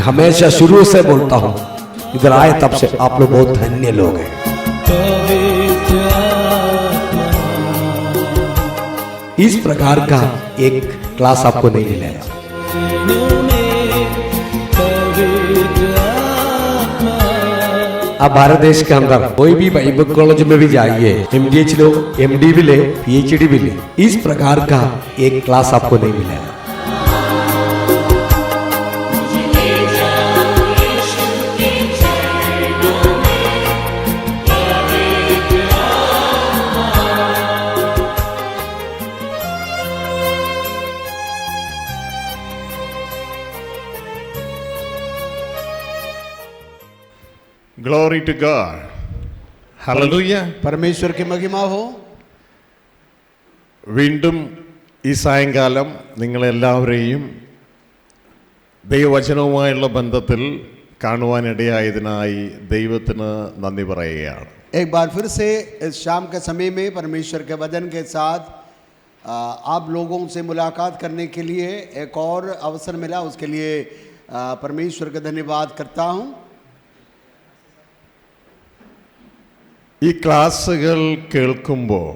हमेशा शुरू से बोलता हूँ, इधर आए तब से आप लोग बहुत धन्य लोग हैं। इस प्रकार का एक क्लास आपको नहीं मिलेगा। आप भारत देश के अंदर कोई भी बाइबल कॉलेज में भी जाइए, MDH लो, MD भी ले, PhD भी ले, इस प्रकार का एक क्लास आपको नहीं मिलेगा। Glory to God. Hallelujah. परमेश्वर की महिमा हो। വീണ്ടും ഈ സായങ്കാലം നിങ്ങളെല്ലാവരെയും ദൈവവചനവുമായുള്ള ബന്ധത്തിൽ കാണുവാനിടയായതിനായി ദൈവത്തിന് നന്ദി പറയുകയാണ്. एक बार फिर से इस शाम के समय में परमेश्वर के वचन के साथ आप लोगों से मुलाकात करने के लिए एक और अवसर मिला, उसके लिए परमेश्वर का धन्यवाद करता हूँ। ഈ ക്ലാസ്സുകൾ കേൾക്കുമ്പോൾ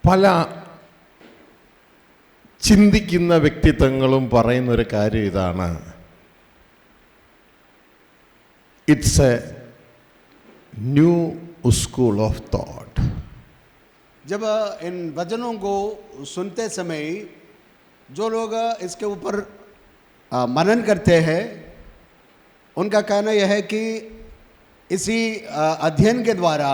പല ചിന്തിക്കുന്ന വ്യക്തിത്വങ്ങളും പറയുന്നൊരു കാര്യം ഇതാണ്, it's A new school of thought. जब इन वचनों को सुनते समय जो लोग इसके ऊपर मनन करते हैं, उनका कहना यह है कि इसी अध्ययन के द्वारा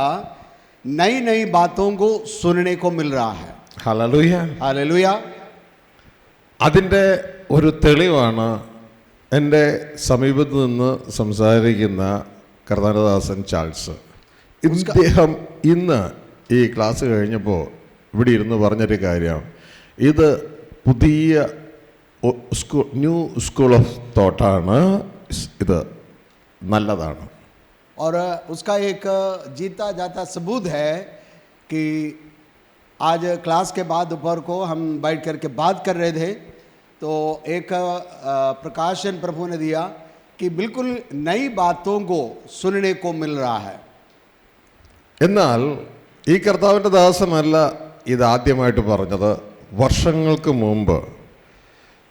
नई नई बातों को सुनने को मिल रहा है. ഹല്ലേലൂയ. हालेलुया. അതിൻ്റെ ഒരു തെളിവാണ് എൻ്റെ സമീപത്ത് നിന്ന് സംസാരിക്കുന്ന കർത്താനദാസൻ ചാൾസ്. ഇദ്ദേഹം ഇന്ന് ഈ ക്ലാസ് കഴിഞ്ഞപ്പോൾ ഇവിടെ ഇരുന്ന് പറഞ്ഞൊരു കാര്യം, ഇത് പുതിയ ന്യൂ സ്കൂൾ ഓഫ് തോട്ടാണ്, ഇത് നല്ലതാണ്. और उसका एक जीता जाता सबूत है कि आज क्लास के बाद दोपहर को हम बैठ करके बात कर रहे थे, तो एक प्रकाशन प्रभु ने दिया कि बिल्कुल नई बातों को सुनने को मिल रहा है. എന്നാൽ ഈ കർത്താവിൻ്റെ ദാസനല്ല ഇത് ആദ്യമായിട്ട് പറഞ്ഞത്. വർഷങ്ങൾക്ക് മുമ്പ്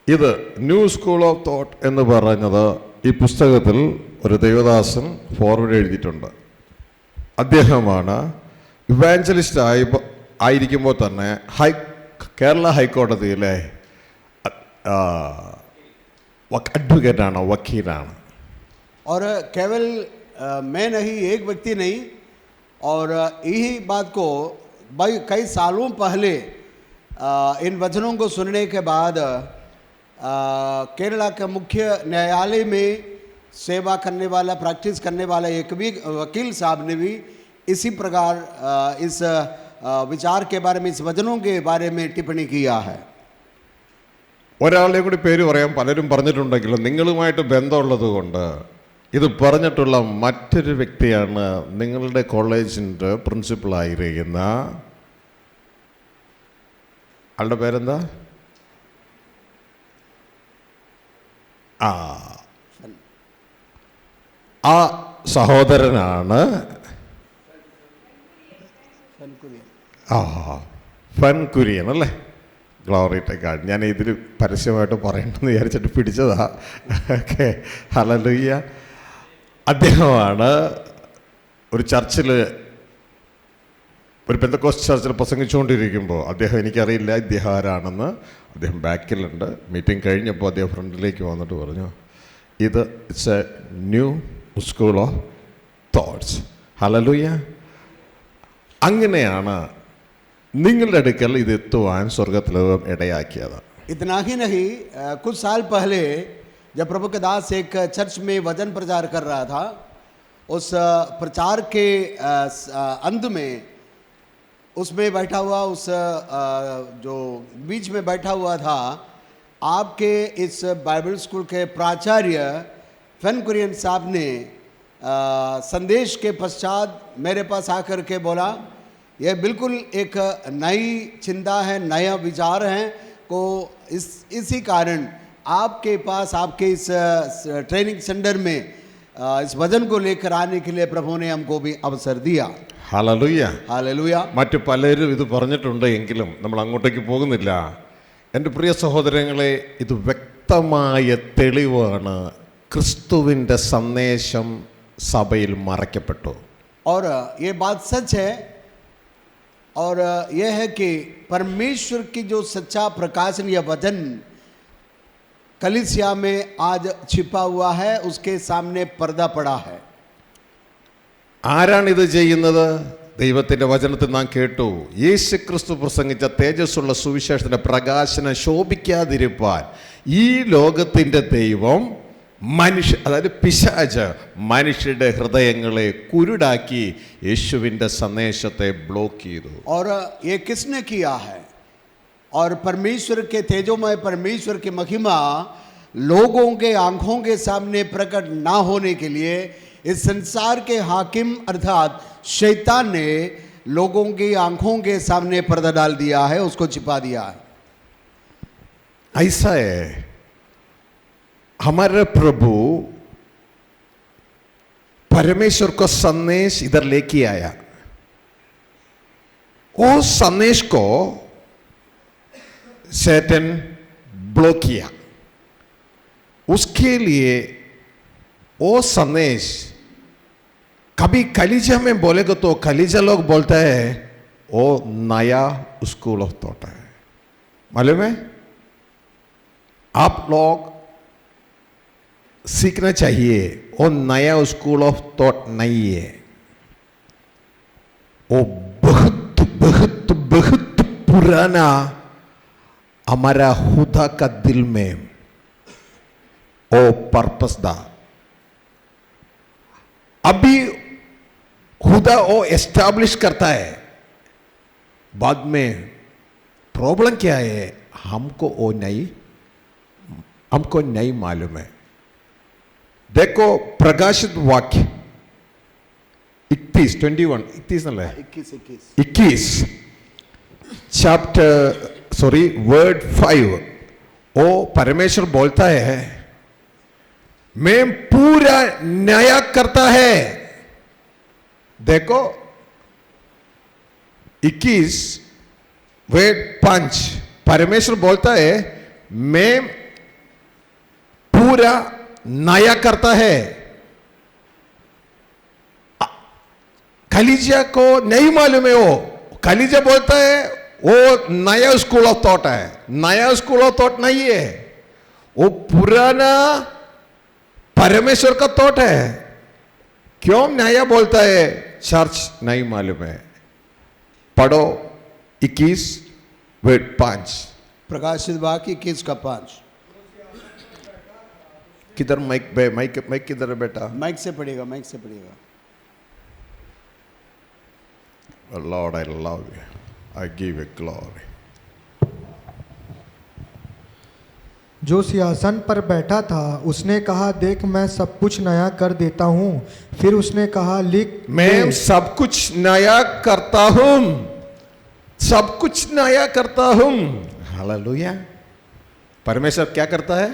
ഇത് ന്യൂ സ്കൂൾ ഓഫ് തോട്ട് എന്ന് പറഞ്ഞത് ഈ പുസ്തകത്തിൽ ഒരു ദൈവദാസൻ ഫോർവേഡ് എഴുതിയിട്ടുണ്ട്. അദ്ദേഹമാണ് ഇവാഞ്ചലിസ്റ്റ് ആയിരിക്കുമ്പോൾ തന്നെ കേരള ഹൈക്കോടതിയിലെ അഡ്വക്കേറ്റാണ്, വക്കീലാണ്. और केवल मैं नहीं, एक व्यक्ति नहीं, और यही बात को कई सालों पहले इन वचनों को सुनने के बाद केरला के मुख्य न्यायालय में सेवा करने वाला, प्रैक्टिस करने वाला एक भी वकील साहब ने भी इसी प्रकार इस विचार के बारे में, इस वचनों के बारे में टिप्पणी किया है. ഒരാളുടെ കൂടി പേര് പറയാൻ പലരും പറഞ്ഞിട്ടുണ്ടെങ്കിലും നിങ്ങളുമായിട്ട് ബന്ധമുള്ളത് കൊണ്ട് ഇത് പറഞ്ഞിട്ടുള്ള മറ്റൊരു വ്യക്തിയാണ് നിങ്ങളുടെ കോളേജിൻ്റെ പ്രിൻസിപ്പളായിരിക്കുന്ന ആളുടെ പേരെന്താ? ആ സഹോദരനാണ് ഫൻ കുര്യൻ അല്ലേ? ഗ്ലോറി ടു ഗോഡ്. ഞാൻ ഇതിൽ പരസ്യമായിട്ട് പറയണമെന്ന് വിചാരിച്ചിട്ട് പിടിച്ചതാ. Okay, hallelujah. അദ്ദേഹമാണ് ഒരു ചർച്ചിൽ, ഒരു പെന്തക്കോസ്റ്റ് ചർച്ചിൽ പ്രസംഗിച്ചുകൊണ്ടിരിക്കുമ്പോൾ അദ്ദേഹം, എനിക്കറിയില്ല ഇദ്ദേഹം ആരാണെന്ന്, അദ്ദേഹം ബാക്കിലുണ്ട്. മീറ്റിംഗ് കഴിഞ്ഞപ്പോൾ അദ്ദേഹം ഫ്രണ്ടിലേക്ക് വന്നിട്ട് പറഞ്ഞു, ഇത് it's A new school of thoughts. Hallelujah. അങ്ങനെയാണ് നിങ്ങളുടെ അടുക്കൽ ഇത് എത്തുവാൻ സ്വർഗത്തിൽ ഇടയാക്കിയത്. इतना ही नहीं, कुछ साल पहले जब प्रभु के दास एक चर्च में वचन प्रचार कर रहा था, उस प्रचार के अंत में उसमें बैठा हुआ, उस जो बीच में बैठा हुआ था, आपके इस बाइबल स्कूल के प्राचार्य फन कुरियन साहब ने संदेश के पश्चात मेरे पास आकर के बोला, यह बिल्कुल एक नई चिंता है, नया विचार है को इसी कारण आपके पास आपके इस ट्रेनिंग सेंटर में इस वचन को लेकर आने के लिए प्रभु ने हमको भी अवसर दिया। ഹല്ലേലൂയ. हालेलुया। മറ്റു പലരും ഇത് പറഞ്ഞിട്ടുണ്ട് എങ്കിലും നമ്മൾ അങ്ങോട്ടേക്ക് പോകുന്നില്ല. എൻ്റെ പ്രിയ സഹോദരങ്ങളെ, ഇത് വ്യക്തമായ തെളിവാണ് ക്രിസ്തുവിൻ്റെ സന്ദേശം സഭയിൽ മറയ്ക്കപ്പെട്ടു. और ये बात सच है और यह है कि परमेश्वर की जो सच्चा प्रकाशन या वचन कलीसिया में आज छिपा हुआ है, उसके सामने पर्दा पड़ा है। ആരാണിത് ചെയ്യുന്നത്? ദൈവത്തിൻ്റെ വചനത്തിൽ നാം കേട്ടു, യേശു ക്രിസ്തു പ്രസംഗിച്ച തേജസ്സുള്ള സുവിശേഷത്തിൻ്റെ പ്രകാശനം ശോഭിക്കാതിരിപ്പാൻ ഈ ലോകത്തിൻ്റെ ദൈവം അതായത് പിശാച് മനുഷ്യരുടെ ഹൃദയങ്ങളെ കുരുടാക്കി യേശുവിൻ്റെ സന്ദേശത്തെ ബ്ലോക്ക് ചെയ്തു. और ये किसने किया है? और परमेश्वर के तेजोमय परमेश्वर की महिमा लोगों के आंखों के सामने प्रकट ना होने के लिए इस संसार के हाकिम अर्थात शैतान ने लोगों की आंखों के सामने पर्दा डाल दिया है, उसको छिपा दिया है। ऐसा है, हमारे प्रभु परमेश्वर को संदेश इधर लेके आया, वो संदेश को शैतान ब्लॉक किया. उसके लिए वो संदेश कभी कलीजा में बोलेगा तो कलीजा लोग बोलता है वो नया स्कूल ऑफ थॉट है. मालूम है? आप लोग सीखना चाहिए, वो नया स्कूल ऑफ थॉट नहीं है, वो बहुत बहुत बहुत पुराना हमारा खुदा का दिल में वो पर्पस था. अभी खुदा वो एस्टैब्लिश करता है, बाद में प्रॉब्लम क्या है हमको नहीं मालूम है. देखो प्रकाशित वाक्य 21 चैप्टर वर्ड 5, वो परमेश्वर बोलता है मैं पूरा नया करता है. देखो 21 वर्ड 5 परमेश्वर बोलता है मैं पूरा नया करता है. कलीजा को नहीं मालूम है, वो कलीजा बोलता है वो नया स्कूल ऑफ थॉट है. नया स्कूल ऑफ थॉट नहीं है, वो पुराना परमेश्वर का थॉट है. क्यों नया बोलता है? चर्च नहीं मालूम है. पढ़ो 21 वर्ड 5. प्रकाशित वाक्य 21 का 5. किधर माइक किधर है बेटा? माइक से पढ़ेगा. Lord, I love you. I give you glory. जो सिंहासन पर बैठा था उसने कहा देख मैं सब कुछ नया कर देता हूँ. फिर उसने कहा लिख मैं सब कुछ नया करता हूँ, सब कुछ नया करता हूँ. हालेलुया. परमेश्वर क्या करता है?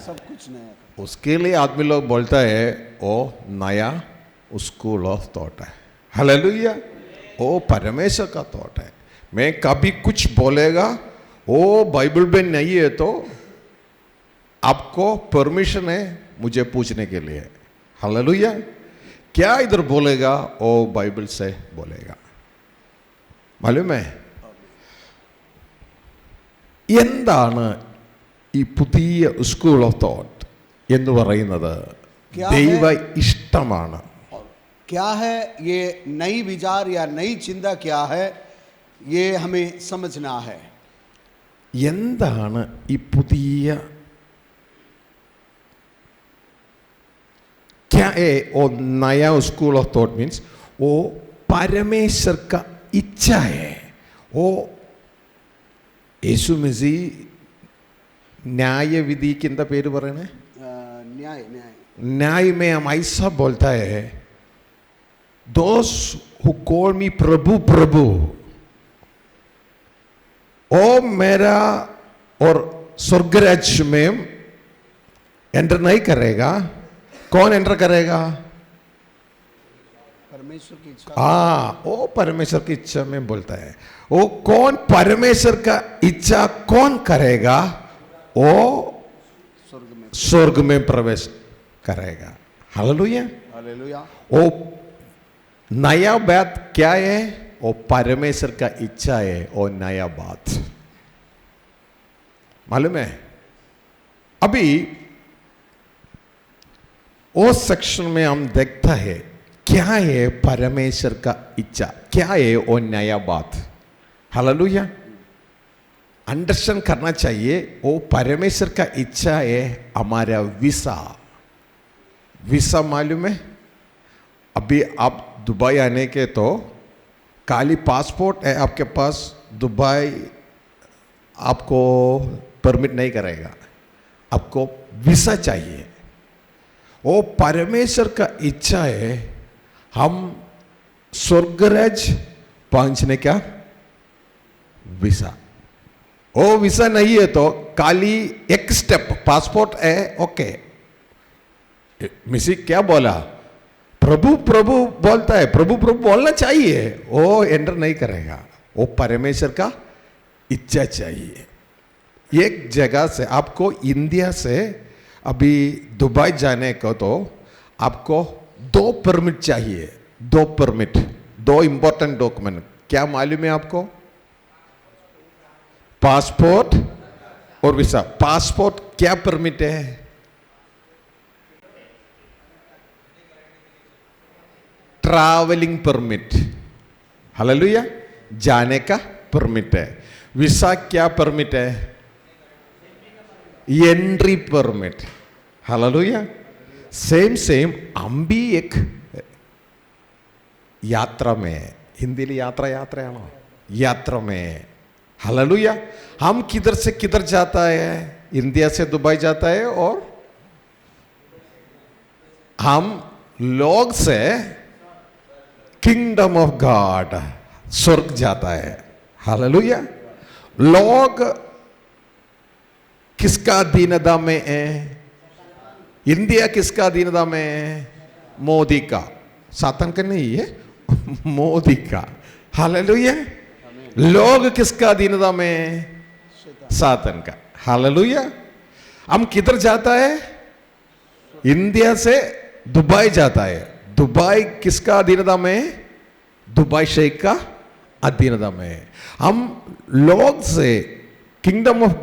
सब कुछ नया. उसके लिए आदमी लोग बोलता है ओ नया स्कूल ऑफ थॉट है. हालेलुया. ओ परमेश्वर का थॉट है. मैं कभी कुछ बोलेगा वो बाइबल में नहीं है तो आपको परमिशन है मुझे पूछने के लिए. हालेलुया. क्या इधर बोलेगा वो बाइबल से बोलेगा. मालूम है? എന്താണ് ഈ പുതിയ സ്കൂൾ ഓഫ് തോട്ട് എന്ന് പറയുന്നത്? ദൈവ ഇഷ്ടമാണ്. क्या है ये नई विचार या नई चिंता क्या है, ये हमें समझना है. എന്താണ് ഈ പുതിയ क्या है वो नया स्कूल ऑफ थॉट? मीन्स वो परमेश्वर का इच्छा है. वो यीशु मसीह न्याय विधि के अंदर पेड़ പറയണേ न्याय में हम ऐसा बोलता है those who call me प्रभु प्रभु, ओ मेरा और स्वर्ग राज्य में एंटर नहीं करेगा, कौन एंटर करेगा? परमेश्वर की इच्छा। हाँ, वो परमेश्वर की इच्छा में बोलता है। वो कौन परमेश्वर का इच्छा कौन करेगा, वो स्वर्ग में प्रवेश करेगा। हालेलुया। हालेलुया। वो नया बात क्या है? वो परमेश्वर का इच्छा है, वो नया बात मालूम है। अभी वो सेक्शन में हम देखता है क्या है परमेश्वर का इच्छा, क्या है वो नया बात। हालेलुया। अंडरस्टैंड करना चाहिए, वो परमेश्वर का इच्छा है हमारा वीसा। वीसा मालूम है? अभी आप दुबई आने के तो खाली पासपोर्ट है आपके पास, दुबई आपको परमिट नहीं करेगा, आपको वीसा चाहिए। वो परमेश्वर का इच्छा है हम स्वर्गराज पहुंचने का वीसा। वो वीसा नहीं है तो खाली एक स्टेप पासपोर्ट है, ओके। मिसी क्या बोला? प्रभु प्रभु बोलता है, प्रभु प्रभु बोलना चाहिए, वो एंटर नहीं करेगा। वो परमेश्वर का इच्छा चाहिए। एक जगह से आपको इंडिया से अभी दुबई जाने को तो आपको 2 परमिट चाहिए, 2 परमिट, 2 इंपॉर्टेंट डॉक्यूमेंट। क्या मालूम है आपको? पासपोर्ट और वीसा। पासपोर्ट क्या परमिट है? Travelling permit. हालेलुया। जाने का परमिट है। वीसा क्या परमिट है? Entry permit. हालेलुया। सेम हम भी एक यात्रा में, हिंदी यात्रायानो यात्रा में। हालेलुया। हम किधर से किधर जाता है? इंडिया से दुबई जाता है, और हम लोग से किंगडम ऑफ गॉड स्वर्ग जाता है। हालेलुया। लोग किसका अधीनता में है? इंडिया किसका अधीनता में है? मोदी का। सातन का नहीं है, मोदी का। हालेलुया। लोग किसका अधीनता में है? सातन का। हालेलुया। हम किधर जाता है? इंडिया से दुबई जाता है। दुबई किसका अधीनता में है? दुबई शेख का अधीनता में है। हम लोग से किंगडम ऑफ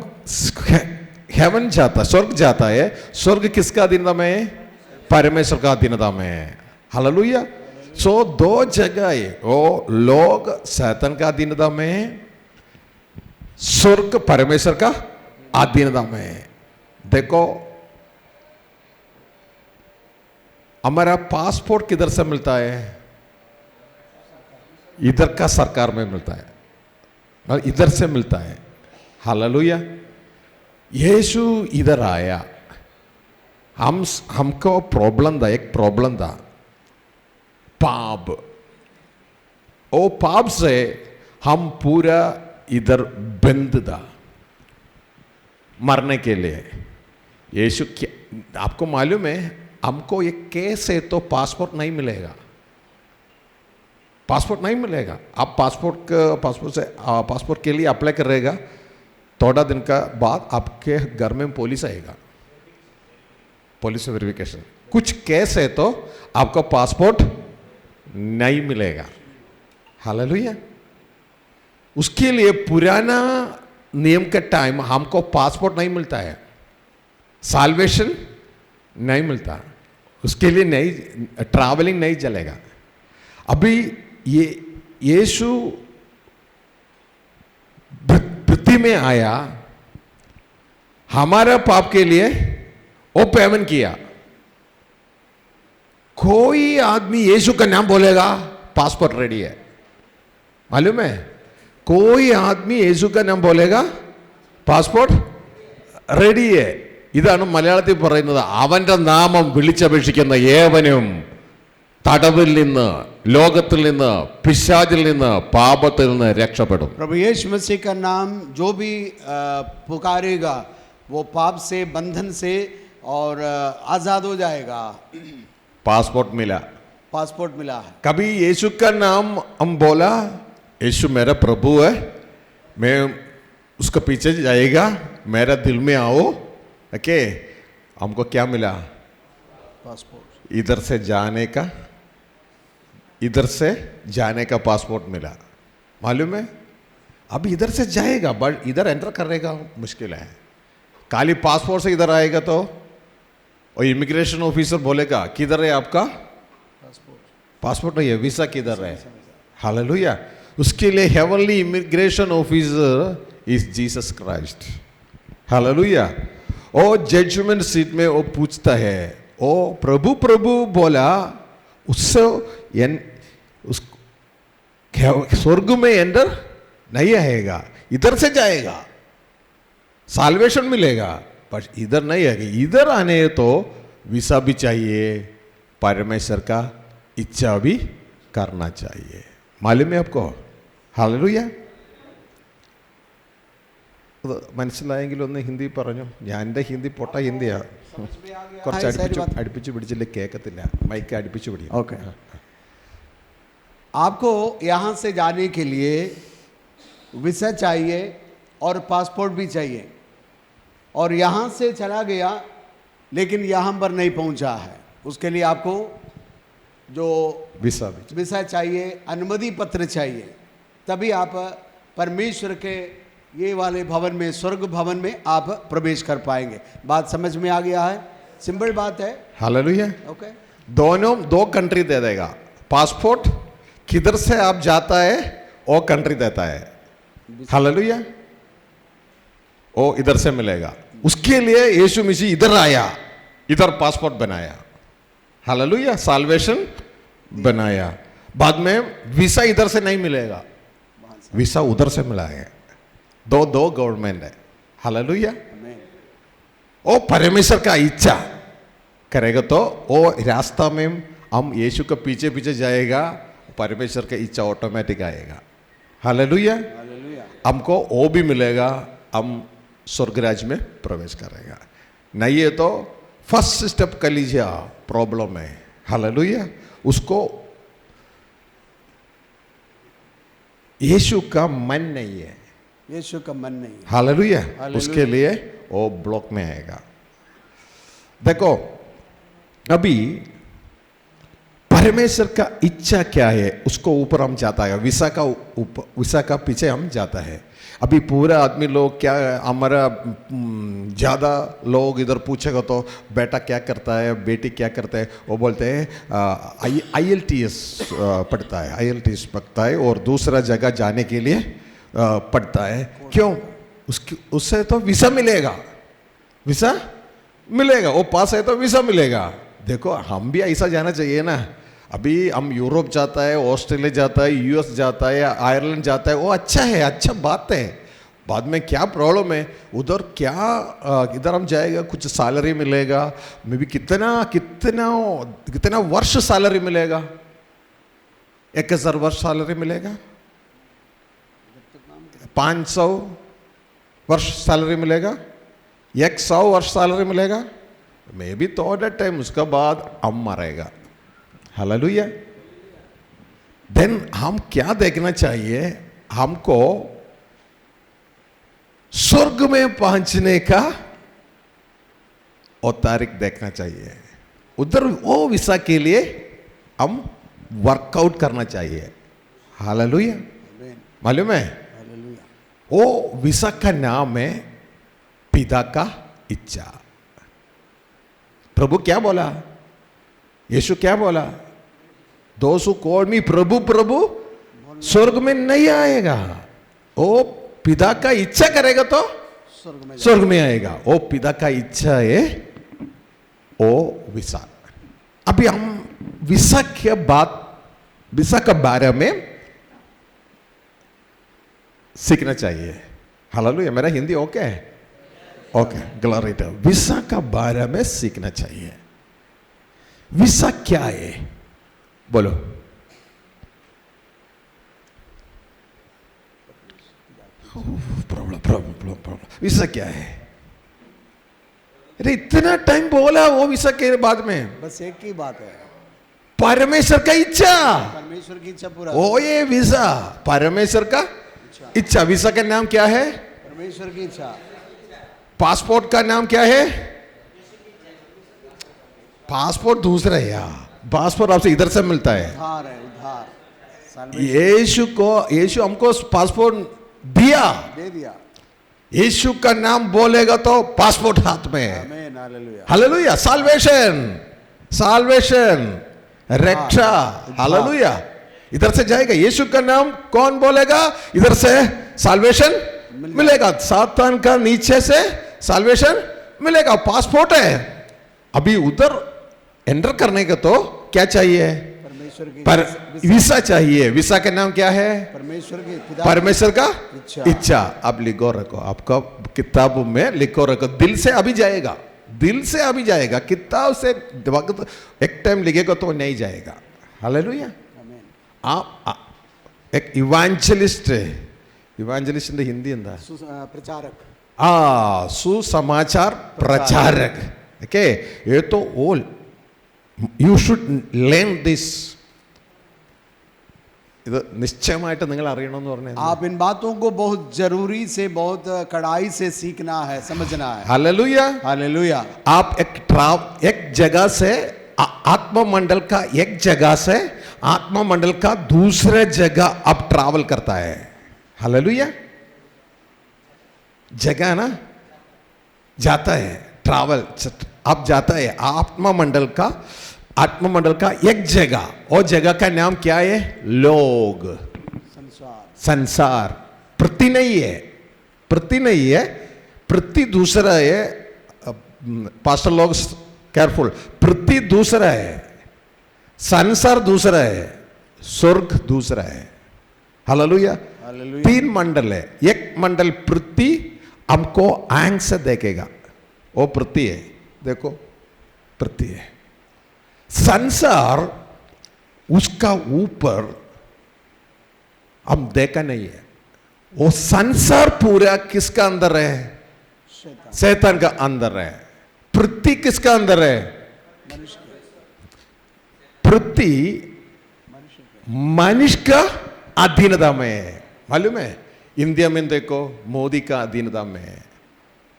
हेवन जाता, स्वर्ग जाता है। स्वर्ग किसका अधीनता में है? परमेश्वर का अधीनता में है। हालेलुया। सो 2 जगह है, वो लोग शैतान का अधीनता में है, स्वर्ग परमेश्वर का अधीनता में है। देखो, हमारा पासपोर्ट किधर से मिलता है? इधर का सरकार में मिलता है, इधर से मिलता है। हालेलुया। यीशु इधर आया, हमको प्रॉब्लम था, एक प्रॉब्लम था, पाप। वो पाप से हम पूरा इधर बंद था मरने के लिए। यीशु क्या, आपको मालूम है, हमको एक केस है तो पासपोर्ट नहीं मिलेगा, पासपोर्ट नहीं मिलेगा। आप पासपोर्ट के लिए अप्लाई करेगा, थोड़ा दिन का बाद आपके घर में पुलिस आएगा, पुलिस वेरिफिकेशन। कुछ केस है तो आपको पासपोर्ट नहीं मिलेगा। हालेलुया। उसके लिए पुराना नियम के टाइम हमको पासपोर्ट नहीं मिलता है, साल्वेशन नहीं मिलता, उसके लिए नहीं, ट्रैवलिंग नहीं चलेगा। अभी ये यीशु पृथ्वी में आया, हमारा पाप के लिए वो पेमेंट किया। कोई आदमी यीशु का नाम बोलेगा, पासपोर्ट रेडी है। मालूम है? कोई आदमी यीशु का नाम बोलेगा, പാസ്പോർട്ട് റെഡിയേ. ഇതാണ് മലയാളത്തിൽ പറയുന്നത്. അവൻ്റെ നാമം വിളിച്ചപേക്ഷിക്കുന്ന ഏവനും തടവിൽ നിന്ന്, ലോകത്തിൽ നിന്ന്, പിശാചിൽ നിന്ന്, പാപത്തിൽ നിന്ന് രക്ഷപ്പെടും. प्रभु यीशु मसीह का नाम जो भी पुकारेगा वो पाप से, बंधन से और आज़ाद हो जाएगा। पासपोर्ट मिला। पासपोर्ट मिला है। कभी यीशु का नाम हम बोला, यीशु मेरा प्रभु है, मैं उसके पीछे जाएगा, मेरा दिल में आओ, ओके, हमको क्या मिला? पासपोर्ट। इधर से जाने का पासपोर्ट मिला। मालूम है? अब इधर से जाएगा, बट इधर एंटर करने का मुश्किल है। खाली पासपोर्ट से इधर आएगा तो और इमिग्रेशन ऑफिसर बोलेगा किधर है आपका पासपोर्ट? नहीं है, वीसा किधर है? हालेलुया। उसके लिए heavenly immigration officer is Jesus Christ. Hallelujah. और जजमेंट सीट में वो पूछता है, ओ प्रभु प्रभु बोला, उससे उस स्वर्ग में एंटर नहीं आएगा, इधर से जाएगा, साल्वेशन मिलेगा, पर इधर नहीं आएगा। इधर आने तो वीसा भी चाहिए, परमेश्वर का इच्छा भी करना चाहिए। मालूम है आपको? हालेलൂയ. മനസ്സിലായെങ്കിൽ ഒന്ന് ഹിന്ദി പറഞ്ഞു. ഞാൻ എൻ്റെ ഹിന്ദി പൊട്ട ഹിന്ദിയാ, കുറച്ച് അടുപ്പിച്ച് പിടിച്ചില്ല, കേൾക്കത്തില്ല, മൈക്ക് അടുപ്പിച്ച് പിടിക്കും. ओके, आपको यहाँ से जाने के लिए वीसा चाहिए और पासपोर्ट भी चाहिए, और यहाँ से चला गया लेकिन यहाँ पर नहीं पहुँचा है, उसके लिए आपको जो वीसा चाहिए, अनुमति पत्र चाहिए, तभी आप परमेश्वर के ये वाले भवन में, स्वर्ग भवन में आप प्रवेश कर पाएंगे। बात समझ में आ गया है? सिंपल बात है। हालेलुया. ओके, दोनों दो कंट्री दे देगा। पासपोर्ट किधर से आप जाता है वो कंट्री देता है। हालेलुया. वो इधर से मिलेगा। उसके लिए यीशु मसीह इधर आया, इधर पासपोर्ट बनाया। हालेलुया. साल्वेशन बनाया। बाद में वीसा इधर से नहीं मिलेगा, वीसा उधर से मिला है। दो गवर्नमेंट है। हालेलुया. ओ परमेश्वर का इच्छा करेगा तो वो रास्ता में हम यीशु के पीछे पीछे जाएगा, परमेश्वर का इच्छा ऑटोमेटिक आएगा। हालेलुया. हमको वो भी मिलेगा, हम स्वर्गराज में प्रवेश करेगा। नहीं है तो फर्स्ट स्टेप कर लीजिए, प्रॉब्लम है। हालेलुया. उसको यीशु का मन नहीं है, यीशु का मन नहीं है। हालेलुया. उसके लिए वो ब्लॉक में आएगा। देखो अभी परमेश्वर का इच्छा क्या है, उसको ऊपर हम जाता है, वीसा का पीछे हम जाता है। अभी पूरा आदमी लोग क्या, हमारा ज़्यादा लोग इधर पूछेगा तो बेटा क्या करता है, बेटी क्या करता है, वो बोलते हैं IELTS पढ़ता है, IELTS पढ़ता है और दूसरा जगह जाने के लिए पढ़ता है। क्यों? उससे तो वीसा मिलेगा, वीसा मिलेगा, वो पास है तो वीसा मिलेगा। देखो हम भी ऐसा जाना चाहिए ना। अभी हम यूरोप जाता है, ऑस्ट्रेलिया जाता है, US जाता है, आयरलैंड जाता है, वो अच्छा है, अच्छा बात है। बाद में क्या प्रॉब्लम है, उधर क्या इधर हम जाएगा, कुछ सैलरी मिलेगा, मे भी कितना वर्ष सैलरी मिलेगा, 1000 वर्ष सैलरी मिलेगा, 500 वर्ष सैलरी मिलेगा, 100 वर्ष सैलरी मिलेगा, मे बी थोड़ा टाइम उसका बाद हम मरेगा। हालेलुया. देन हम क्या देखना चाहिए, हमको स्वर्ग में पहुंचने का और तारीख देखना चाहिए। उधर वो वीसा के लिए हम वर्कआउट करना चाहिए। हालेलुया. मालूम है? वो वीसा का नाम है पिता का इच्छा। प्रभु क्या बोला? यीशु क्या बोला? Those who call me प्रभु प्रभु स्वर्ग में नहीं आएगा, वो पिता का इच्छा करेगा तो स्वर्ग में आएगा। वो पिता का इच्छा है वो वीसा। अभी हम वीसा के बाद, वीसा के बारे में सीखना चाहिए। हालेलुया. मेरा हिंदी ओके है? Okay, glory to. वीसा का बारे में सीखना चाहिए। वीसा क्या है बोलो? प्रॉब्लम। वीसा क्या है? अरे इतना टाइम बोला वो विसा के बाद में, बस एक ही बात है, परमेश्वर का इच्छा। परमेश्वर की इच्छा पूरा। ओ ये वीसा परमेश्वर का इच्छा। वीसा का नाम क्या है? परमेश्वर की इच्छा। पासपोर्ट का नाम क्या है? पासपोर्ट दूसरा है यार, पासपोर्ट आपसे इधर से मिलता है। उद्धार है, उद्धार। यीशु हमको पासपोर्ट दिया, दे दिया। यीशु का नाम बोलेगा तो पासपोर्ट हाथ में है। आमीन, हालेलुया। हालेलुया। साल्वेशन, साल्वेशन, रक्षा। हालेलुया। इधर से जाएगा, यीशु का नाम कौन बोलेगा इधर से साल्वेशन मिलेगा। सातान का नीचे से साल्वेशन मिलेगा। पासपोर्ट है। अभी उधर एंटर करने का तो क्या चाहिए? परमेश्वर की पर वीसा चाहिए। वीसा का नाम क्या है? परमेश्वर की पिता, परमेश्वर का इच्छा। इच्छा। अब लिखो रखो, आपका किताब में लिखो रखो, दिल से अभी जाएगा, दिल से अभी जाएगा। किताब से वक्त एक टाइम लिखेगा तो नहीं जाएगा। हालेलुया। आमीन। आप एक इवांजलिस्ट है। इवांजलिस्ट हिंदी എന്താ? प्रचारक। सुसमाचार प्रचारक। ओके, ये तो all you should learn this. ഇത് നിശ്ചയമായിട്ട് നിങ്ങൾ അറിയണമെന്ന് പറഞ്ഞാൽ आप इन बातों को बहुत जरूरी से, बहुत कड़ाई से सीखना है, समझना है। हालेलुया। हालेलुया। आप एक जगह से आत्ममंडल का, एक जगह से आत्ममंडल का दूसरे जगह अब ट्रैवल करता है। हालेलुया। जगह ना जाता है, ट्रैवल अब जाता है आत्ममंडल का एक जगह। और जगह का नाम क्या है? लोग, संसार। प्रति नहीं है, प्रति नहीं है, प्रति दूसरा है। पास्टर लोग केयरफुल, प्रति दूसरा है, संसार दूसरा है, स्वर्ग दूसरा है। हालेलुया। हालेलुया। 3 मंडल है। एक मंडल पृथ्वी हमको आंख से देखेगा, वो पृथ्वी है। देखो पृथ्वी है। संसार उसका ऊपर हम देखा नहीं है। वो संसार पूरा किसका अंदर है? शैतान का अंदर है। पृथ्वी किसका अंदर है? पृथ्वी मनुष्य का अधीनता में है। मालूम है? इंडिया में देखो मोदी का अधीनता में है,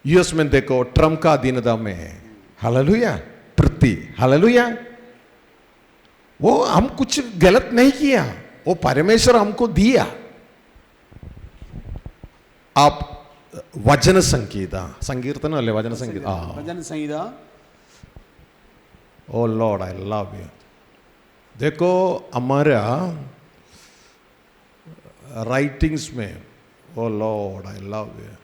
यूएस में देखो ट्रम्प का अधीनता में है। हालेलुया। पृथ्वी। हालेलुया। वो हम कुछ गलत नहीं किया, वो परमेश्वर हमको दिया। आप वचन संगीता, संकीर्तन अल्ले वचन संगीता, भजन संहिता। O Lord I love you. देखो हमारा राइटिंग्स में, O Lord I love you,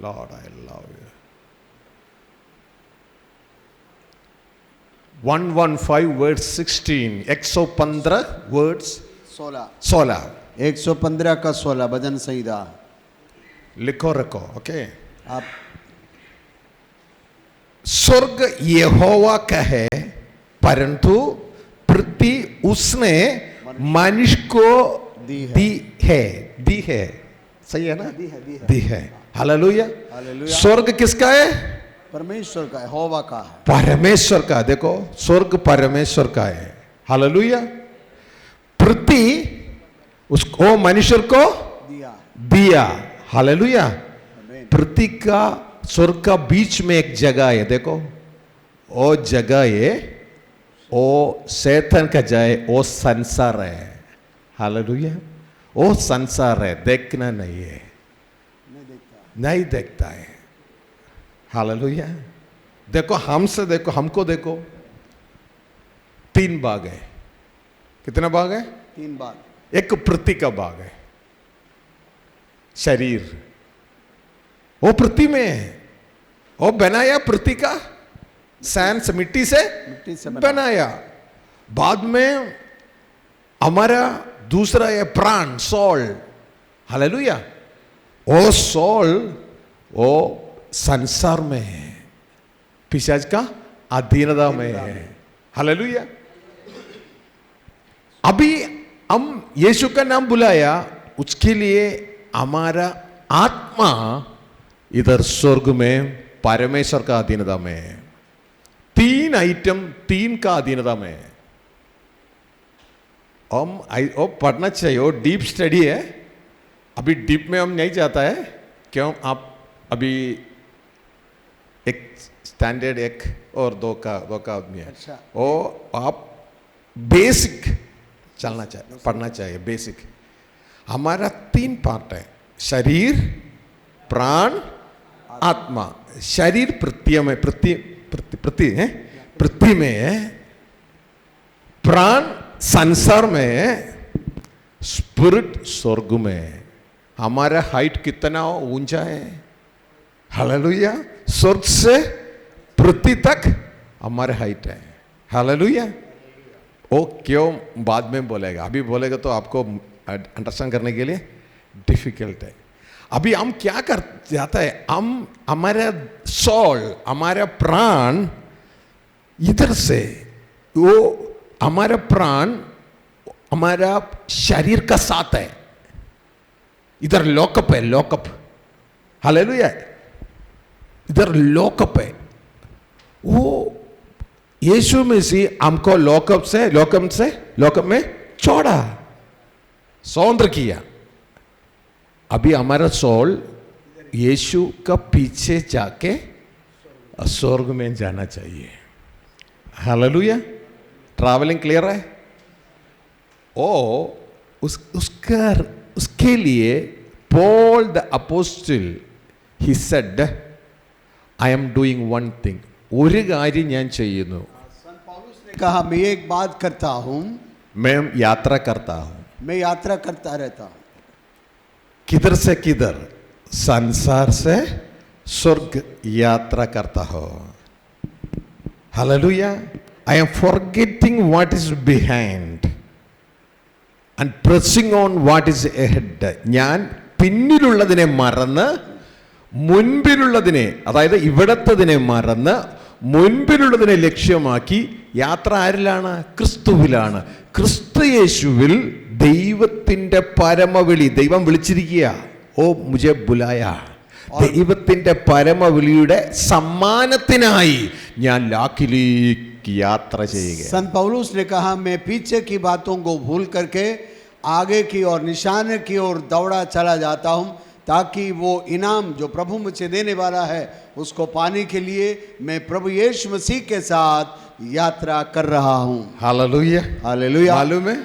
Lord I love you. 115 words 16, 115 words 16, 115 का 16 भजन संहिता। लिखो रखो। ओके। आप स्वर्ग यहोवा का है, परंतु पृथ्वी उसने मनुष्य को दी है। सही है ना? दी है। हालेलुया। हालेलुया। स्वर्ग किसका है? परमेश्वर का है, यहोवा का है। परमेश्वर का। देखो स्वर्ग परमेश्वर का है। हालेलुया। पृथ्वी उसको मनुष्य को दिया। हालेलुया। पृथ्वी का स्वर्ग का बीच में एक जगह है। देखो वो जगह है, वो शैतान का जगह, वो संसार है। हालेलुया। वो संसार है, देखना नहीं है, नहीं देखता है। हालेलुया। देखो हमसे देखो, हमको देखो। 3 भाग है। कितना भाग है? 3 भाग। एक पृथ्वी का भाग है, शरीर वो पृथ्वी में है। वो बनाया पृथ्वी का, सैंड से, मिट्टी से बनाया। बाद में हमारा दूसरा है प्राण, सोल। हालेलुया। वो सोल वो संसार में है, पिशाच का अधीनता में है। हालेलुया। अभी हम यीशु का नाम बुलाया, उसके लिए हमारा आत्मा इधर स्वर्ग में परमेश्वर का अधीनता में है। 3 आइटम 3 का अधीनता में है। हम पढ़ना चाहिए, वो डीप स्टडी है। अभी डीप में हम नहीं जाता है, क्यों? आप अभी एक स्टैंडर्ड 1 और 2 का आदमी है। अच्छा। वो आप बेसिक चलना चाहिए, पढ़ना चाहिए बेसिक। हमारा 3 पार्ट है, शरीर, प्राण, आत्मा। शरीर पृथ्वी में पृथ्वी में है, प्राण संसार में है, स्पिरिट स्वर्ग में है। हमारा हाइट कितना ऊंचा है? हालेलुया। स्वर्ग से पृथ्वी तक हमारे हाइट है। हालेलुया। वो क्यों बाद में बोलेगा, अभी बोलेगा तो आपको अंडरस्टैंड करने के लिए डिफिकल्ट है। अभी हम क्या कर जाता है, हम हमारा सोल, हमारा प्राण इधर से, वो हमारा प्राण हमारा शरीर का साथ है, इधर लॉकअप है, लॉकअप। हालेलुया। इधर लॉकअप है। वो यीशु मसीह हमको लॉकअप में छोड़ा, स्वतंत्र किया। अभी हमारा सोल यीशु का पीछे जाके स्वर्ग में जाना चाहिए। हालेलुया। ट्रैवलिंग क्लियर है? उसके लिए Paul the apostle he said, I am doing one thing, ഒരു കാര്യം ഞാൻ ചെയ്യുന്നു, संत पौलुस ने कहा, मैं एक बात करता हूँ, मैं यात्रा करता हूँ। मैं यात्रा करता रहता हूँ। किधर से किधर? संसार से स्वर्ग यात्रा करता हो। Hallelujah. I am forgetting what is behind and pressing on what is ahead. ഞാൻ പിന്നിലുള്ളതിനെ മറന്ന് മുൻപിലുള്ളതിനെ, അതായത് ഇവിടത്തതിനെ മറന്ന് മുൻപിലുള്ളതിനെ ലക്ഷ്യമാക്കി യാത്ര ആരിലാണ്? ക്രിസ്തുവിലാണ്. ക്രിസ്തു യേശുവിൽ ദൈവത്തിൻ്റെ പരമവിളി, ദൈവം വിളിച്ചിരിക്കുക, ഓ മുझे ബുലായ. ദൈവത്തിൻ്റെ പരമവിളിയുടെ സമ്മാനത്തിനായി ഞാൻ ലാക്കിലേക്ക് യാത്ര ചെയ്യുക. संत पौलुस ने कहा, मैं पीछे की बातों को भूल करके आगे की और निशाने की ओर दौड़ा चला जाता हूँ, ताकि वो इनाम जो प्रभु मुझे देने वाला है उसको पाने के लिए मैं प्रभु यीशु मसीह के साथ यात्रा कर रहा हूँ। ഹല്ലേലൂയ. हालेलुया। മാലൂമേ,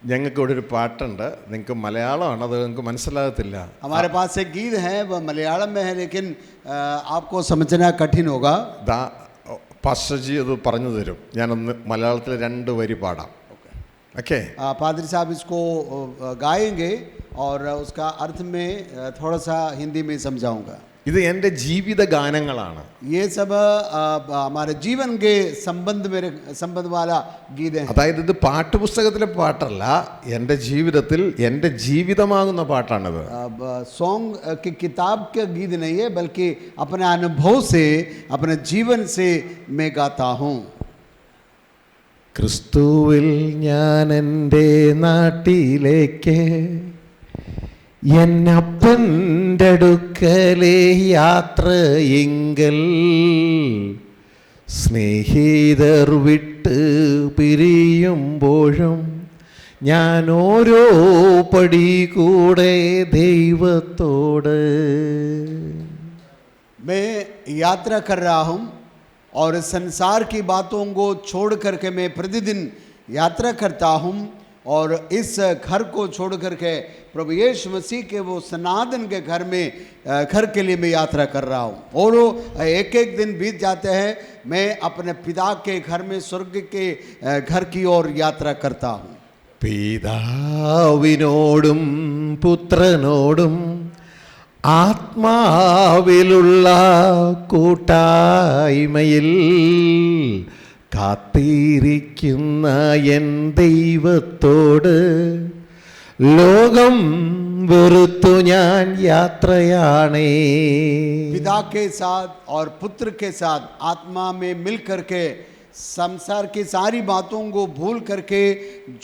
ഞങ്ങൾക്ക് ഇവിടെ ഒരു പാട്ടുണ്ട്, നിങ്ങൾക്ക് മലയാളമാണ്, അത് നിങ്ങൾക്ക് മനസ്സിലാകത്തില്ല. हमारे पास एक गीत है, वह मलयालम में है, लेकिन आपको समझना कठिन होगा। പാസ്റ്റർജി അത് പറഞ്ഞു തരും. ഞാനൊന്ന് മലയാളത്തിൽ 2 വരി പാടാം. ഓക്കെ. पादरी साहब इसको गाएंगे और उसका अर्थ में थोड़ा सा हिंदी में समझाऊंगा। ഇത് എൻ്റെ ജീവിത ഗാനങ്ങളാണ്. ये सब हमारे जीवन के संबंध वाला गीत है। അതായത് ഇത് പാട്ടുപുസ്തകത്തിലെ പാട്ടല്ല, എൻ്റെ ജീവിതത്തിൽ എൻ്റെ ജീവിതമാകുന്ന പാട്ടാണിത്. सॉन्ग की किताब का गीत नहीं है, बल्कि अपने अनुभव से, अपने जीवन से मैं गाता हूँ। ക്രിസ്തുവിൽ ഞാൻ എൻ്റെ നാട്ടിലേക്ക് എന്നപ്പൻ്റെ അടുക്കലെ യാത്രയെങ്കിൽ സ്നേഹിതർ വിട്ട് പിരിയുമ്പോഴും ഞാൻ ഓരോ പടി കൂടെ ദൈവത്തോട്. मैं यात्रा कर रहा हूँ और संसार की बातों को छोड़ करके मैं प्रतिदिन यात्रा करता हूँ, और इस घर को छोड़ करके प्रभु यीशु मसीह के वो सनातन के घर के लिए मैं यात्रा कर रहा हूँ। और एक एक दिन बीत जाते हैं, मैं अपने पिता के घर में, स्वर्ग के घर की ओर यात्रा करता हूँ। പിതാവിനോടും പുത്രനോടും ആത്മാവിലുള്ള കൂട്ടായ്മയിൽ കാത്തിരിക്കുന്ന എൻ ദൈവത്തോട് ലോകം വെറുത്തു ഞാൻ യാത്രയാണേ. पिता के साथ और पुत्र के साथ आत्मा में मिल करके संसार की सारी बातों को भूल करके,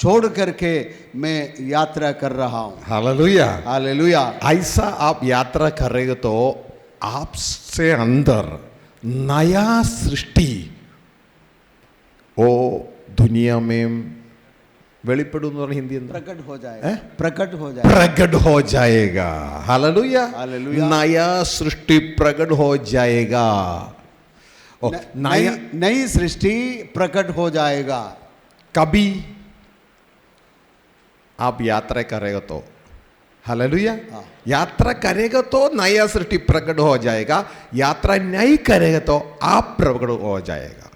छोड़ करके मैं यात्रा कर रहा हूँ। हालेलुया. हालेलुया। ऐसा आप यात्रा कर रहे हो तो आपसे अंदर नया सृष्टि ओ दुनिया में വെളിപ്പെടും എന്ന് പറഞ്ഞ ഹിന്ദി എന്താ? प्रकट हो जाएगा, प्रकट हो जाएगा, प्रकट हो जाएगा। Hallelujah, hallelujah. नया सृष्टि प्रकट हो जाएगा। नया नई सृष्टि प्रकट हो जाएगा। कभी आप यात्रा करेगा तो, हालेलुया, यात्रा करेगा तो नया सृष्टि प्रकट हो जाएगा, यात्रा नहीं करेगा तो आप प्रकट हो जाएगा।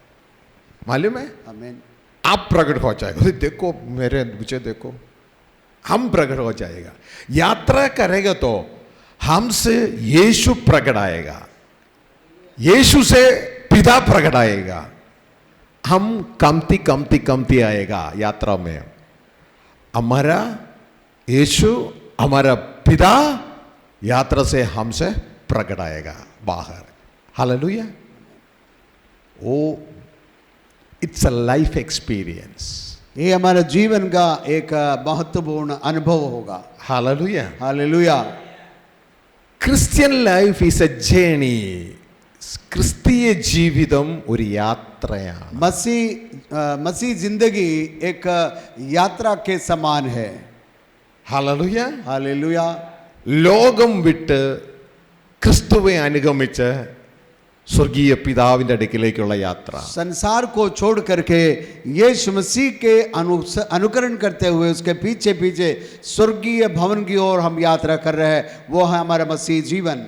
मालूम है? आमीन। आप प्रकट हो जाएगा। देखो मेरे मुझे देखो, हम प्रकट हो जाएगा। यात्रा करेगा तो हमसे यीशु प्रकट आएगा, यीशु से पिता प्रकट आएगा, हम कमती कमती कमती आएगा यात्रा में। हमारा यीशु हमारा पिता यात्रा से हमसे प्रकट आएगा बाहर। Hallelujah. Oh it's a life experience. ये हमारे जीवन का एक महत्वपूर्ण अनुभव होगा। Hallelujah. Hallelujah. Christian life is A journey. ക്രിസ്തീയ ജീവിതം ഒരു യാത്രയാണ്. मसीह जिंदगी एक यात्रा के समान है। ഹല്ലേലൂയ. हालेलुया। ലോകം വിട്ട് ക്രിസ്തുവെ അനുഗമിച്ച് സ്വർഗീയ പിതാവിൻ്റെ അടുക്കിലേക്കുള്ള യാത്ര. संसार को छोड़ करके यीशु मसीह के अनुकरण करते हुए उसके पीछे पीछे स्वर्गीय भवन की ओर हम यात्रा कर रहे हैं, वो है हमारा मसीह जीवन।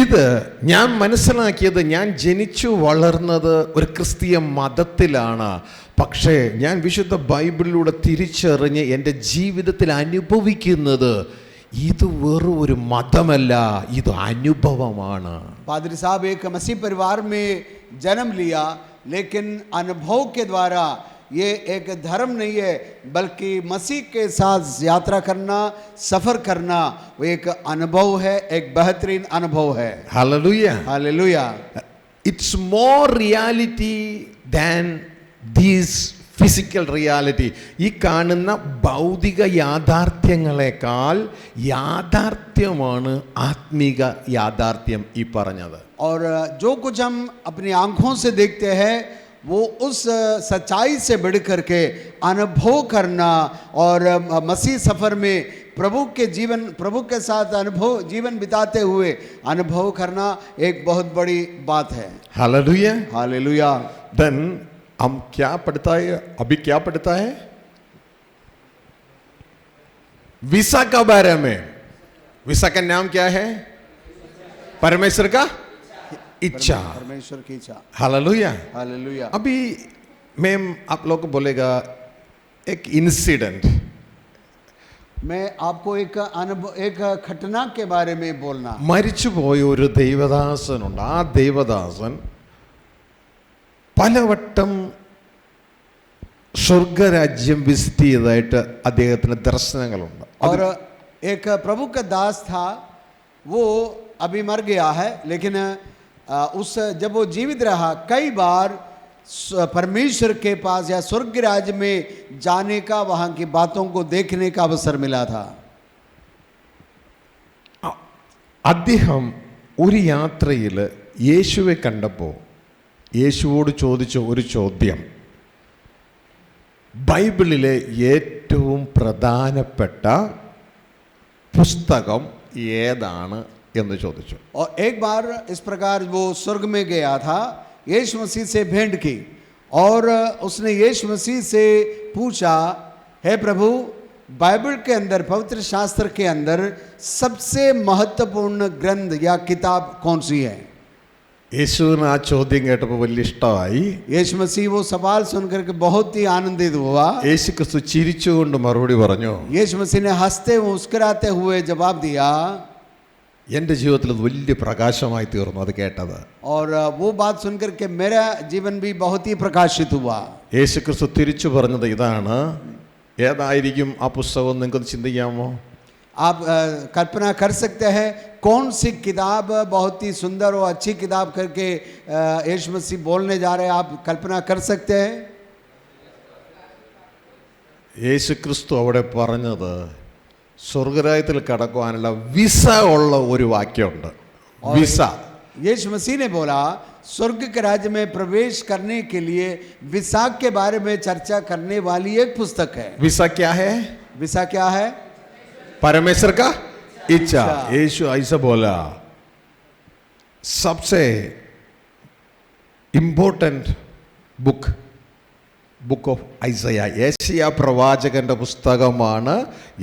ഇത് ഞാൻ മനസ്സിലാക്കിയത്, ഞാൻ ജനിച്ചു വളർന്നത് ഒരു ക്രിസ്തീയ മതത്തിലാണ്. പക്ഷേ ഞാൻ വിശുദ്ധ ബൈബിളിലൂടെ തിരിച്ചറിഞ്ഞ് എൻ്റെ ജീവിതത്തിൽ അനുഭവിക്കുന്നത് ഇത് വെറും ഒരു മതമല്ല, ഇത് അനുഭവമാണ്. पादरी साहब एक मसीह परिवार में जन्म लिया, लेकिन अनुभव के द्वारा ये एक धर्म नहीं है, बल्कि मसीह के साथ यात्रा करना, सफर करना, वो एक अनुभव है, एक बेहतरीन अनुभव है। Hallelujah. Hallelujah. It's more reality than these physical reality. ഈ കാണുന്ന ഭൗതിക യാഥാർത്ഥ്യങ്ങളെക്കാൾ യാഥാർത്ഥ്യമാണ് ആത്മീക യാഥാർത്ഥ്യം ഈ പറഞ്ഞത്. और जो कुछ हम अपनी आंखों से देखते हैं वो उस सच्चाई से बढ़ करके अनुभव करना और मसीह सफ़र में प्रभु के साथ अनुभव जीवन बिताते हुए अनुभव करना एक बहुत बड़ी बात है। हालेलुया. हालेलुया। देन हम क्या पढ़ता है, अभी क्या पढ़ता है? वीसा का बारे में. वीसा का नाम क्या है? परमेश्वर का इच्छा. परमेश्वर की इच्छा। हालेलुया. हालेलुया। अभी मैं आप लोग को बोलेगा एक इंसिडेंट. मैं आपको एक घटना के बारे में बोलना। മരിച്ചുപോയ ഒരു ദൈവദാസനുണ്ട്. ആ ദൈവദാസൻ പലവട്ടം സ്വർഗരാജ്യം വിസിറ്റ് ചെയ്തതായിട്ട് അദ്ദേഹത്തിന് ദർശനങ്ങളുണ്ട്. और एक प्रभु का दास था, वो अभी मर गया है, लेकिन जब वो जीवित रहा कई बार परमेश्वर के पास या स्वर्ग राज्य में जाने का, वहाँ की बातों को देखने का अवसर मिला था। അദ്ദേഹം ഒരു യാത്രയിൽ യേശുവെ കണ്ടപ്പോൾ യേശുവോട് ചോദിച്ച ഒരു ചോദ്യം, ബൈബിളിലെ ഏറ്റവും പ്രധാനപ്പെട്ട പുസ്തകം ഏതാണ് എന്ന് ചോദിച്ചു. और एक बार इस प्रकार वो स्वर्ग में गया था, यीशु मसीह से भेंट की और उसने यीशु मसीह से पूछा, हे प्रभु, बाइबल के अंदर, पवित्र शास्त्र के अंदर सबसे महत्वपूर्ण ग्रंथ या किताब कौन सी है? യേശുവിന് ആ ചോദ്യം കേട്ടപ്പോൾ വലിയ ഇഷ്ടമായി. यीशु मसीह वो सवाल सुनकर के बहुत ही आनंदित हुआ। യേശു ക്രിസ്തു ചിരിച്ചുകൊണ്ട് മറുപടി പറഞ്ഞു, यीशु मसीह ने हंसते मुस्कुराते हुए जवाब दिया, എൻ്റെ ജീവിതത്തിൽ അത് വലിയ പ്രകാശമായി തീർന്നു അത് കേട്ടത്. और वो बात सुनकर के मेरा जीवन भी बहुत ही प्रकाशित हुआ। യേശു ക്രിസ്തു തിരിച്ചു പറഞ്ഞത് ഇതാണ്. ഏതായിരിക്കും ആ പുസ്തകം നിങ്ങൾക്ക് ചിന്തിക്കാമോ? आप कल्पना कर सकते हैं कौन सी किताब बहुत ही सुंदर और अच्छी किताब करके यीशु मसीह बोलने जा रहे हैं? आप कल्पना कर सकते हैं? യേശു ക്രിസ്തു അവിടെ പറഞ്ഞത് സ്വർഗരാജ്യത്തിൽ കടക്കുവാനുള്ള വിസ ഉള്ള ഒരു വാക്യമുണ്ട്. विसा। यीशु मसीह ने बोला स्वर्ग के राज्य में प्रवेश करने के लिए विसा के बारे में चर्चा करने वाली एक पुस्तक है। विसा क्या है? विसा क्या है? परमेश्वर का इच्छा। यीशु ऐसा बोला, सबसे इंपॉर्टेंट ബുക്ക് ഓഫ് ഐസയ, യേശയ്യാ പ്രവാചകന്റെ പുസ്തകമാണ്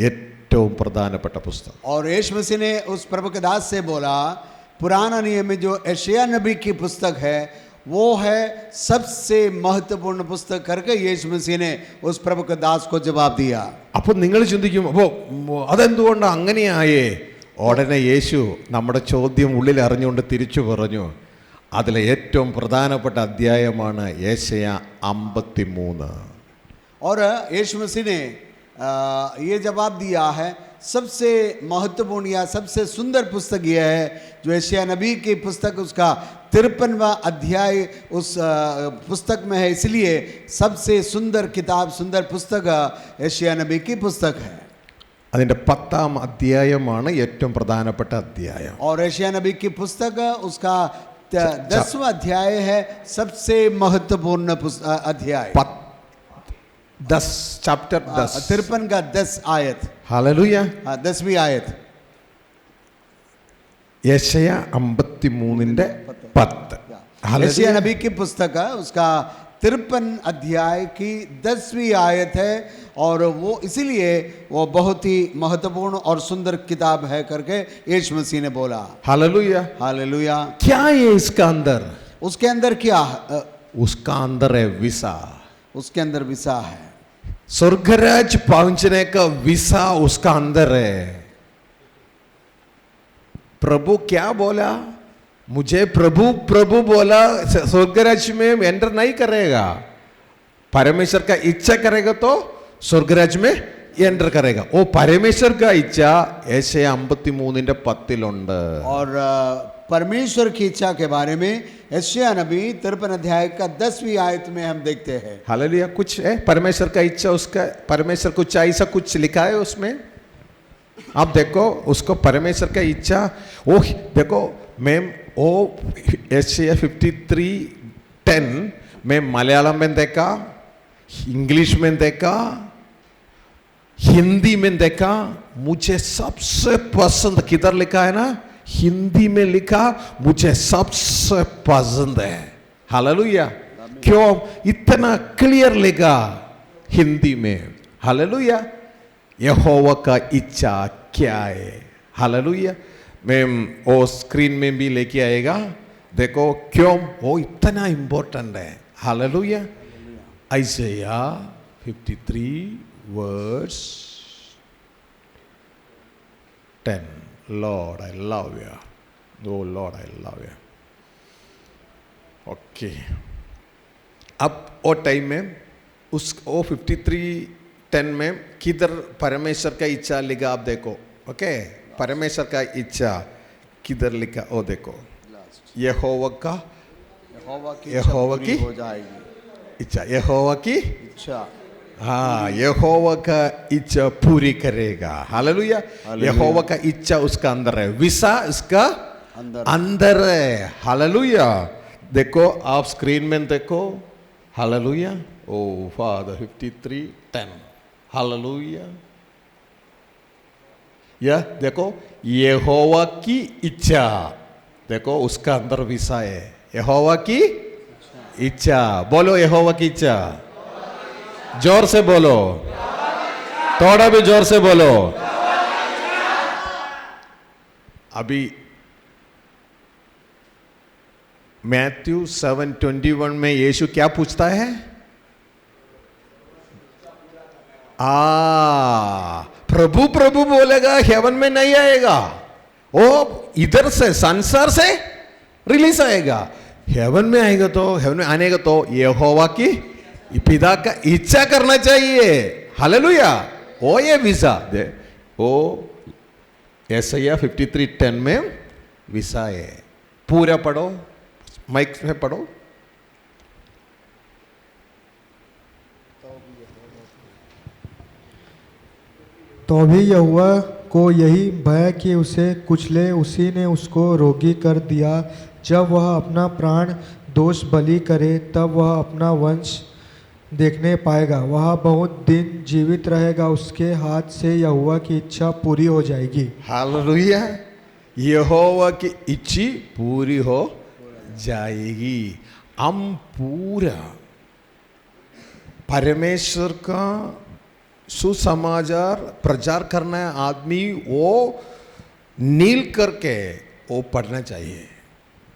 ഏറ്റവും പ്രധാനപ്പെട്ട പുസ്തകം. और यीशु मसीह ने उस प्रभु के दास से बोला पुराना नियम में जो यशायाह नबी की पुस्तक है वो है सबसे महत्वपूर्ण पुस्तक करके यीशु मसीह ने उस प्रभु के दास को जवाब दिया. അപ്പോൾ നിങ്ങൾ ചിന്തിക്കും, അപ്പോൾ അതെന്തുകൊണ്ടാണ് അങ്ങനെയായേ? ഉടനെ യേശു നമ്മുടെ ചോദ്യം ഉള്ളിൽ അറിഞ്ഞുകൊണ്ട് തിരിച്ചു പറഞ്ഞു, അതിലെ ഏറ്റവും പ്രധാനപ്പെട്ട അധ്യായമാണ് യേശയ്യാ 53. और यीशु मसीह ने ये जवाब दिया है सबसे महत्वपूर्ण या सबसे सुंदर पुस्तक यह है जो यशायाह नबी की पुस्तक उसका 53वां अध्याय उस पुस्तक में है, इसलिए सबसे सुंदर किताब सुंदर पुस्तक यशायाह नबी की पुस्तक है. അതിൻ്റെ 10ാം അധ്യായമാണ് ഏറ്റവും പ്രധാനപ്പെട്ട അധ്യായം. और यशायाह नबी की पुस्तक उसका 10वां अध्याय है सबसे महत्वपूर्ण अध्याय. 10 चैप्टर 10 53 का 10 आयत. हालेलुया. 10वीं आयत. യെശയ്യാ 53ന്റെ 10. यशायाह नबी की पुस्तक है उसका 53 अध्याय की 10वीं आयत है और वो इसीलिए वो बहुत ही महत्वपूर्ण और सुंदर किताब है करके यीशु मसीह ने बोला. हालेलुया. हालेलुया. क्या है इसका अंदर? उसके अंदर क्या है? उसका अंदर है विसा. उसके अंदर विसा है. स्वर्गराज पहुंचने का विसा उसका अंदर है. प्रभु क्या बोला? मुझे प्रभु प्रभु बोला स्वर्गराज में एंटर नहीं करेगा. परमेश्वर का इच्छा करेगा तो स्वर्गराज में एंटर करेगा. वो परमेश्वर का इच्छा യെശയ്യാ 53ന്റെ 10 और परमेश्वर की इच्छा के बारे में यशायाह नबी 53 अध्याय का 10वीं आयत में हम देखते हैं. हालेलुया. कुछ है परमेश्वर का इच्छा, उसका परमेश्वर कुछ ऐसा कुछ लिखा है उसमें. आप देखो उसको परमेश्वर का इच्छा. ओ देखो मैं ओ യെശയ്യാ 53:10 मैं मलयालम में देखा, इंग्लिश में देखा, हिंदी में देखा. मुझे सबसे पसंद किधर लिखा है ना? हिंदी में लिखा मुझे सबसे पसंद है. हालेलुया. क्यों इतना क्लियर लिखा हिंदी में? हालेलुया. यहोवा का इच्छा क्या है? हालेलुया. मैं वो स्क्रीन में भी लेके आएगा. देखो क्यों वो इतना इम्पोर्टेंट है. Hallelujah. ഐസയ്യാ 53 verse 10. Lord, I love you. Oh Lord, I love you. Okay. अब वो टाइम में उस वो 53:10 में किधर परमेश्वर का इच्छा लिखा आप देखो. ओके. परमेश्वर का इच्छा किधर लिखा वो देखो. यहोवा की हो जाएगी इच्छा. यहोवा की इच्छा. हाँ, यहोवा का इच्छा पूरी करेगा. हालेलुया. यहोवा का इच्छा उसका अंदर है. विसा उसका अंदर है. हालेलुया. देखो आप स्क्रीन में देखो. हालेलुया. ओ फादर 53:10. हालेलुया. यह देखो यहोवा की इच्छा. देखो उसका अंदर विसा है. यहोवा की इच्छा. बोलो यहोवा की इच्छा. जोर से बोलो. थोड़ा भी जोर से बोलो. अभी मैथ्यू 7:21 में यीशु क्या पूछता है? प्रभु प्रभु बोलेगा हेवन में नहीं आएगा. वो इधर से संसार से रिलीज आएगा. हेवन में आएगा तो हेवन में आने का तो यहोवा की पिता का इच्छा करना चाहिए. हालेलुया. ओ ये विसा दे ओ യെശയ്യാ 53:10 में विसा है. पूरा पढ़ो. माइक में पढ़ो. तो भी यहोवा को यही भय कि उसे कुचले, उसी ने उसको रोगी कर दिया। जब वह अपना प्राण दोष बलि करे तब वह अपना वंश देखने पाएगा। वह बहुत दिन जीवित रहेगा, उसके हाथ से यहोवा की इच्छा पूरी हो जाएगी। हालेलुया, यहोवा की इच्छा पूरी हो जाएगी। हम पूरा परमेश्वर का सुसमाचार प्रचार करना है आदमी, वो नील करके वो पढ़ना चाहिए,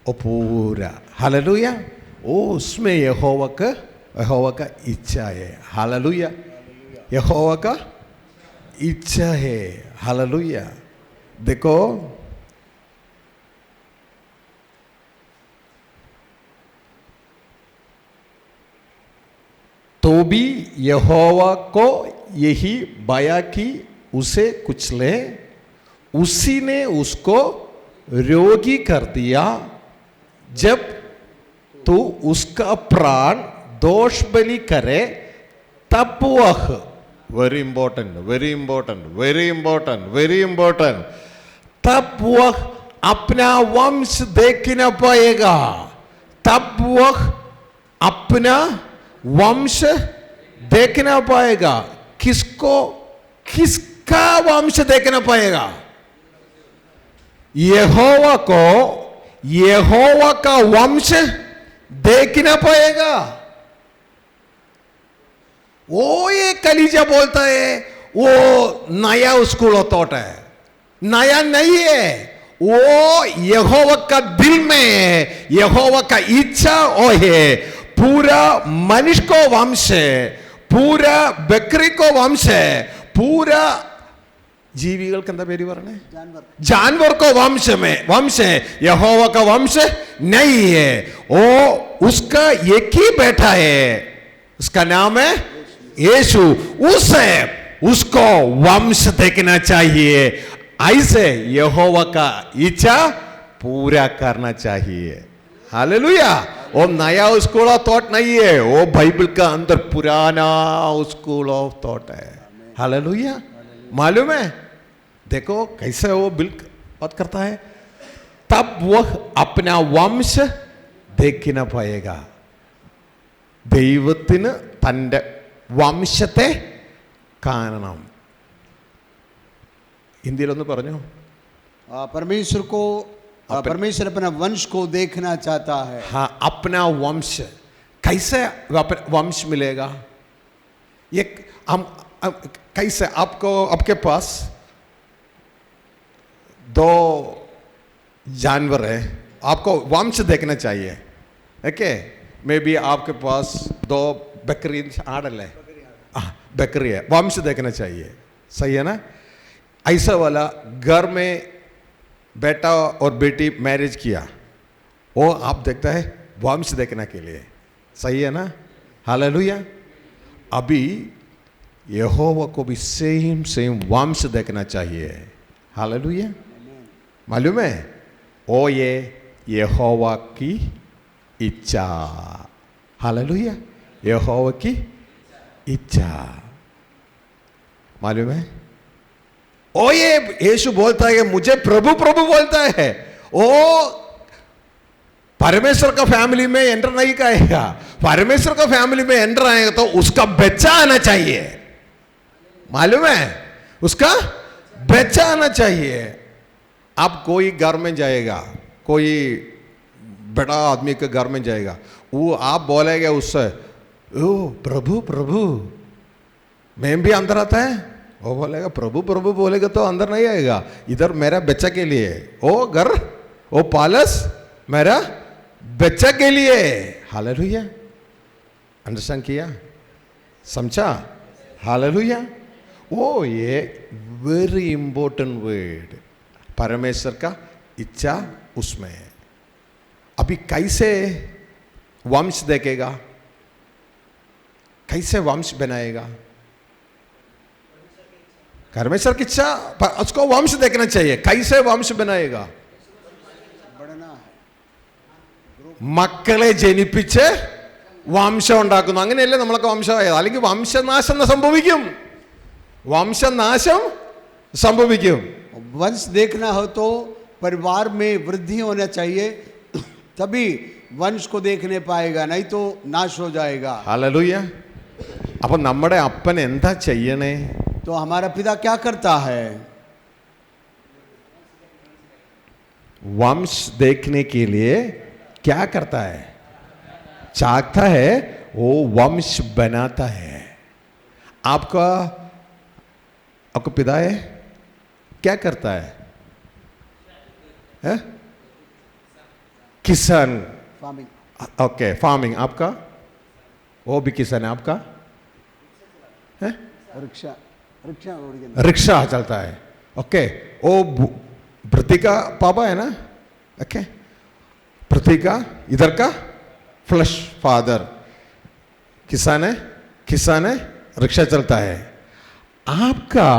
वो पूरा। हालेलुया, वो उसमें यहोवा का इच्छा है। हालेलुया, यहोवा का इच्छा है। हालेलुया, देखो तो भी यहोवा को यही भया कि उसे कुचले, उसी ने उसको रोगी कर दिया। जब तू उसका प्राण दोष बलि करे तब वह, very important, very important, very important, very important, तब वह अपना वंश देखना पाएगा। तब वह अपना वंश देखना पाएगा। किसको, किसका वंश देखना पाएगा? यहोवा को यहोवा का वंश देखना पाएगा। वो ये कलीजा बोलता है वो नया स्कूल थॉट है, नया नहीं है। वो यहोवा का दिल में है, यहोवा का इच्छा वो है। पूरा मनुष्य को वंश है, पूरा बकरी को वंश है, पूरा ജീവികൾക്ക് എന്താ പേര് പറഞ്ഞേ, जानवर को वंश है। यहोवा का वंश नहीं है। वो उसका एक ही बेटा है, उसका नाम है यीशु। उसे उसको वंश देखना चाहिए। ऐसे यहोवा का इच्छा पूरा करना चाहिए। हालेलुया, वो नया स्कूल ऑफ थॉट नहीं है, वो बाइबल का अंदर पुराना स्कूल ऑफ थॉट है। हालेलुया, मालूम है? देखो कैसे वो बिल बात करता है। तब वह अपना वंश देखना पाएगा। ദൈവത്തിന് തൻ്റെ വംശത്തെ കാണണം. ഹിന്ദിയിലൊന്ന് പറഞ്ഞു. परमेश्वर अपना वंश को देखना चाहता है। हाँ, अपना वंश कैसे वंश मिलेगा? ये हम कैसे, आपको आपके पास दो जानवर है, आपको वंश देखना चाहिए। ओके, मे बी आपके पास दो बकरी आड़ल है, बकरी है, वंश देखना चाहिए। सही है ना? ऐसा वाला घर में बेटा और बेटी मैरिज किया, वो आप देखता है वंश देखने के लिए। सही है ना? हालेलुया। अभी यहोवा को भी सेम वंश देखना चाहिए। हालेलुया, मालूम है? ओ ये यहोवा की इच्छा। हालेलुया, यहोवा की इच्छा, मालूम है? ओ ये यीशु बोलता है, मुझे प्रभु प्रभु बोलता है। ओ परमेश्वर का फैमिली में एंटर नहीं करेगा। परमेश्वर का फैमिली में एंटर आएगा तो उसका बच्चा आना चाहिए। मालूम है? उसका बच्चा आना चाहिए। अब कोई घर में जाएगा, कोई बड़ा आदमी के घर में जाएगा, वो आप बोलेंगे उससे, ओ प्रभु प्रभु, मैं भी अंदर आता है। वो बोलेगा प्रभु प्रभु बोलेगा तो अंदर नहीं आएगा। इधर मेरा बच्चा के लिए, ओ घर, ओ पैलेस मेरा बच्चा के लिए। हालेलुया, अंडरस्टैंड किया, समझा? हालेलुया। वो ये वेरी इंपॉर्टेंट वर्ड, परमेश्वर का इच्छा उसमें है। अभी कैसे वंश देखेगा, कैसे वंश बनाएगा? परमेश्वर की इच्छा, उसको वंश देखना चाहिए। कैसे वंश बनाएगा? മക്കളെ ജനിപ്പിച്ച് വംശം ഉണ്ടാക്കുന്നു. അങ്ങനെയല്ലേ നമ്മളൊക്കെ വംശമായത്? അല്ലെങ്കിൽ വംശനാശം സംഭവിക്കും. വംശനാശം സംഭവിക്കും. वंश देखना हो तो परिवार में वृद्धि होना चाहिए, तभी वंश को देखने पाएगा, नहीं तो नाश हो जाएगा. ഹല്ലേലൂയ. അപ്പൊ നമ്മുടെ അപ്പൻ എന്താ ചെയ്യണേ? तो हमारा पिता क्या करता है? वंश देखने के लिए क्या करता है? चाहता है, वो वंश बनाता है. आपका आपका पिता है, क्या करता है? किसान. फार्मिंग. Okay, farming. आपका वो भी किसान है आपका? है? रिक्शा रिक्शा रिक्शा चलता है. ओके, वो प्रतीका पापा है ना? ओके, प्रतीका इधर का फ्लश फादर किसान है, रिक्शा चलता है. आपका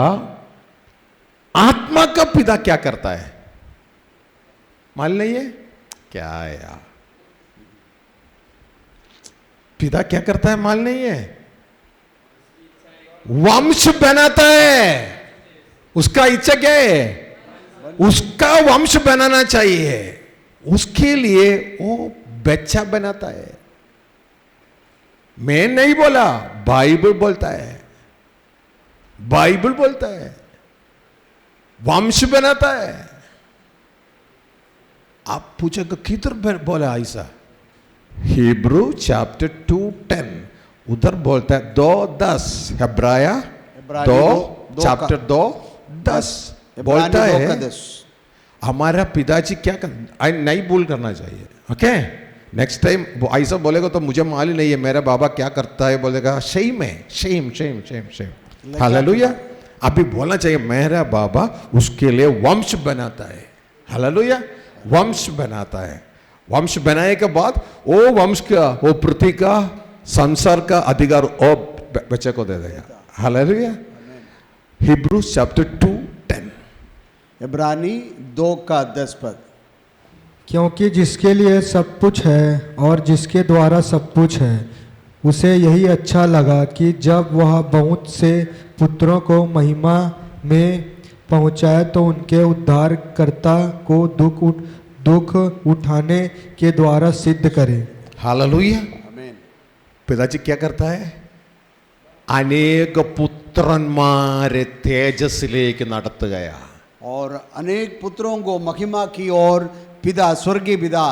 आत्मा का पिता क्या करता है? मालूम नहीं है क्या है यार? पिता क्या करता है मालूम नहीं है? वंश बनाता है. उसका इच्छा क्या है? उसका वंश बनाना चाहिए. उसके लिए वो बच्चा बनाता है. मैं नहीं बोला, बाइबल बोलता है. बाइबल बोलता है वंश बनाता है. आप पूछेगा किधर बोला ऐसा? हिब्रू चैप्टर 2:10 उधर बोलता है 2:10. हेब्राया 2 चैप्टर 2:10 बोलता है हमारा पिताजी क्या कर. नहीं भूल करना चाहिए. ओके, नेक्स्ट टाइम ऐसा बोलेगा तो मुझे मालूम नहीं है मेरा बाबा क्या करता है, बोलेगा शेम है, Shem Shem Shem Shem. Hallelujah. अभी बोलना चाहिए मेरा बाबा उसके लिए वंश बनाता है. हालेलुया. वंश बनाता है. वंश बनाने के बाद वो वंश का वो पृथ्वी का संसार का अधिकार वो बच्चे को दे देगा. हालेलुया. Hebrews chapter 2:10. इब्रानी 2:10 पद. क्योंकि जिसके लिए सब कुछ है और जिसके द्वारा सब कुछ है, उसे यही अच्छा लगा कि जब वह बहुत से पुत्रों को महिमा में पहुंचाए तो उनके उद्धारकर्ता को दुख उठाने के द्वारा सिद्ध करे. हालेलुया. आमीन. पिताजी क्या करता है? अनेक पुत्रന്മാരെ തേജസ്സിലേക്ക് നടത്തുകയാ. और अनेक पुत्रों को महिमा की ओर पिता, स्वर्गीय पिता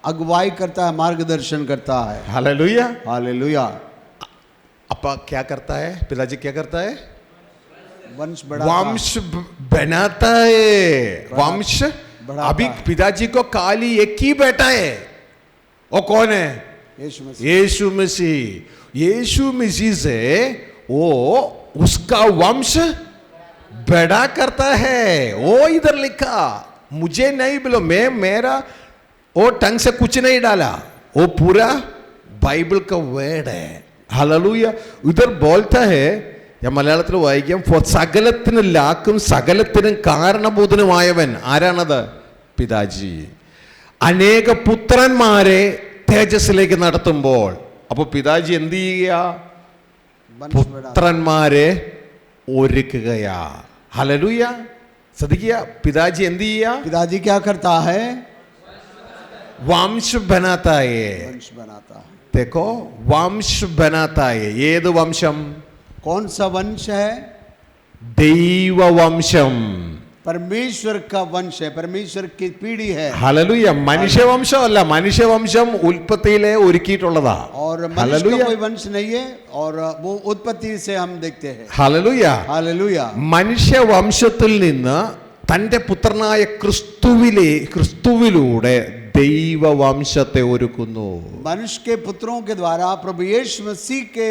अगुवाई करता है, मार्गदर्शन करता है. हालेलुया. हालेलुया. अपा क्या करता है? पिताजी क्या करता है? वंश बढ़ा. वंश बनाता है. वंश बढ़ाता अभी है. पिताजी को खाली एक ही बेटा है. वो कौन है? यीशु मसीह. यीशु मसीह. यीशु मसीह से वो उसका वंश बड़ा करता है. वो इधर लिखा, मुझे नहीं बोलो, मैं मेरा वो टंग से कुछ नहीं डाला, वो पूरा बाइबल का वर्ड है. हालेलुया. उधर बोलता है, ഞാൻ മലയാളത്തിൽ വായിക്കാം, സകലത്തിനും ലാക്കും സകലത്തിനും കാരണഭൂതനുമായവൻ ആരാണത്? പിതാജി. അനേക പുത്രന്മാരെ തേജസ്സിലേക്ക് നടത്തുമ്പോൾ അപ്പോൾ പിതാജി എന്ത് ചെയ്യുക? പുത്രന്മാരെ ഒരുക്കുകയാ. ഹല്ലേലൂയ. ശ്രദ്ധിക്കുക, പിതാജി എന്ത് ചെയ്യുക? पिताजी क्या करता है? വംശ बनाता है. वंश बनाता है. देखो, वंश बनाता है. ഏത് വംശം? कौन सा वंश है? ദൈവവംശം. परमेश्वर का वंश है, परमेश्वर की पीढ़ी है. ഹല്ലേലൂയ. മനുഷ്യവംശം അല്ല, മനുഷ്യവംശം ഉൽപ്പത്തിയിലെ ഒരുക്കിയിട്ടുള്ളതാ. और मनुष्य का कोई वंश नहीं है, और वो उत्पत्ति से हम देखते हैं. ഹല്ലേലൂയ. हालेलुया. മനുഷ്യവംശത്തിൽ നിന്ന് തൻ്റെ പുത്രനായ ക്രിസ്തുവിലൂടെ ദൈവവംശത്തെ ഒരുക്കുന്നു. मनुष्य के पुत्रों के द्वारा, प्रभु यीशु मसीह के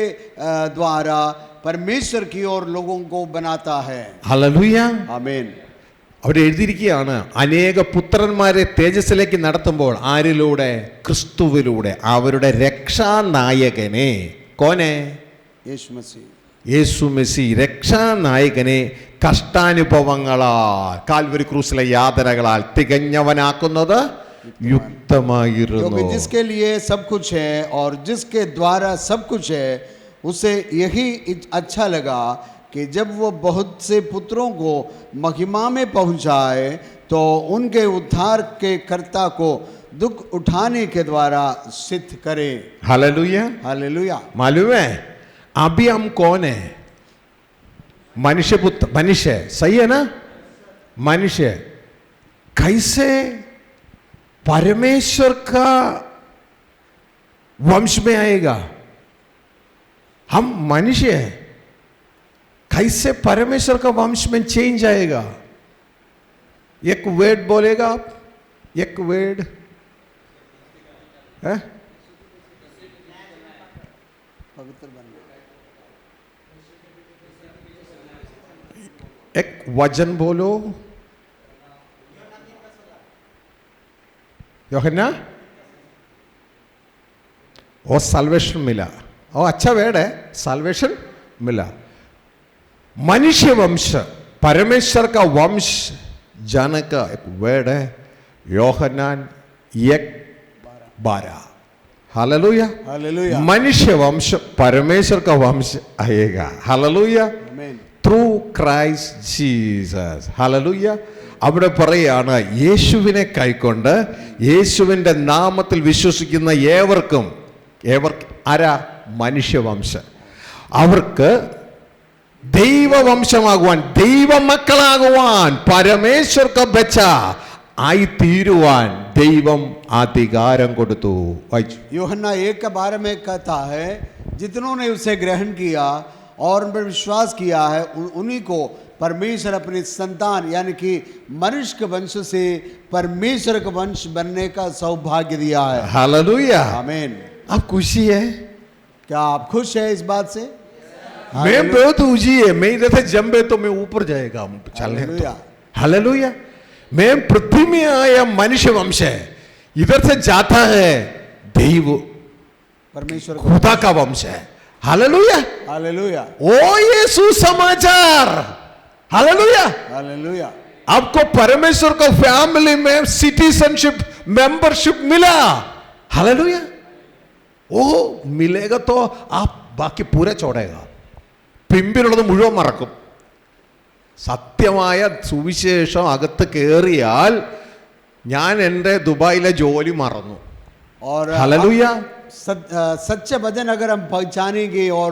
द्वारा परमेश्वर की ओर लोगों को बनाता है. ഹല്ലേലൂയ. आमीन. അവിടെ എഴുതിയിരിക്കുകയാണ്, അനേക പുത്രന്മാരെ തേജസ്സിലേക്ക് നടത്തുമ്പോൾ ആരിലൂടെ? ക്രിസ്തുവിലൂടെ. അവരുടെ രക്ഷാനായകനെ, കോനെ? यीशु मसीह. യേശു മെസ്സി രക്ഷാനായകനെ കഷ്ടാനുഭവങ്ങളാൽ, കാൽവരി ക്രൂസിലെ യാതനകളാൽ തികഞ്ഞവനാക്കുന്നത് യുക്തമായിരുന്നു. क्योंकि जिसके लिए सब कुछ है और जिसके द्वारा सब कुछ है, उसे यही अच्छा लगा कि जब वो बहुत से पुत्रों को महिमा में पहुंचाए तो उनके उद्धार के कर्ता को दुख उठाने के द्वारा सिद्ध करे। हालेलुया। हालेलुया। मालूम है अभी हम कौन है? मनुष्य पुत्र, मनुष्य, सही है ना? मनुष्य कैसे परमेश्वर का वंश में आएगा? हम मनुष्य हैं, कैसे परमेश्वर का वंश में चेंज आएगा? एक वर्ड बोलेगा आप, एक वर्ड है? पवित्र बनना। एक वचन बोलो। योहन्ना, वो साल्वेशन मिला। वो अच्छा वर्ड है, साल्वेशन मिला। मनुष्य वंश, परमेश्वर का वंश जाने का एक वर्ड है योहन्नान 1:12। हालेलुया। हालेलुया। मनुष्य वंश परमेश्वर का वंश आएगा। Hallelujah. Amen. Through Christ Jesus. Hallelujah. അവിടെ പറയാണ് യേശുവിനെ കൈക്കൊണ്ട് യേശുവിൻ്റെ നാമത്തിൽ വിശ്വസിക്കുന്ന ഏവർക്കും ആരാ? മനുഷ്യവംശം. അവർക്ക് ദൈവവംശമാകുവാൻ, ദൈവമക്കളാകുവാൻ, പരമേശ്വർക്ക് ബച്ച ആയി തീരുവാൻ ദൈവം അധികാരം കൊടുത്തു. വായിച്ചു. यूहन्ना 1:12 में कहता है, जितनों ने उसे ग्रहण किया और उन पर विश्वास किया है उन्हीं को परमेश्वर अपनी संतान यानी कि मनुष्य के वंश से परमेश्वर का वंश बनने का सौभाग्य दिया है। हालेलुया. आमीन। आप खुशी है? क्या आप खुश हैं इस बात से? मैं बहुत ऊंची है, मैं इधर से जंबे तो मैं ऊपर जाएगा चलने तो। हालेलुया। हालेलुया. मैं पृथ्वी में आया मनुष्य वंश है, इधर से जाता है देव परमेश्वर का खुदा का वंश है। हालेलुया. हालेलुया। ओ ये सुसमाचार. हालेलुया. हालेलुया। आपको परमेश्वर को फैमिली में सिटीजनशिप मेंबरशिप मिला. हालेलुया. ओ मिलेगा तो आप ബാക്കി പൂര ചോടേगा. പിമ്പിലുള്ളത് മുഴുവൻ മറക്കും. സത്യമായ സുവിശേഷം അകത്ത് കയറിയാൽ ഞാൻ എൻ്റെ ദുബായിലെ ജോലി മറന്നു. और हालेलुया. सच्चे वचन अगर हम पहचानेंगे और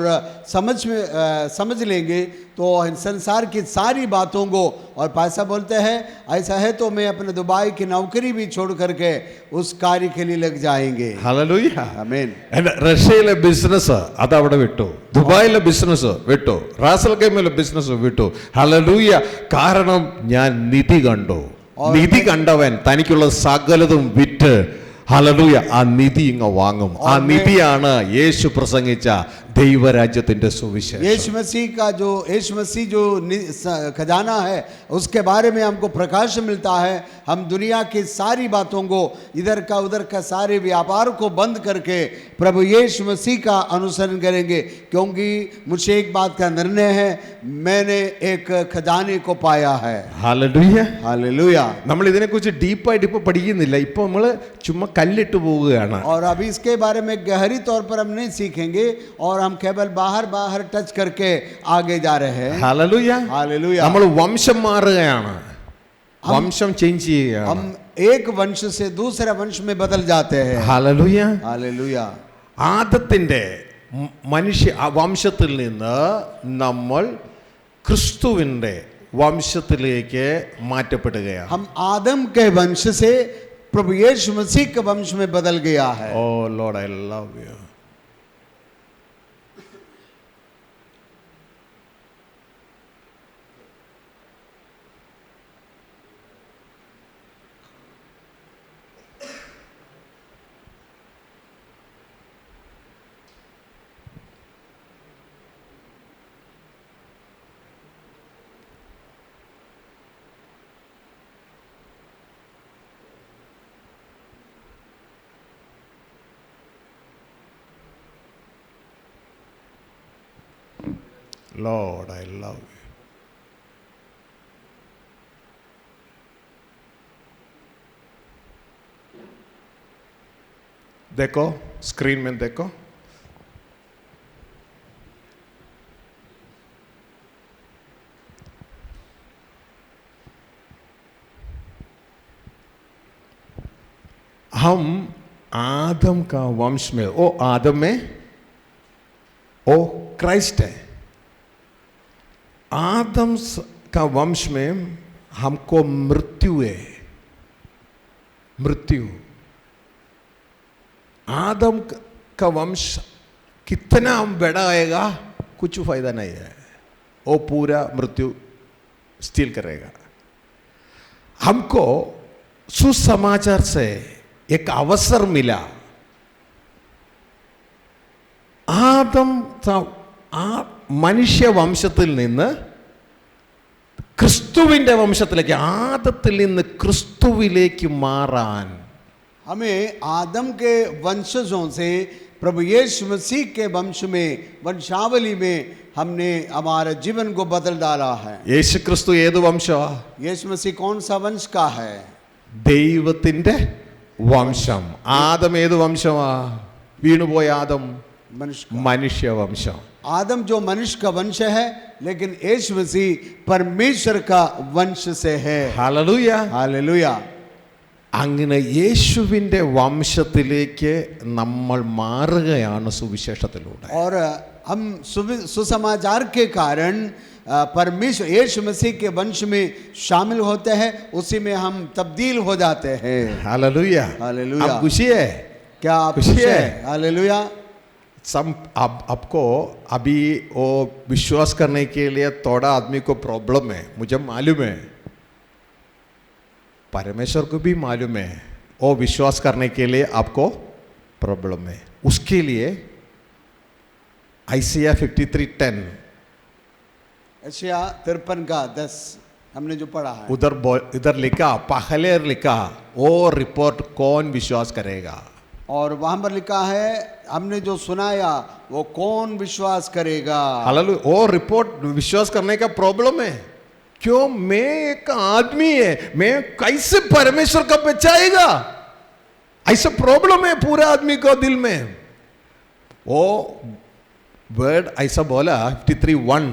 समझ लेंगे तो इन संसार की सारी बातों को, और पैसा बोलते हैं ऐसा है तो मैं अपने दुबई की नौकरी भी छोड़ करके उस कार्य के लिए लग जाएंगे। ഹല്ലേലൂയ. आमीन। എൻ്റെ റഷ്യയിലെ ബിസിനസ് അതവിടെ വിട്ടു, ദുബായിലെ ബിസിനസ് വിട്ടു, റാസൽ ഗൈമിലെ ബിസിനസ് വിട്ടു. ഹല്ലേലൂയ. കാരണം ഞാൻ നിധി കണ്ടു. നിധി കണ്ടവൻ തനിക്കുള്ള സകലതും വിറ്റ് ഹല്ലേലൂയ ആ നിധി ഇങ്ങ് വാങ്ങും. ആ നിധിയാണ് യേശു പ്രസംഗിച്ച ദൈവരാജ്യത്തിന്റെ സുവിശേഷം. यीशु मसीह जो खजाना है उसके बारे में हमको प्रकाश मिलता है। हम दुनिया की सारी बातों को, इधर का उधर का सारे व्यापार को बंद करके प्रभु यीशु मसीह का अनुसरण करेंगे, क्योंकि मुझे एक बात का निर्णय है, मैंने एक खजाने को पाया है। ഹല്ലേലൂയ. हालेलुया। നമ്മൾ ഇതിനെക്കുറിച്ച് ഡീപ്പായിട്ട് ഇപ്പോൾ പഠിക്കുന്നില്ല, ഇപ്പോൾ നമ്മൾ ചുമ്മാ കല്ലിട്ട് പോവുകയാണ്. और अभी इसके बारे में गहरी तौर पर हम नहीं सीखेंगे और हम केवल बाहर टच करके आगे जा रहे हैं। ഹല്ലേലൂയ. हालेलुया। നമ്മൾ വംശം മാറുകയാണ്, വംശം ചേഞ്ച് ചെയ്യുകയാണ്. हम एक वंश से दूसरे वंश में बदल जाते हैं। ഹല്ലേലൂയ. हालेलुया। ആദത്തിന്റെ മനുഷ്യ വംശത്തിൽ നിന്ന് നമ്മൾ ക്രിസ്തുവിൻ്റെ വംശത്തിലേക്ക് മാറ്റപ്പെടുകയാണ്. हम आदम के वंश से प्रभु यीशु मसीह के वंश में बदल गया है। O Lord I love you. Lord, I love you. देखो स्क्रीन में देखो. हम आदम का वंश में, वो आदम में वो क्राइस्ट है। आदम का वंश में हमको मृत्यु है, मृत्यु। आदम का वंश कितना बड़ा आएगा कुछ फायदा नहीं है, वो पूरा मृत्यु स्टील करेगा। हमको सुसमाचार से एक अवसर मिला। ആദം ആ മനുഷ്യ വംശത്തിൽ നിന്ന് ക്രിസ്തുവിൻ്റെ വംശത്തിലേക്ക്, ആദത്തിൽ നിന്ന് ക്രിസ്തുവിലേക്ക് മാറാൻ हमें आदम के वंशजों से प्रभु यीशु मसीह के वंश में, वंशावली में हमने हमारे जीवन को बदल डाला है। യേശു ക്രിസ്തു ഏത് വംശമാ? यीशु मसीह कौन सा वंश का है? ദൈവത്തിൻ്റെ വംശം। ആദം ഏത് വംശമാ? വീണുപോയ ആദം मनुष्य का। മനുഷ്യ വംശം। आदम जो मनुष्य का वंश है, लेकिन यीशु मसीह परमेश्वर का वंश से है। ഹല്ലേലൂയ। हालेलुया। അങ്ങനെ യേശുവിൻ്റെ വംശത്തിലേക്ക് നമ്മൾ മാറുകയാണ് സുവിശേഷത്തിലൂടെ। और हम सुसमाचार के कारण परमेश्वर यीशु मसीह के वंश में शामिल होते हैं, उसी में हम तब्दील हो जाते हैं। हालेलुया। हालेलुया। आप खुशी है? क्या आप खुशी खुश है? हैं? हालेलुया। आपको अभी वो विश्वास करने के लिए थोड़ा आदमी को प्रॉब्लम है, मुझे मालूम है, परमेश्वर को भी मालूम है, वो विश्वास करने के लिए आपको प्रॉब्लम है। उसके लिए आइसिया 53:10 एशिया 53 का 10 हमने जो पढ़ा है, इधर लिखा, पहले लिखा, वो रिपोर्ट कौन विश्वास करेगा? और वहां पर लिखा है, हमने जो सुनाया वो कौन विश्वास करेगा? हालेलुया। वो रिपोर्ट विश्वास करने का प्रॉब्लम है। क्यों? मैं एक आदमी है, मैं कैसे परमेश्वर का बचाएगा? ऐसा प्रॉब्लम है पूरा आदमी को दिल में। वो വേർഡ് ഐസ बोला 53:1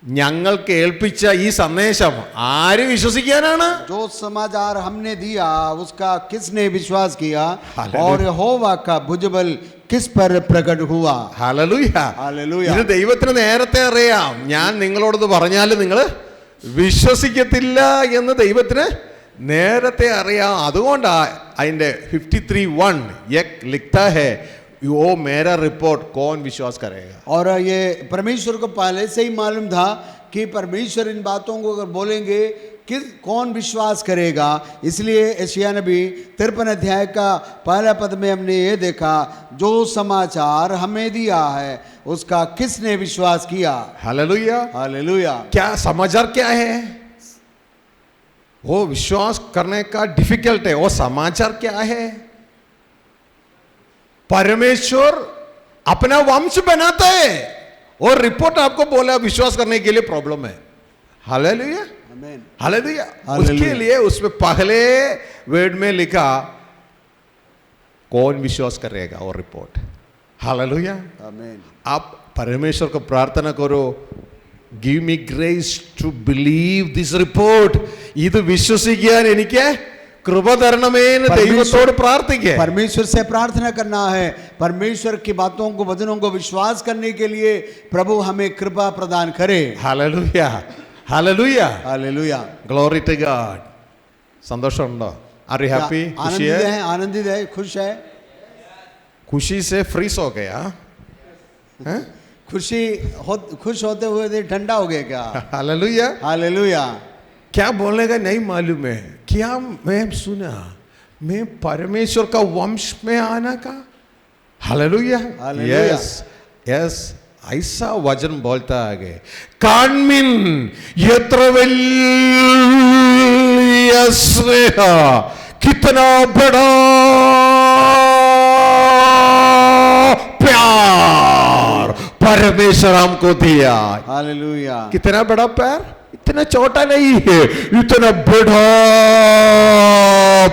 ഞങ്ങൾ കേൾപ്പിച്ച ഈ സന്ദേശം ആര് വിശ്വസിക്കാനാണ്? जो समाचार हमने दिया उसका किसने विश्वास किया? हालेलुया। और यहोवा का भुजबल किस पर प्रकट हुआ? ഹല്ലേലൂയ। हालेलुया। ഇത് ദൈവത്തിന് നേരത്തെ അറിയാം, ഞാൻ നിങ്ങളോട് പറഞ്ഞാൽ നിങ്ങൾ വിശ്വസിക്കത്തില്ല എന്ന് ദൈവത്തിന് നേരത്തെ അറിയാം। അതുകൊണ്ടാ അതിൻ്റെ 53:1 एक लिखता है, वो मेरा रिपोर्ट कौन विश्वास करेगा? और ये परमेश्वर को पहले से ही मालूम था कि परमेश्वर इन बातों को अगर बोलेंगे कौन विश्वास करेगा। इसलिए यशायाह नबी 53 अध्याय का पहला पद में हमने ये देखा, जो समाचार हमें दिया है उसका किसने विश्वास किया? हालेलुया। हालेलुया। क्या समाचार क्या है? वो विश्वास करने का डिफिकल्ट है। वो समाचार क्या है? परमेश्वर अपना वंश बनाता है और रिपोर्ट आपको बोला विश्वास करने के लिए प्रॉब्लम है। हालेलुया। आमीन। हालेलुया। हालेलुया। उसके लिए उसमें पहले वर्ड में लिखा कौन विश्वास करेगा और रिपोर्ट। हालेलुया। आमीन। आप परमेश्वर को प्रार्थना करो, give me grace to believe this report. ഇത് വിശ്വസിക്കാൻ എനിക്ക് കൃപ തരണമേ എന്ന് ദൈവത്തോട് പ്രാർത്ഥിക്കുക। परमेश्वर से प्रार्थना करना है, परमेश्वर की बातों को, वचनों को विश्वास करने के लिए प्रभु हमें कृपा प्रदान करे। Hallelujah. Hallelujah. Hallelujah. Glory to God. संतोषമുണ്ടോ? Are you happy? खुशी आनंदित है? है, आनंदित है, खुश है। खुशी से फ्रीज हो गया? हैं? खुश होते हुए ठंडा हो गया क्या? हालेलुया। हालेलुया। क्या बोलने का नहीं मालूम है। क्या मैं सुना, मैं परमेश्वर का वंश में आना का। हालेलुया। हालेलुया। यस यस, ऐसा वचन बोलता आगे, कान्मिन यत्र വലിയ സ്നേഹ, कितना बड़ा प्यार परमेश्वर हमको दिया। हालेलुया। कितना बड़ा प्यार, इतना छोटा नहीं है, इतना बड़ा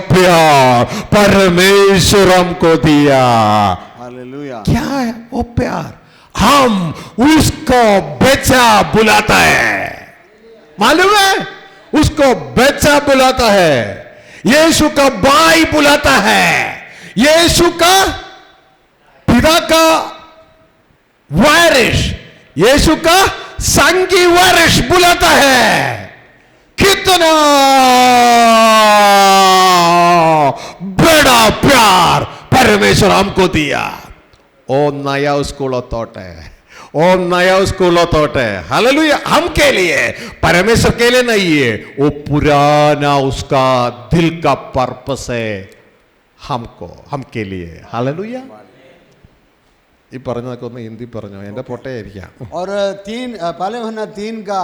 प्यार परमेश्वर हमको दिया। हालेलुया। क्या है वो प्यार? हम उसको बेचा बुलाता है। मालूम है? उसको बेचा बुलाता है। यीशु का भाई बुलाता है, यीशु का पिता का वारिस, यीशु का संगी वारिस बुलाता है। कितना बड़ा प्यार परमेश्वर हमको दिया। ओ नया स्कूल थॉट है, ओ नया स्कूल थॉट है। हालेलुया। हम के लिए, परमेश्वर के लिए नहीं है, वो पुराना उसका दिल का पर्पस है हमको, हम के लिए। हालेलुया। ഈ പറഞ്ഞതൊക്കെ ഒന്ന് ഹിന്ദി പറഞ്ഞോ, എൻ്റെ പൊട്ടയായിരിക്കാം. और पहले यूहन्ना 3 का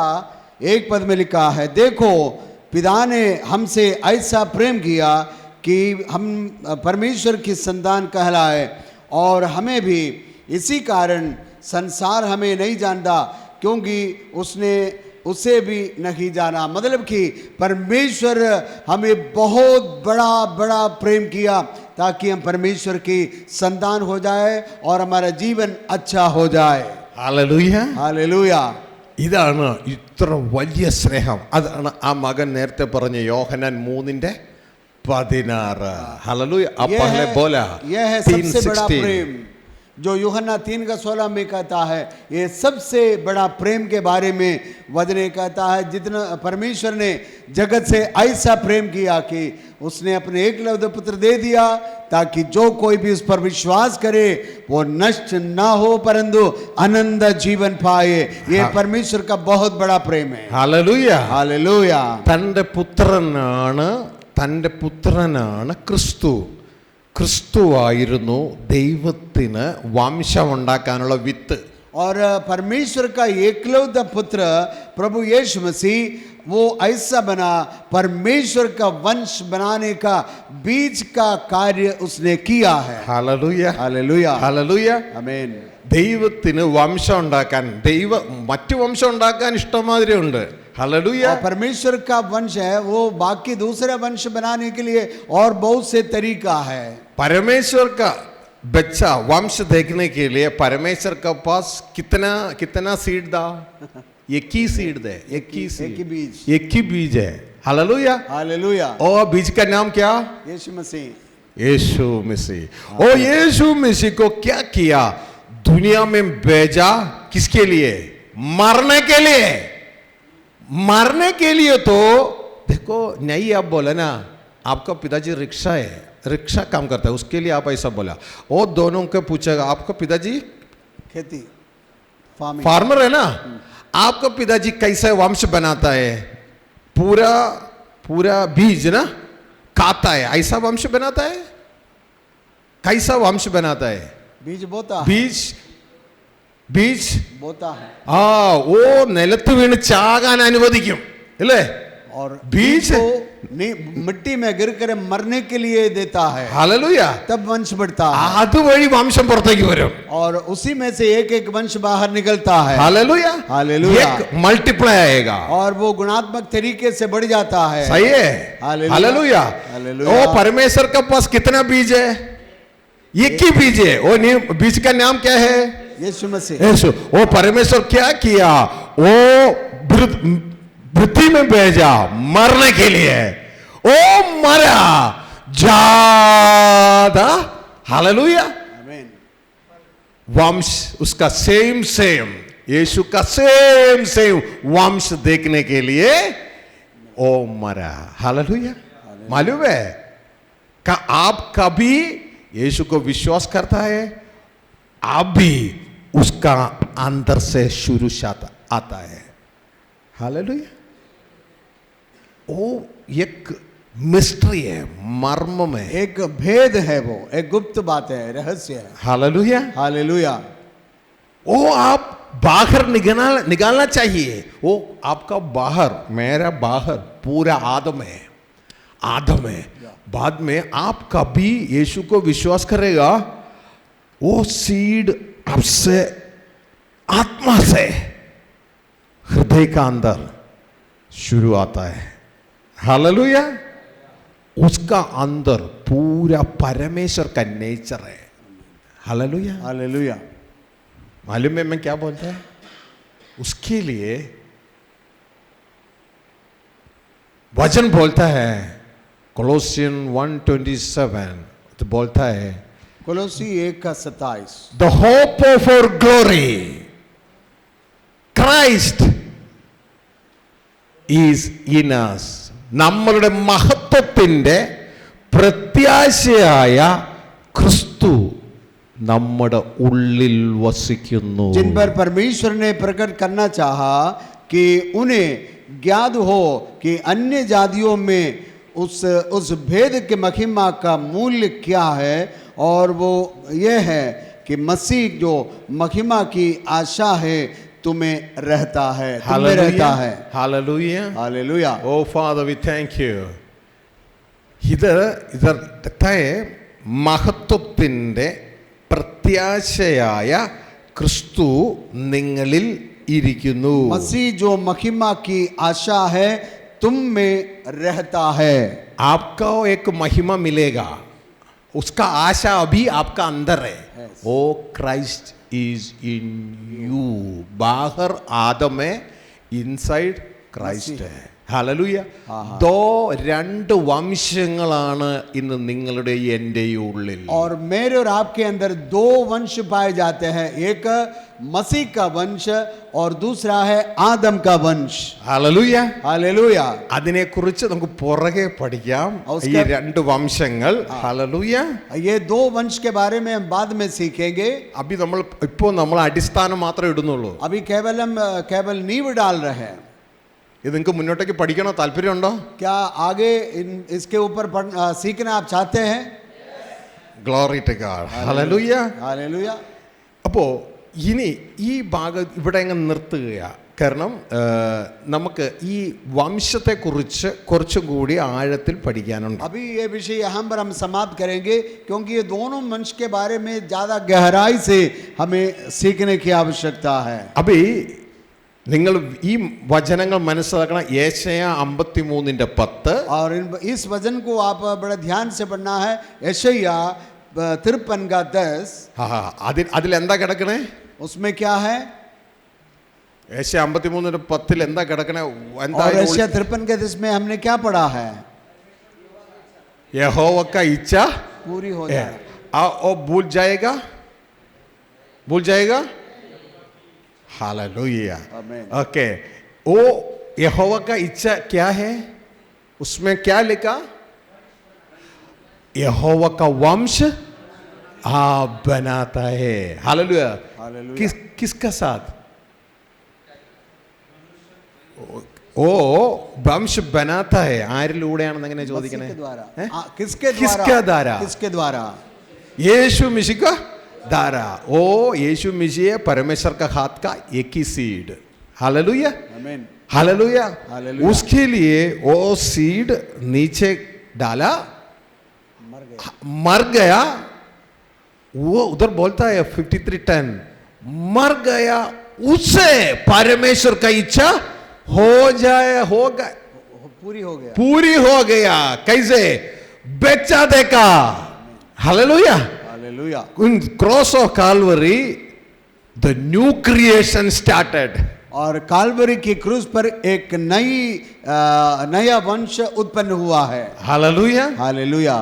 1 पद में लिखा है, देखो पिता ने हमसे ऐसा प्रेम किया कि हम परमेश्वर की संतान कहलाए, और हमें भी इसी कारण संसार हमें नहीं जानता क्योंकि उसने उसे भी नहीं जाना। मतलब कि परमेश्वर हमें बहुत बड़ा बड़ा प्रेम किया ताकि हम परमेश्वर की संतान हो जाए और हमारा जीवन अच्छा हो जाए। हालेलुया। हालेलुया। ഇതാണ് ഇത്ര വലിയ സ്നേഹം. അതാണ് ആ മകൻ നേരത്തെ പറഞ്ഞ യോഹന്നാൻ 3:16. हालेलुया। अब पहले बोला यह है सबसे बड़ा प्रेम जो यूहन्ना 3:16 में कहता है। ये सबसे बड़ा प्रेम के बारे में वचन कहता है, जितना परमेश्वर ने जगत से ऐसा प्रेम किया कि उसने अपने एकलौते पुत्र दे दिया ताकि जो कोई भी उस पर विश्वास करे वो नष्ट ना हो परंतु अनंत जीवन पाए। ये परमेश्वर का बहुत बड़ा प्रेम है। हालेलुया। हालेलुया। തൻ്റെ പുത്രനാണ് ക്രിസ്തു. ക്രിസ്തുവായിരുന്നു ദൈവത്തിന് വംശമുണ്ടാക്കാനുള്ള വിത്ത്. और परमेश्वर का एकलौता पुत्र प्रभु यीशु मसीह वो ऐसा बना, परमेश्वर का वंश बनाने का बीज का कार्य उसने किया है। हालेलुया। हालेलुया। हालेलुया। आमीन। ദൈവത്തിന് വംശം ഉണ്ടാക്കാൻ, മറ്റു വംശം ഉണ്ടാക്കാൻ ഇഷ്ടമാതിരി ഉണ്ട്. हालेलुया। और परमेश्वर का वंश है वो बाकी दूसरे वंश बनाने के लिए और बहुत से तरीका है। परमेश्वर का बच्चा वंश देखने के लिए परमेश्वर के पास कितना सीड था? एक ही सीड दे, एक ही बीज है। हालेलुया। हालेलुया। और बीज का नाम क्या? यीशु मसीह। यीशु मसीह। और यीशु मसीह को क्या किया? दुनिया में भेजा किसके लिए? मरने के लिए। मरने के लिए तो देखो नहीं, आप बोला ना आपका पिताजी रिक्शा काम करता है, उसके लिए आप ऐसा बोला। और दोनों को पूछेगा आपका पिताजी खेती फार्मर है ना, आपका पिताजी कैसे वंश बनाता है? पूरा बीज ना खाता है, ऐसा वंश बनाता है? कैसा वंश बनाता है? बीज बोता है। बीज बोता है। वो നിലത്ത് വീണ് ചാകാൻ അനുവദിക്കും അല്ലേ? और बीज को मिट्टी में गिर कर मरने के लिए देता है। हालेलुया। तब वंश बढ़ता है, അതുവഴി വംശം പുറത്തേക്ക് വരും. और उसी में से एक एक वंश बाहर निकलता है। हालेलुया। हालेलुया। मल्टीप्लाई आएगा और वो गुणात्मक तरीके से बढ़ जाता है। सही है। हालेलुया। हालेलुया। वो परमेश्वर के पास कितना बीज है? एक ही बीज है। वो बीज का नाम क्या है? यीशु मसीह। यीशु। वो परमेश्वर क्या किया? वो पृथ्वी में भेजा मरने के लिए, ओ मरा ज्यादा। हालेलुया। आमीन। वंश उसका सेम यीशु का सेम वंश देखने के लिए ओ मरा। हालेलुया। मालूम है का आप कभी यीशु को विश्वास करता है, आप भी उसका अंदर से शुरू आता है। हालेलुया। वो एक मिस्ट्री है, मर्म में एक भेद है, वो एक गुप्त बात है, रहस्य है। हालेलुया। हालेलुया। वो आप बाहर निकालना चाहिए। वो आपका बाहर, मेरा बाहर पूरा आदम है। बाद में आप कभी यीशु को विश्वास करेगा, वो सीड आपसे आत्मा से हृदय का अंदर शुरू आता है। हालेलुया। उसका अंदर पूरा परमेश्वर का नेचर है। हालेलुया। हालेलुया। मालूम है मैं क्या बोलता है? उसके लिए वचन बोलता है कोलोसियन 1:27 तो बोलता है कोलोसी 1:27 the hope of our glory Christ is in us. നമ്മളുടെ മഹത്വത്തിൻ്റെ പ്രത്യാശയായ ക്രിസ്തു നമ്മുടെ ഉള്ളിൽ വസിക്കുന്നു. जिन पर परमेश्वर ने प्रकट करना चाहा कि उन्हें ज्ञात हो कि अन्य जातियों में उस भेद के महिमा का मूल्य क्या है, और वो ये है कि मसीह जो महिमा की आशा है तुम्हें रहता है, तुम्हें रहता है. Hallelujah. Hallelujah. Oh Father, we thank you. ഇതർ മഹത്വത്തിൻ്റെ പ്രത്യാശയായ ക്രിസ്തു നിങ്ങളിൽ ഇരിക്കുന്നു. मसीह जो महिमा की आशा है तुम में रहता है. आपको एक महिमा मिलेगा, उसका आशा अभी आपका अंदर है. ओ क्राइस्ट इज इन यू. बाहर आदम है, इनसाइड क्राइस्ट है. हालेलुया. രണ്ട് വംശങ്ങളാണ് ഇന്ന് നിങ്ങളുടെ എൻ്റെ ഉള്ളിൽ. और मेरे और आपके अंदर दो वंश पाए जाते हैं, एक मसीह का वंश और दूसरा है आदम का वंश. हालेलुया. हालेलुया. അതിനെക്കുറിച്ച് നമുക്ക് പുറകെ പഠിക്കാം, ഈ രണ്ട് വംശങ്ങൾ. हालेलुया. ये दो वंश के बारे में हम बाद में सीखेंगे. അഭി നമ്മൾ അടിസ്ഥാനം മാത്രമേ ഇടുന്നുള്ളൂ. अभी केवल नींव डाल रहे हैं. ഇത് നിങ്ങൾക്ക് മുന്നോട്ടേക്ക് പഠിക്കണോ? താല്പര്യമുണ്ടോ? क्या आगे इसके ऊपर सीखना आप चाहते हैं? Glory to God. Hallelujah. Hallelujah. അപ്പോൾ ഇനി ഈ ഭാഗം ഇവിടെ അങ്ങ് നിർത്തുകയാണ്. കാരണം നമുക്ക് ഈ വംശത്തെക്കുറിച്ച് കുറച്ചും കൂടി ആഴത്തിൽ പഠിക്കാനുണ്ട്. अभी ये विषय यहाँ पर हम समाप्त करेंगे, क्योंकि ये दोनों वंश के बारे में ज़्यादा गहराई से हमें सीखने की आवश्यकता है. അപ്പൊ നിങ്ങൾ ഈ വചനങ്ങൾ മനസ്സിലാക്കണം. യേശയ്യ 53:10. और इस वचन को आप बड़ा ध्यान से पढ़ना है. यशायाह 53:10. അതിൽ എന്താ കിടക്കണേ? उसमें क्या है? യേശയ്യ 53:10 എന്താ കിടക്കണേ? और यशायाह 53:10 में हमने क्या पढ़ा है? यहोवा का इच्छा पूरी हो जाए. वो भूल जाएगा. हालेलुया. आमीन. ओके. वो यहोवा का इच्छा क्या है? उसमें क्या लिखा? यहोवा का वंश बनाता है. हालेलुया. किसका साथ? ഓ വംശ बनाता है. ആരിലൂടെയാണെന്ന് എങ്ങനെ ചോദിക്കണേ? किसके द्वारा? यीशु मसीह का द्वारा. ओ यीशु मसीह परमेश्वर का हाथ का एक ही सीड. हालेलुया. आमीन. हालेलुया. हालेलुया. उसके लिए वो सीड नीचे डाला, मर गया. वो उधर बोलता है 53:10 मर गया, उससे परमेश्वर का इच्छा पूरी हो गया. कैसे? बेचा देखा. Hallelujah. Hallelujah. In cross of Calvary the new creation started. और काल्वरी की क्रूस पर एक नया वंश उत्पन्न हुआ है. हालेलुया. हालेलुया.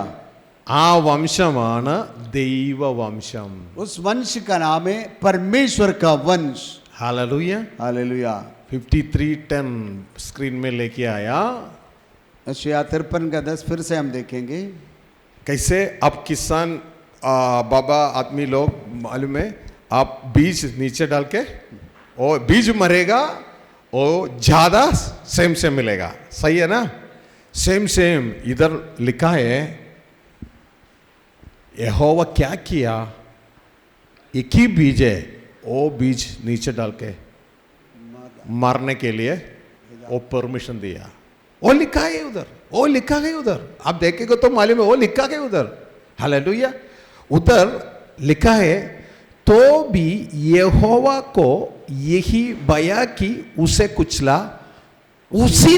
ആ വംശമാണ് ദൈവവംശം. उस वंश का नाम है परमेश्वर का वंश. हालेलुया. हालेलुया. 53:10 स्क्रीन में लेके आया. यशायाह 53:10 फिर से हम देखेंगे. कैसे अब किसान बाबा आदमी लोग मालूम है, आप बीज नीचे डाल के वो बीज मरेगा, वो ज्यादा सेम मिलेगा. सही है ना? सेम इधर लिखा है यहोवा क्या किया, एक ही बीज है, वो बीज नीचे डाल के मारने के लिए वो परमिशन दिया. वो लिखा है उधर, वो लिखा है उधर. आप देखेंगे तो मालूम है वो लिखा है उधर. हालेलुया. उधर लिखा है तो भी यहोवा को यही बया कि उसे कुचला. उसी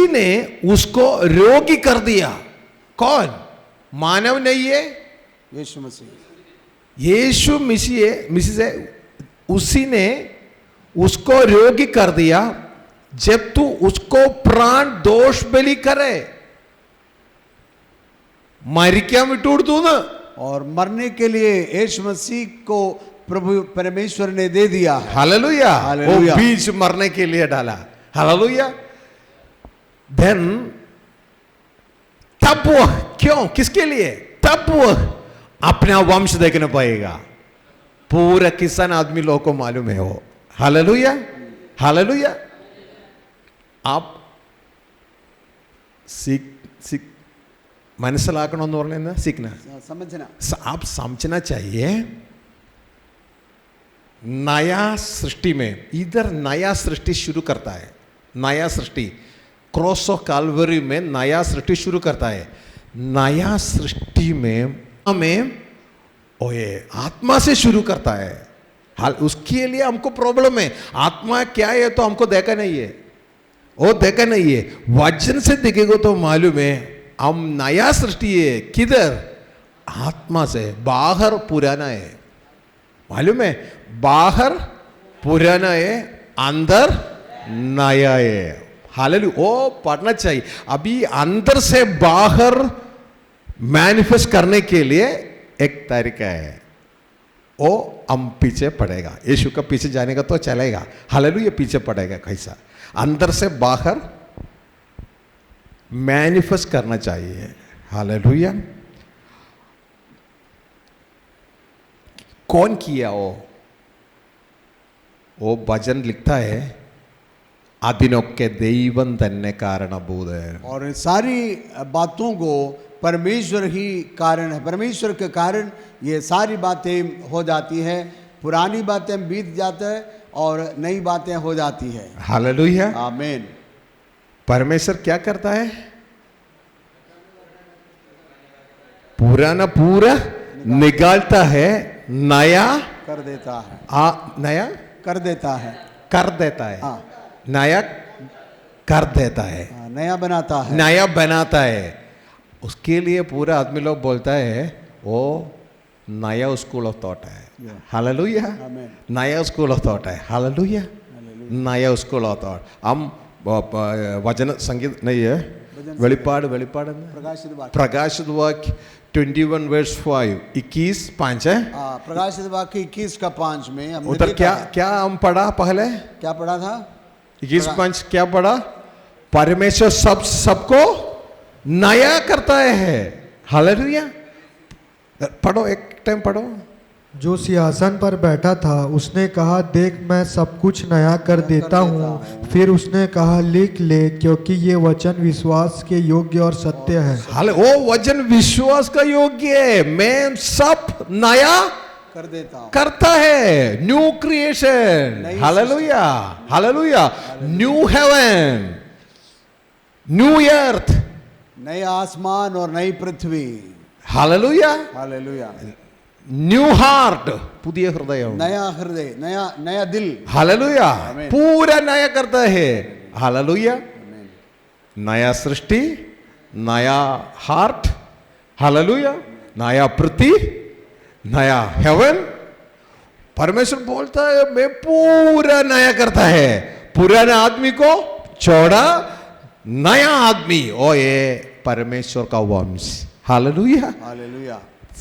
ने उसको रोगी कर दिया. कौन? मानव नहीं है, यीशु मसीह से उसी ने उसको रोगी कर दिया. जब तू उसको प्राण दोष बलि करे, മരിക്കാൻ വിട്ടുകൊടുത്തു എന്ന്. और मरने के लिए यीशु मसीह को प्रभु परमेश्वर ने दे दिया है। हालेलुया, वो हालेलुया। बीज मरने के लिए डाला। हालेलुया। देन तब वो क्यों, किसके लिए? तब वो अपना वंश देखने पाएगा। पूरा किसान आदमी लोगों को मालूम है वो। Hallelujah, hallelujah. आप सीख മനസ്സിലാക്കണമെന്ന് പറഞ്ഞാൽ सीखना, समझना, आप समझना चाहिए नया सृष्टि में, इधर नया सृष्टि शुरू करता है। नया सृष्टि क्रॉस ऑफ कैलवरी में नया सृष्टि शुरू करता है। नया सृष्टि में हमें ओए आत्मा से शुरू करता है। हाल उसके लिए हमको प्रॉब्लम है। आत्मा क्या है तो हमको देखा नहीं है, वो देखा नहीं है। वचन से दिखेगा तो मालूम है हम नया सृष्टि है। किधर? आत्मा से। बाहर पुराना है, मालूम है? बाहर पुराना है, अंदर नया है। हालेलुया, वो पढ़ना चाहिए। अभी अंदर से बाहर मैनिफेस्ट करने के लिए एक तरीका है, वो हम पीछे पड़ेगा। यीशु का पीछे जाने का तो चलेगा। हालेलुया, पीछे पड़ेगा। कैसा? अंदर से बाहर मैनिफेस्ट करना चाहिए। हालेलुया। कौन किया वो भजन लिखता है, അതിനൊക്കെ ദൈവം തന്നെ കാരണഭൂതൻ. और सारी बातों को परमेश्वर ही कारण है। परमेश्वर के कारण ये सारी बातें हो जाती है। पुरानी बातें बीत जाता है और नई बातें हो जाती है। हालेलुया। आमीन। परमेश्वर क्या करता है? पुराना पूरा निकालता है, नया कर देता है, नया कर देता है, कर देता है। हाँ, नया कर देता है, नया बनाता है, नया बनाता है। उसके लिए पूरा आदमी लोग बोलता है वो नया स्कूल ऑफ थॉट है। हालेलुया, आमीन। नया स्कूल ऑफ थॉट है। हालेलुया, नया स्कूल ऑफ थॉट। हम वचन संगीत नहीं है, വെളിപ്പാട് प्रकाशित वाक्य, प्रकाशित वाक्य 21 वर्स 5, 21:5 है। प्रकाशित वाक्य 21:5 में हमने उधर देखा क्या हम पढ़ा पहले? क्या पढ़ा था? 21:5 क्या पढ़ा? परमेश्वर सबको नया करता है। हालेलुया। पढ़ो, एक टाइम पढ़ो। जो सिंहासन पर बैठा था उसने कहा, देख मैं सब कुछ नया कर देता हूँ। फिर उसने कहा, लिख ले, क्योंकि ये वचन विश्वास के योग्य और सत्य है। हाले वो वचन विश्वास का योग्य है। मैं सब नया कर देता हूँ, करता है। New creation. Hallelujah, hallelujah. New heaven, new earth, नए आसमान और नई पृथ्वी। हालेलुया। हालेलुया। न्यू हार्ट, पुदिय हृदय, नया हृदय, नया नया दिल। हालेलुया, आमीन। पूरा नया करता है। हालेलुया। नया सृष्टि, नया हार्ट। हालेलुया। नया पृथ्वी, नया हेवन। परमेश्वर बोलता है मैं पूरा नया करता है। पुराने आदमी को छोड़ा, नया आदमी, ओ ये परमेश्वर का वंश। Hallelujah. Hallelujah.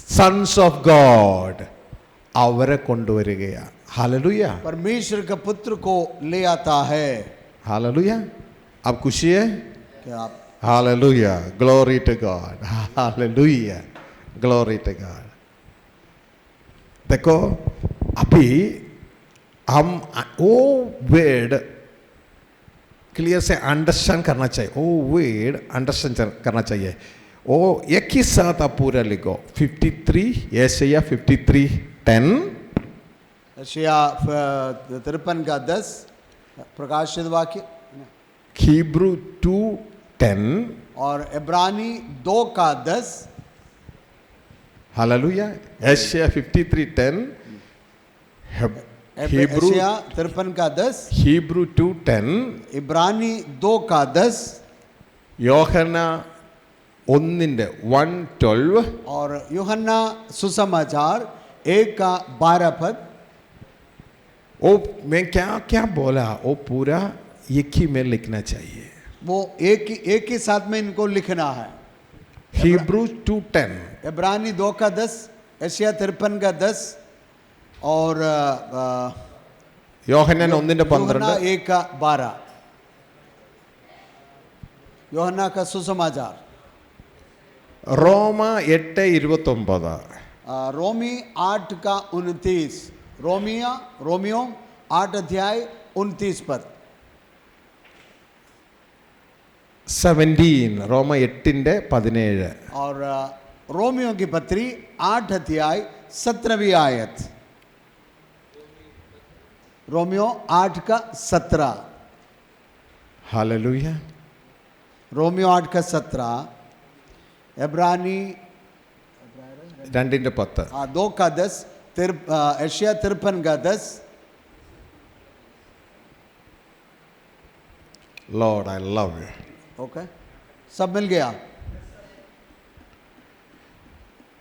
Sons of God അവരെ കൊണ്ടുവരികയാ. हालेलुया। परमेश्वर के पुत्र को ले आता है। हालेलुया। अब खुशी है? क्या आप? Hallelujah, glory to God. Hallelujah, glory to God. देखो अभी हम वो वर्ड क्लियर से अंडरस्टैंड करना चाहिए। वो वर्ड अंडरस्टैंड करना चाहिए। वो एक ही साथ आप पूरा लिखो। 53 यशायाह 53:10, यशायाह 53:10, प्रकाशित वाक्य, हिब्रू 2:10 और इब्रानी 2:10। हालेलुया। यशायाह 53:10, हिब्रू यशायाह 53:10, हिब्रू 2:10, इब्रानी 2:10 യോഹന്ന 1:12, और यूहन्ना सुसमाचार 1:12। वो मैं क्या क्या बोला वो पूरा एक ही में लिखना चाहिए। वो एक ही साथ में इनको लिखना है। Hebrews 2:10. इब्रानी 2 का 10, एशिया 53 का 10 और യോഹന്നാൻ 1:12. यूहन्ना 1 का 12, यूहन्ना का सुसमाचार। റോമ 8:29. रोमी 8 का 29, रोमियो 8 अध्याय 29 पद। 17. റോമ 8:17. और रोमियो की पत्री 8 अध्याय 17वीं आयत। रोमियो 8 का 17, ഹല്ലേലൂയ. रोमियो 8 का 17, इब्रानी 2:10. 2 का 10, एशिया 53 का 10। Lord, I love you. Okay, सब मिल गया।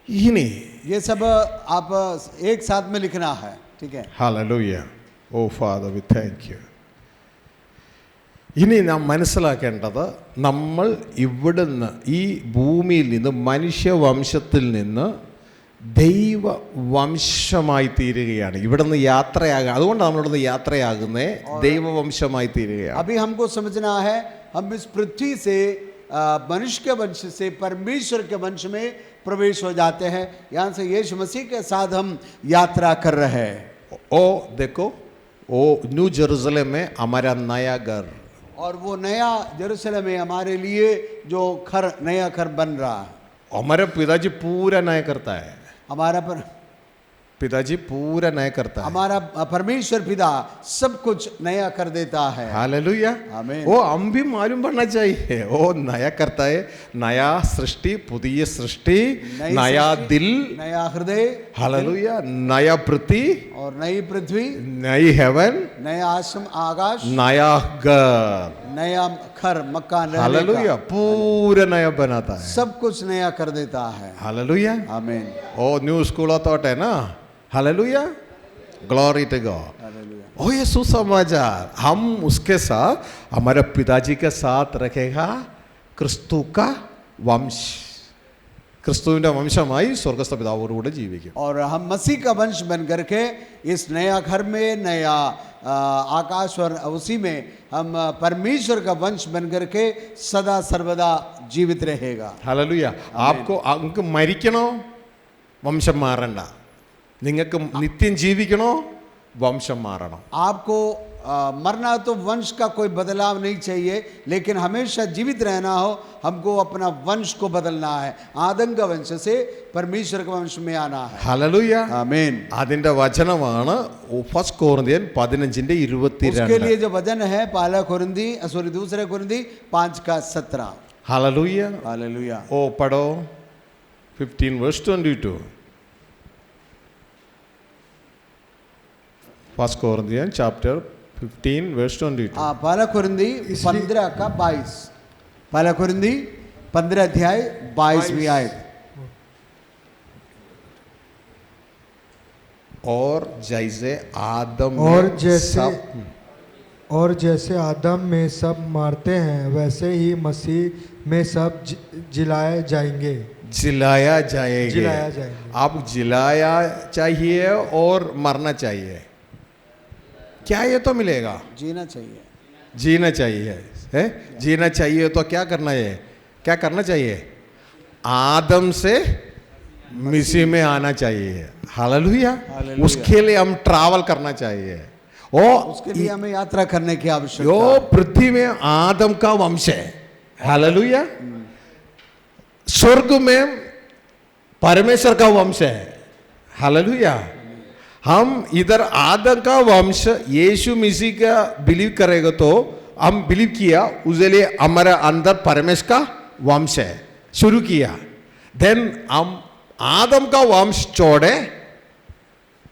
ഇനി ये सब आप एक साथ में लिखना है, ठीक है। Hallelujah. O father we thank you. ഇനി നാം മനസ്സിലാക്കേണ്ടത്, നമ്മൾ ഇവിടുന്ന് ഈ ഭൂമിയിൽ നിന്ന് മനുഷ്യവംശത്തിൽ നിന്ന് ദൈവവംശമായി തീരുകയാണ്. ഇവിടുന്ന് യാത്രയാകുക, അതുകൊണ്ടാണ് നമ്മളിവിടുന്ന് യാത്രയാകുന്നേ, ദൈവവംശമായി തീരുകയാണ്. अभी हमको समझना है, हम इस पृथ्वी से मनुष्य के वंश से परमेश्वर के वंश में प्रवेश हो जाते हैं। यहाँ से यीशु मसीह के साथ हम यात्रा कर रहे हैं। ओ देखो, ओ न्यू जेरूसलम में हमारा नया घर, और वो नया जेरूसलम में हमारे लिए जो नया घर बन रहा है। हमारे पिताजी पूरा नया करता है. पिताजी पूरा नया करता है. हमारा परमेश्वर पिता सब कुछ नया कर देता है। हालेलुया. आमीन. ओ हम भी मालूम पड़ना चाहिए, ओ नया करता है. नया सृष्टि, पुदिय सृष्टि, नया दिल, नया हृदय, हालेलुया, नया पृथ्वी और नई पृथ्वी, नई हेवन, नया आकाश, नया घर, नया घर मकान, हालेलुया, पूरा नया बनाता है. सब कुछ नया कर देता है। हालेलुया. आमीन। ओ न्यू स्कूल थॉट है ना. Hallelujah, glory to God. ओ ये सुसमाचार, हम उसके साथ, हमारे पिताजी के साथ रखेगा क्रिस्तु का वंश. ക്രിസ്തുവിൻ്റെ വംശമായി സ്വർഗസ്ഥ പിതാവോടുകൂടെ ജീവിക്കും. और हम मसीह का वंश बन करके इस नया घर में, नया आकाश और उसी में हम परमेश्वर का वंश बन करके सदा सर्वदा जीवित रहेगा. ഹല്ലേലൂയ. നിങ്ങൾക്ക് മരിക്കണോ? വംശം മാറണ്ട. നിങ്ങൾക്ക് നിത്യം ജീവിക്കണോ? വംശം മാറണം. आपको मरना तो वंश का कोई बदलाव नहीं चाहिए, लेकिन हमेशा जीवित रहना हो, हमको अपना वंश को बदलना है. आदम का वंश से परमेश्वर के वंश में आना है. ഹല്ലേലൂയ. आमीन. അതിന്റെ വചനമാണ് ഫസ്റ്റ് കൊരിന്ത്യൻ 15:22. उसके लिए जो वचन है पहला कोरिन्थी दूसरे कोरिन्थी 5 का 17. ഹല്ലേലൂയ. हालेलुया. ओ पढ़ो 15:22. First Corinthian chapter 15:22. पहला कोरिन्थी 15 का 22. पहला कोरिन्थी 15 अध्याय 22वीं आयत. और जैसे आदम और जैसे आदम में सब मारते हैं, वैसे ही मसीह में सब जिलाए जाएंगे. जिलाया जाएगा. आप जिलाया चाहिए और मरना चाहिए. क्या ये तो मिलेगा? जीना चाहिए. जीना चाहिए है. जीना चाहिए तो क्या करना है? क्या करना चाहिए? आदम से मसीह में आना चाहिए. हालेलुया. उसके लिए हम ट्रैवल करना चाहिए. उसके लिए हमें यात्रा करने की आवश्यकता. यो पृथ्वी में आदम का वंश है. हालेलुया. स्वर्ग में परमेश्वर का वंश है. हालेलुया. हम इधर आदम का वंश यीशु मसीह का बिलीव करेगा तो हम बिलीव किया, उसके लिए हमारे अंदर परमेश्वर का वंश है, शुरू किया. देन हम आदम का वंश छोड़े,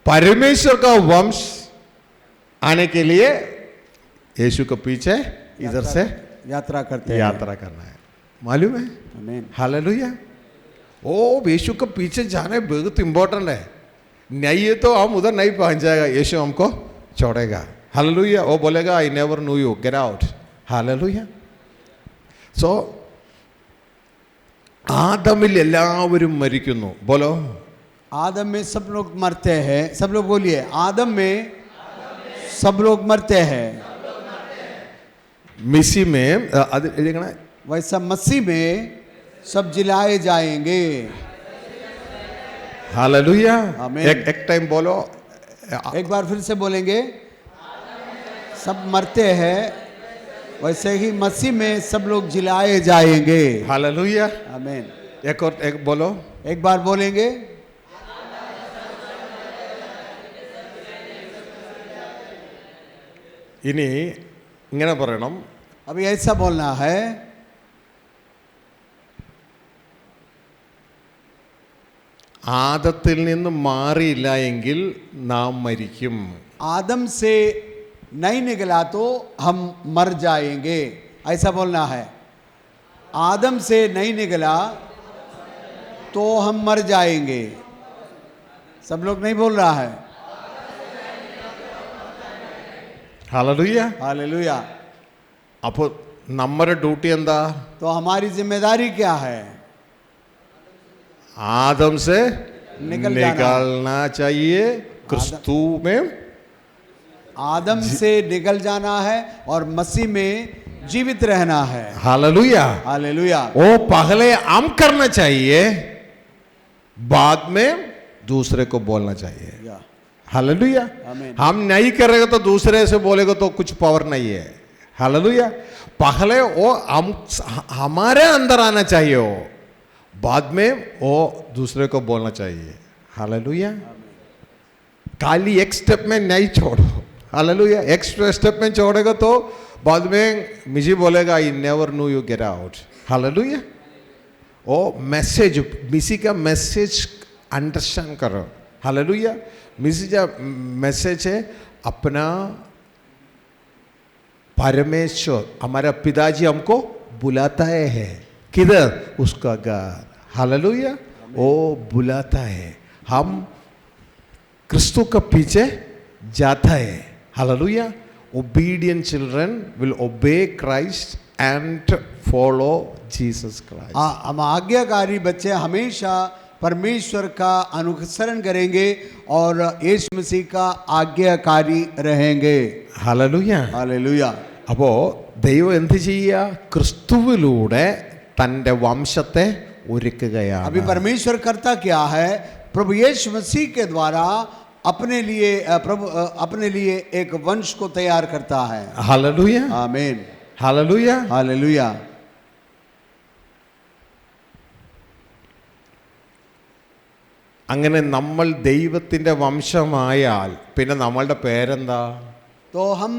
परमेश्वर का वंश आने के लिए यीशु के पीछे इधर से यात्रा करते हैं. यात्रा करना है. मालूम है? आमीन. हालेलुया. ओ यीशु के पीछे जाने बहुत इंपॉर्टेंट है. नहीं है तो हम उधर नहीं पहुंच जाएगा. यीशु हमको छोड़ेगा. हालेलुया. वो बोलेगा I never knew you, get out. Hallelujah. So ആദമിൽ എല്ലാവരും മരിക്കുന്നു. ബോലോ. आदम में सब लोग मरते हैं. सब लोग बोलिए, आदम में सब लोग मरते हैं. മിസി में അത് എഴുതിക്കണേ. वैसा मसीह में सब जिलाए जाएंगे. हालेलुया. आमीन. एक टाइम बोलो. एक बार फिर से बोलेंगे, सब मरते हैं, वैसे ही मसीह में सब लोग जिलाए जाएंगे. हालेलुया. आमीन. एक बोलो. एक बार बोलेंगे, ഇനി ഇങ്ങനെ പറയണം. अभी ऐसा बोलना है, ആദത്തിൽ നിന്ന് മാറിയില്ല എങ്കിൽ നാം മരിക്കും. आदम से नहीं निकला तो हम मर जाएंगे. ऐसा बोलना है. आदम से नहीं निकला तो हम मर जाएंगे. सब लोग नहीं बोल रहा है. ഹല്ലേലൂയ. हालेलुया. അപ്പോൾ നമ്മുടെ ഡ്യൂട്ടി എന്താ? तो हमारी जिम्मेदारी क्या है? आदम से निकल जाना। निकलना चाहिए, क्रिस्तु में आदम से निकल जाना है और मसीह में जीवित रहना है. हालेलुया. हालेलुया. वो पहले हम करना चाहिए, बाद में दूसरे को बोलना चाहिए. या. हालेलुया. आमीन. हम नहीं करेंगे तो दूसरे से बोलेगा तो कुछ पावर नहीं है. हालेलुया. पहले वो हम हमारे अंदर आना चाहिए, वो बाद में वो दूसरे को बोलना चाहिए. हालेलुया. खाली एक स्टेप में नहीं छोड़ो. हालेलुया. एक स्टेप में छोड़ेगा तो बाद में मुझे बोलेगा I never knew you get out. Hallelujah. ओ मैसेज, मिसी का मैसेज अंडरस्टैंड करो. हालेलुया. मिसी का मैसेज है अपना परमेश्वर, हमारा पिताजी हमको बुलाता है. किधर? उसका घर. हालेलुया. वो बुलाता है, हम क्रिस्तु का पीछे जाता है. Hallelujah. Obedient children will obey Christ and follow Jesus Christ. हम आज्ञाकारी बच्चे हमेशा परमेश्वर का अनुसरण करेंगे और यीशु मसीह का आज्ञाकारी रहेंगे. Hallelujah. हालेलुया. അപ്പോൾ ദൈവം എന്ത് ചെയ്യുക? ക്രിസ്തുവിലൂടെ തൻ്റെ വംശത്തെ ഒരുക്കുകയാണ്. अभी परमेश्वर करता क्या है? प्रभु यीशु मसीह के द्वारा अपने लिए एक वंश को तैयार करता है. ഹല്ലേലൂയ. आमीन. ഹല്ലേലൂയ. हालेलुया. അങ്ങനെ നമ്മൾ ദൈവത്തിൻ്റെ വംശമായാൽ പിന്നെ നമ്മളുടെ പേരെന്താ? तो हम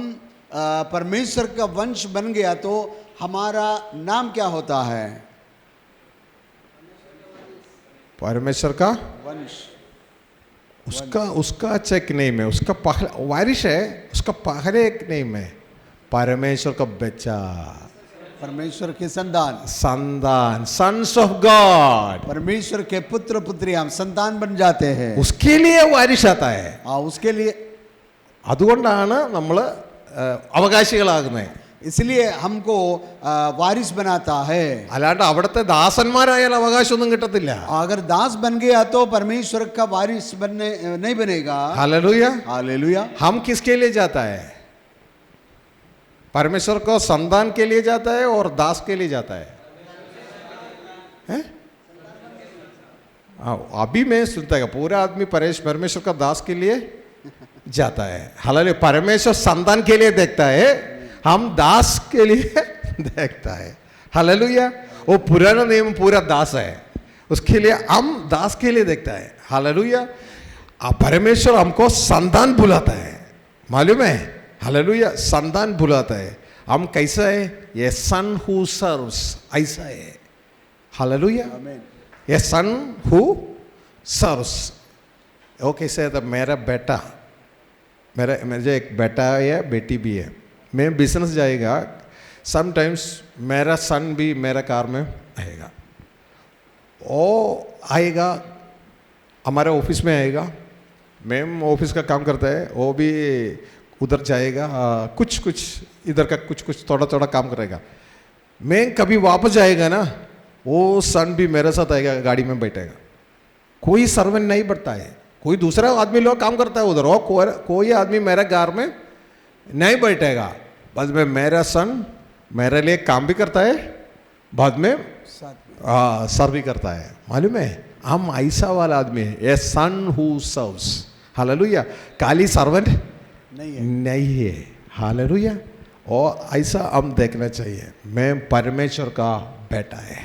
परमेश्वर का वंश बन गया तो हमारा नाम क्या होता है? परमेश्वर का वंश. उसका अच्छा एक नेम है, उसका पहला वारिश है, उसका पहले एक नेम है परमेश्वर का बच्चा, परमेश्वर के संतान, संतान, सन्स ऑफ गॉड. परमेश्वर के पुत्र पुत्री हम संतान बन जाते हैं. उसके लिए वारिश आता है. उसके लिए, അതുകൊണ്ടാണ് നമ്മൾ അവകാശികളാകുന്നത്. इसलिए हमको वारिस बनाता है. അല്ലാണ്ട് അവിടുത്തെ ദാസന്മാരായാൽ അവകാശമൊന്നും കിട്ടത്തില്ല. अगर दास बन गया तो परमेश्वर का वारिस बनने नहीं बनेगा. हालेलुया. हालेलुया. हम किसके लिए जाता है? परमेश्वर को संतान के लिए जाता है और दास के लिए जाता है. अभी मैं सुनता है पूरा आदमी परमेश्वर का दास के लिए जाता है. हालेलुया. परमेश्वर संतान के लिए देखता है, हम दास के लिए देखता है. हालेलुया. वो पुराना नियम पूरा दास है, उसके लिए हम दास के लिए देखता है. हालेलुया. परमेश्वर हमको संतान बुलाता है, मालूम है? हालेलुया. संतान बुलाता है. हम कैसा है? ये सन हु सर्व्स, ऐसा है. हालेलुया. आमीन. ये सन हु सर्व्स. वो कैसे है? तो मेरा बेटा, मेरे एक बेटा है, बेटी भी है. मैं बिजनेस जाएगा, समटाइम्स मेरा सन भी मेरा कार में आएगा. वो आएगा हमारे ऑफिस में आएगा, मैम ऑफिस का काम करता है, वो भी उधर जाएगा, कुछ इधर का कुछ थोड़ा काम करेगा. मैं कभी वापस जाएगा ना, वो सन भी मेरे साथ आएगा, गाड़ी में बैठेगा। कोई सर्वेंट नहीं बढ़ता है, कोई दूसरा आदमी लोग काम करता है उधर, और कोई आदमी मेरे घर में नहीं बैठेगा। बाद में मेरा सन मेरे लिए काम भी करता है, बाद में सर्व भी करता है। मालूम है, हम ऐसा वाला आदमी है, ए सन हु सर्व्स। हालेलुया। खाली सर्वेंट नहीं है। हालेलुया। और ऐसा हम देखना चाहिए, मैं परमेश्वर का बेटा है।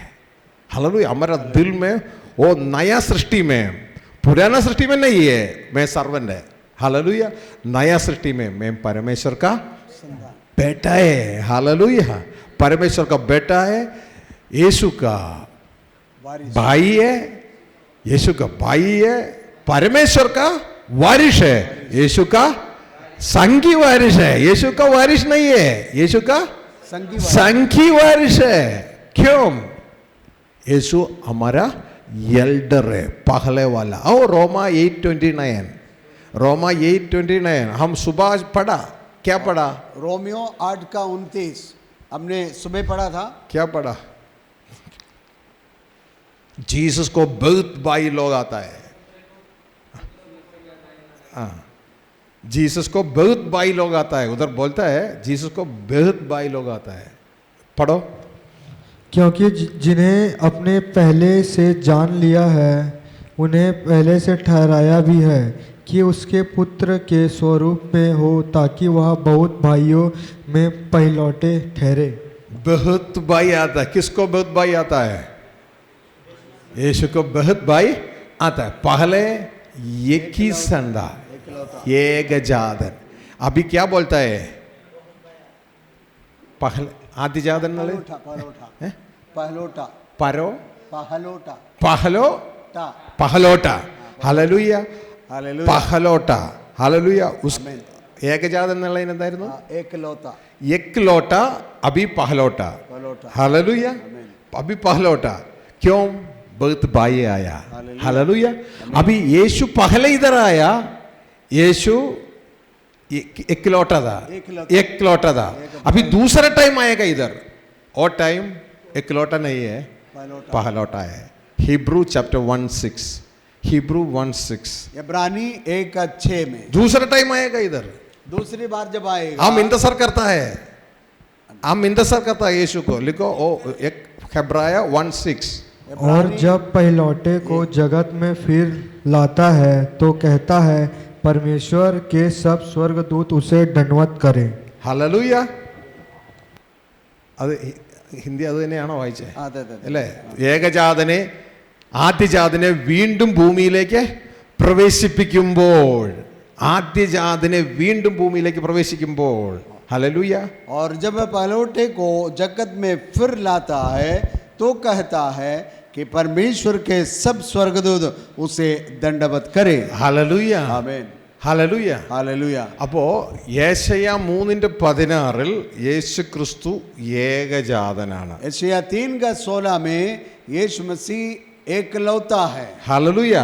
हालेलुया। हमारा दिल में वो नया सृष्टि में, पुराना सृष्टि में नहीं है मैं सर्वेंट है। हालेलुया। नया सृष्टि में मैं परमेश्वर का बेटा है। हालेलुया। परमेश्वर का बेटा है, यीशु का भाई है, यीशु का भाई है, परमेश्वर का वारिश है, यीशु का संगी वारिश है। यीशु का वारिश नहीं है, यीशु का संगी वारिश है। क्यों? यीशु हमारा एल्डर है, पहले वाला। और रोमा 8:29, रोमा 8:29 हम सुबह पढ़ा। क्या पढ़ा? रोमियो 8:29 हमने सुबह पढ़ा था। क्या पढ़ा? जीसस को बहुत भाई लोग आता है। जीसस को बहुत भाई लोग आता है, उधर बोलता है जीसस को बहुत भाई लोग आता है। पढ़ो। क्योंकि जिन्हें अपने पहले से जान लिया है, उन्हें पहले से ठहराया भी है कि उसके पुत्र के स्वरूप में हो, ताकि वह बहुत भाइयों में पहलौटे ठहरे। बहुत भाई आता है। किसको बहुत भाई आता है? यीशु को बहुत भाई आता है। पहले एक ही संदा, एक जादन। अभी क्या बोलता है? पहले आदि जादन वाले पहलोटा परो पहलोटा पहलोटा पहलोटा। हालेलुया। പഹലോട്ട. ഹല്ലേലൂയ. ഏകജാതൻ എന്നുള്ളതിന് എന്തായിരുന്നു? एक लोटा अभी पहलोटा। हालेलुया। अभी पहलोटा। क्यों? बहुत भाई आया। हालेलुया। अभी यीशु पहले इधर आया, यीशु एक लोटा था, एक लोटा था। अभी दूसरा टाइम आएगा इधर, और टाइम एक लोटा नहीं है, पहलोटा है। हिब्रू चैप्टर 1:6, हिब्रू 1:6, इब्रानी 1:6 में दूसरा टाइम आएगा इधर। दूसरी बार जब आएगा, हम इंतजार करता है, हम इंतजार करता है यीशु को। लिखो ओ एक हेब्राया 1:6। और जब पहलौटे को जगत में फिर लाता है तो कहता है, परमेश्वर के सब स्वर्गदूत उसे दंडवत करें। ഹല്ലേലൂയ. അത് ഹിന്ദി അത് തന്നെയാണോ വായിച്ചേ? അല്ലേ? ഏകജാതനെ, ആദ്യജാതനെ വീണ്ടും ഭൂമിയിലേക്ക് പ്രവേശിപ്പിക്കുമ്പോൾ, ആദ്യജാതനെ വീണ്ടും ഭൂമിയിലേക്ക് പ്രവേശിക്കുമ്പോൾ, ഹല്ലേലൂയ. और जब पहलौटे को जगत में फिर लाता है तो कहता है कि परमेश्वर के सब स्वर्गदूत उसे दंडवत करे। ഹല്ലേലൂയ. आमीन। ഹല്ലേലൂയ. हालेलुया। അപ്പോ യേശയ്യ 3:16 യേശു ക്രിസ്തു ഏകജാതനാണ്. यशायाह 3:16 में यीशु मसीह एकलौता है। ഹല്ലേലൂയ.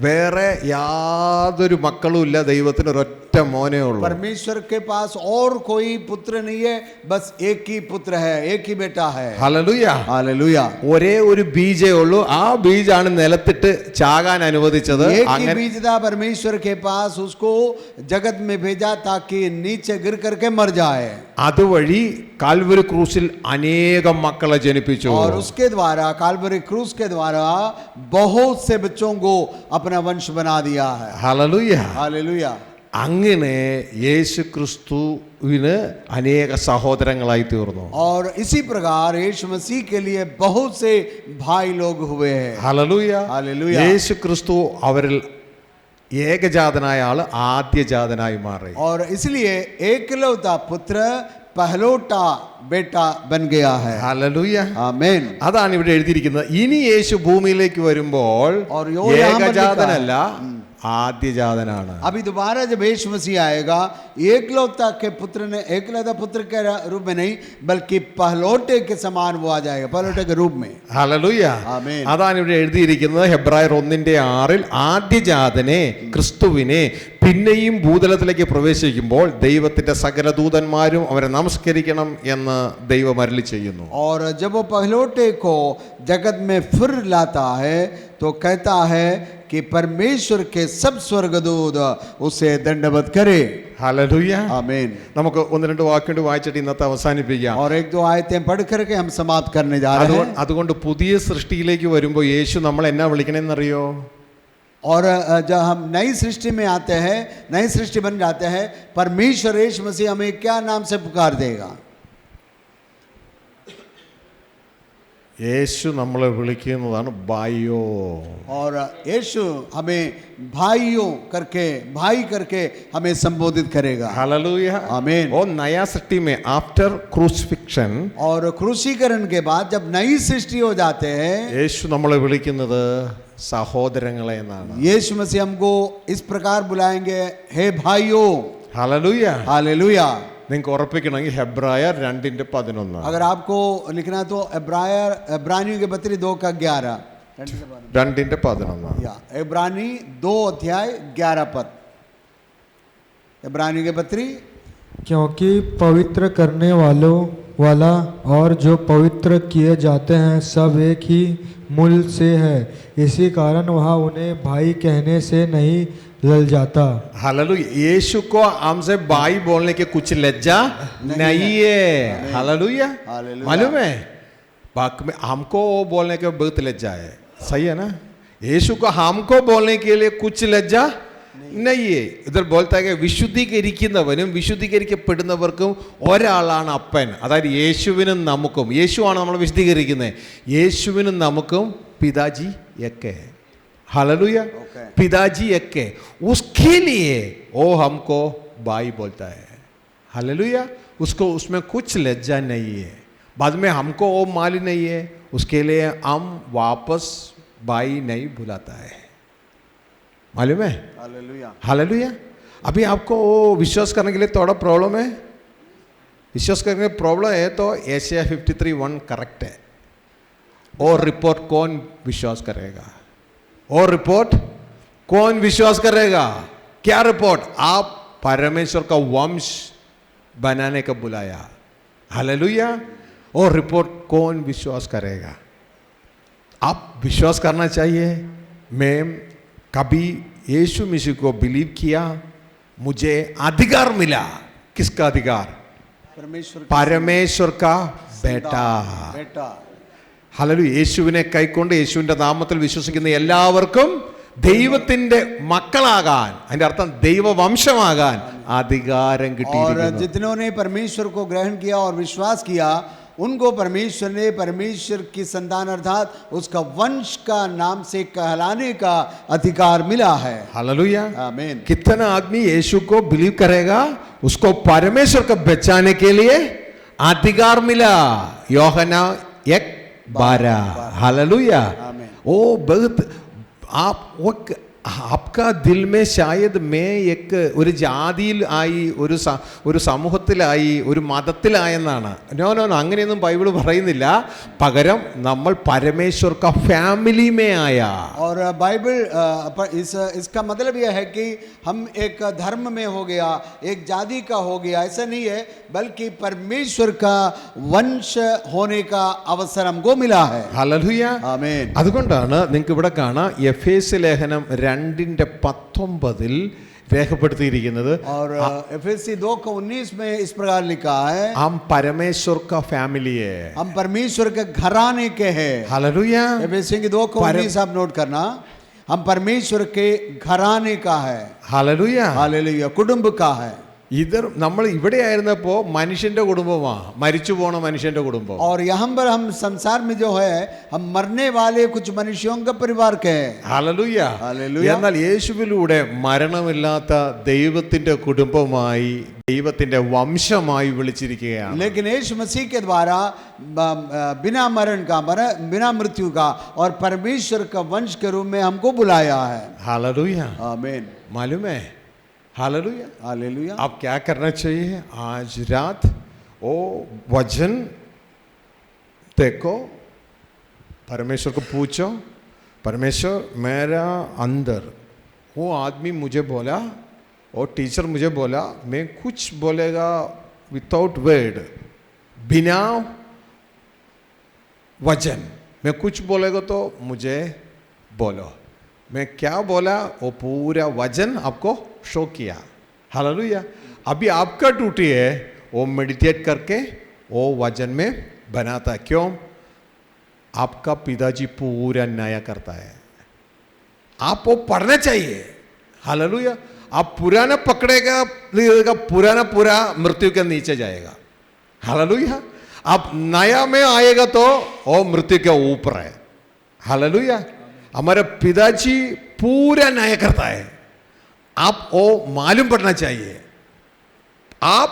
വേറെ യാതൊരു മക്കളും ഇല്ല, ദൈവത്തിന് ഒരൊറ്റ മോനേ ഉള്ളൂ. परमेश्वर के पास और कोई पुत्र नहीं है, बस एक ही पुत्र है, एक ही बेटा है। ഹല്ലേലൂയ. हालेलुया। ഒരേ ഒരു ബീജേ ഉള്ളൂ, ആ ബീജാണ് നിലത്തിട്ട് ചാകാൻ അനുവദിച്ചത്. एक ही बीज था परमेश्वर के पास, उसको जगत में भेजा ताकि नीचे गिर करके मर जाए। അതുവഴി കാൽവരി ക്രൂസിൽ അനേകം മക്കളെ ജനിപ്പിച്ചു. और उसके द्वारा काल्वरी क्रूस के द्वारा बहुत से बच्चों को अपना वंश बना दिया है। ഹല്ലേലൂയ. हालेलुया। അങ്ങനെ യേശു ക്രിസ്തുവിന് അനേക സഹോദരങ്ങളായി തീർന്നു. और इसी प्रकार यीशु मसीह के लिए बहुत से भाई लोग हुए हैं। ഹല്ലേലൂയ. हालेलुया। യേശു ക്രിസ്തു അവരിൽ ഏകജാതനായ ആള് ആദ്യജാതനായി മാറി. और इसलिए एकलौता पुत्र पहलोटा बेटा बन गया है। ഹല്ലേലൂയ. आमीन। അതാണ് ഇവിടെ എഴുതിയിരിക്കുന്നത്. ഇനി യേശു ഭൂമിയിലേക്ക് വരുമ്പോൾ और यो यहाँ पर लिखा है, ഏകജാതനല്ല, ആദ്യജാതനാണ്. अभी दोबारा जब यीशु मसीह आएगा, एकलौता के पुत्र ने, एकलौता पुत्र के रूप में नहीं बल्कि पहलौटे के समान वो आ जाएगा, पहलौटे के रूप में. ഹല്ലേലൂയ. ആമേൻ. അതാണ് ഇവിടെ എഴുതിയിരിക്കുന്നത് ഹെബ്രായർ 1:6 ആദ്യജാതനെ ക്രിസ്തുവിനെ പിന്നെയും ഭൂതലത്തിലേക്ക് പ്രവേശിക്കുമ്പോൾ ദൈവത്തിന്റെ സകല ദൂതന്മാരും അവരെ നമസ്കരിക്കണം എന്ന് ദൈവം അരുളി ചെയ്യുന്നു. और जब वो पहलौटे को जगत में फिर लाता है तो कहता है कि परमेश्वर के सब स्वर्गदूत उसे दंडवत करे. ഹല്ലേലൂയ. आमीन. നമുക്ക് ഒന്ന് രണ്ട് വാക്യം വായിച്ചിട്ട് ഇന്നത്തെ അവസാനിപ്പിക്കാം. और एक दो आयतें पढ़ करके हम समाप्त करने जा रहे हैं. അതുകൊണ്ട് പുതിയ സൃഷ്ടിയിലേക്ക് വരുമ്പോൾ യേശു നമ്മളെ എന്നാ വിളിക്കണമെന്നറിയോ? और जब हम नई सृष्टि में आते हैं, नई सृष्टि बन जाते हैं, परमेश्वर यीशु मसीह हमें क्या नाम से पुकार देगा? യേശു നമ്മളെ വിളിക്കുന്നതാണ് ബായോ. और यीशु हमें भाइयों करके, भाई करके हमें संबोधित करेगा. हालेलुया. आमीन. और नया सृष्टि में आफ्टर क्रूसिफिक्शन और क्रूसीकरण के बाद जब नई सृष्टि हो जाते हैं, യേശു നമ്മളെ വിളിക്കുന്നത് സഹോദരങ്ങളെ എന്നാണ്. यीशु मसीह हमको इस प्रकार बुलाएंगे, हे भाइयों. हालेलुया. हालेलुया. നിങ്ങൾക്ക് ഉറപ്പിക്കണമെങ്കിൽ ഹെബ്രായർ 2:11. अगर आपको लिखना है तो इब्रानियों के पत्री 2:11. 2:11. या इब्रानी 2:11 पद. इब्रानियों के पत्री, क्योंकि पवित्र करने वाला और जो पवित्र किए जाते हैं सब एक ही मूल से है, इसी कारण वह उन्हें भाई कहने से नहीं ललजाता. हालेलुया. यीशु को हमसे भाई बोलने के कुछ लज्जा नहीं है. हालेलुया. हालेलुया. मालूम है बाकी में हमको बोलने के बहुत लज्जा है. सही है ना? यीशु को हमको बोलने के लिए कुछ लज्जा नहीं है. इधर बोलता है कि വിശുദ്ധീകരിക്കുന്നവനും വിശുദ്ധീകരിക്കപ്പെടുന്നവർക്കും ഒരാളാണ് അപ്പൻ. അതായത് യേശുവിനും നമുക്കും, യേശുവാണ് നമ്മൾ വിശുദ്ധീകരിക്കുന്നത്, യേശുവിനും നമുക്കും പിതാജി ഒക്കെ. हालेलुया. पिताजी एक के उसके लिए वो हमको भाई बोलता है. हालेलुया. उसको उसमें कुछ लज्जा नहीं है. बाद में हमको वो माली नहीं है, उसके लिए हम वापस भाई नहीं बुलाता है. मालूम है? हालेलुया. हालेलुया. अभी आपको वो विश्वास करने के लिए थोड़ा प्रॉब्लम है. विश्वास करने के लिए प्रॉब्लम है तो एशिया 53:1 करेक्ट है. और रिपोर्ट कौन विश्वास करेगा? और रिपोर्ट कौन विश्वास करेगा? क्या रिपोर्ट? आप परमेश्वर का वंश बनाने का बुलाया. हालेलुया. और रिपोर्ट कौन विश्वास करेगा? आप विश्वास करना चाहिए. मैं कभी यीशु मसीह को बिलीव किया, मुझे अधिकार मिला. किसका अधिकार? परमेश्वर का बेटा. ഹല്ലേലൂയ. യേശുവിനെ കൈക്കൊണ്ട് യേശുവിൻ്റെ നാമത്തിൽ വിശ്വസിക്കുന്ന എല്ലാവർക്കും ദൈവത്തിൻ്റെ മക്കളാകാൻ, അതിൻ്റെ അർത്ഥം ദൈവവംശമാകാൻ അധികാരം കിട്ടിയിരിക്കുന്നു. जितनों ने परमेश्वर को ग्रहण किया और विश्वास किया, उनको परमेश्वर ने परमेश्वर की संतान अर्थात उसका वंश का नाम से कहलाने का अधिकार मिला है. हालेलुया. आमीन. कितना आदमी यीशु को बिलीव करेगा, उसको परमेश्वर को बचाने के लिए अधिकार मिला. യോഹന്ന 1:12. हालेलुया. ओ बहुत आपका दिल में शायद मैं एक ഒരു ജാതിയിൽ ആയി, ഒരു സമൂഹത്തിലായി, ഒരു മതത്തിലായെന്നാണ്. നോ അങ്ങനെയൊന്നും ബൈബിൾ പറയുന്നില്ല. പകരം നമ്മൾ പരമേശ്വർ का फैमिली में आया. और बाइबल इसका मतलब यह है कि हम एक धर्म में हो गया, एक जाति का हो गया, ऐसा नहीं है, बल्कि परमेश्वर का वंश होने का अवसर हमको मिला है. ഹല്ലേലൂയ. आमीन. അതുകൊണ്ടാണ് നിങ്ങൾക്ക് ഇവിടെ കാണാം എഫേസ്യ ലേഖനം 2:19 രേഖപ്പെടുത്തിയിരിക്കുന്നത്. और एफएससी 2:19 में इस प्रकार लिखा है, हम परमेश्वर का फैमिली है. हम परमेश्वर के घराने के हैं. हालेलुया. एफएससी 2:19 आप नोट करना, हम परमेश्वर के घराने का है. हालेलुया. हालेलुया. कुटुंब का है. ഇതർ നമ്മൾ ഇവിടെ ആയിരുന്നപ്പോൾ മനുഷ്യന്റെ കുടുംബമാ, മരിച്ചു പോണ മനുഷ്യന്റെ കുടുംബം. और यहाँ पर हम संसार में जो है हम मरने वाले कुछ मनुष्यों का परिवार के हैं. ഹല്ലേലൂയ. ഹല്ലേലൂയ. എന്നാൽ യേശുവിലൂടെ മരണമില്ലാത്ത ദൈവത്തിന്റെ കുടുംബമായി, ദൈവത്തിന്റെ വംശമായി വിളിച്ചിരിക്കുകയാണ്. लेकिन यीशु मसीह के द्वारा बिना मरण का, बिना मृत्यु का और परमेश्वर का वंश के रूप में हमको बुलाया है. ഹല്ലേലൂയ. आमीन. मालूम है? हालेलुया. हालेलुया. अब क्या करना चाहिए? आज रात ओ वचन देखो, परमेश्वर को पूछो, परमेश्वर मेरा अंदर वो आदमी मुझे बोला, और टीचर मुझे बोला, मैं कुछ बोलेगा विदाउट वर्ड, बिना वचन, मैं कुछ बोलेगा तो मुझे बोलो. मैं क्या बोला वो पूरा वचन आपको शो किया. हालेलुया. अभी आपका ड्यूटी है वो मेडिटेट करके वो वचन में बनाता है. क्यों? आपका पिताजी पूरा नया करता है. आप वो पढ़ना चाहिए. हालेलुया. आप पुराना पकड़ेगा, पुराना पूरा मृत्यु के नीचे जाएगा. हालेलुया. आप नया में आएगा तो वो मृत्यु के ऊपर है. हालेलुया. हमारा पिताजी पूरा नया करता है. आप वो मालूम पड़ना चाहिए. आप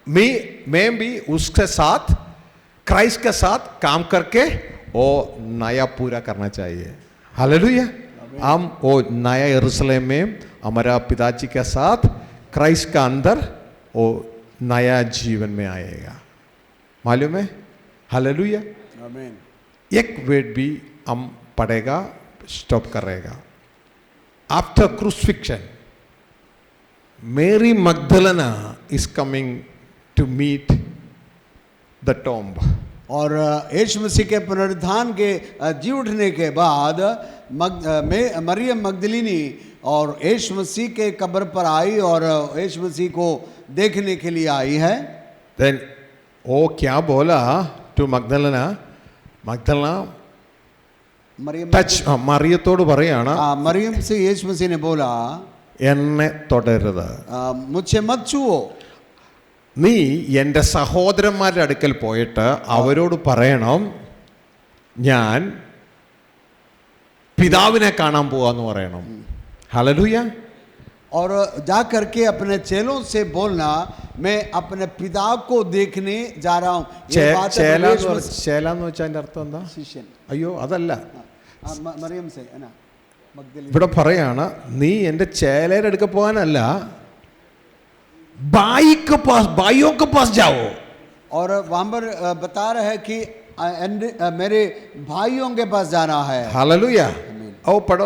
मैं भी उसके साथ, क्राइस्ट के साथ काम करके वो नया पूरा करना चाहिए. हालेलुया. हम वो नया यरूशलेम में हमारा पिताजी के साथ क्राइस्ट का अंदर वो नया जीवन में आएगा. मालूम है? हालेलुया. आमीन. एक वर्ड भी हम पढ़ेगा, स्टॉप करेगा. After crucifixion Mary Magdalene is coming to meet the tomb. और यीशु मसीह के पुनरुत्थान के जी उठने के बाद मरियम मगदलीनी और यीशु मसीह के कब्र पर आई और यीशु मसीह को देखने के लिए आई है. Then वो क्या बोला to Magdalene? Magdalene Mariam touch മറിയത്തോട് പറയാണ്, मरियम से यीशु मसीह ने बोला, എന്നെ തൊടരുത്, मुझसे मत छुओ. നീ എൻ്റെ സഹോദരന്മാരുടെ അടുക്കൽ പോയിട്ട് അവരോട് പറയണം ഞാൻ പിതാവിനെ കാണാൻ പോവാന്ന് പറയണം. ഹല്ലേലൂയ. और जा करके अपने चेलों से बोलना मैं अपने पिता को देखने जा रहा हूँ. ചേലാന്ന് വെച്ചാൽ അതിൻ്റെ അർത്ഥം എന്താ? शिष्यन അയ്യോ അതല്ല. मरियम से है ना, मगदलीनी. ഇവിടെ പറയാണ് നീ എൻ്റെ ചേലയുടെ അടുക്ക പോകാനല്ല, भाइयों के पास जाओ. और वहां पर बता रहा है कि मेरे भाइयों के पास जाना है. हालेलुया. ओ पढ़ो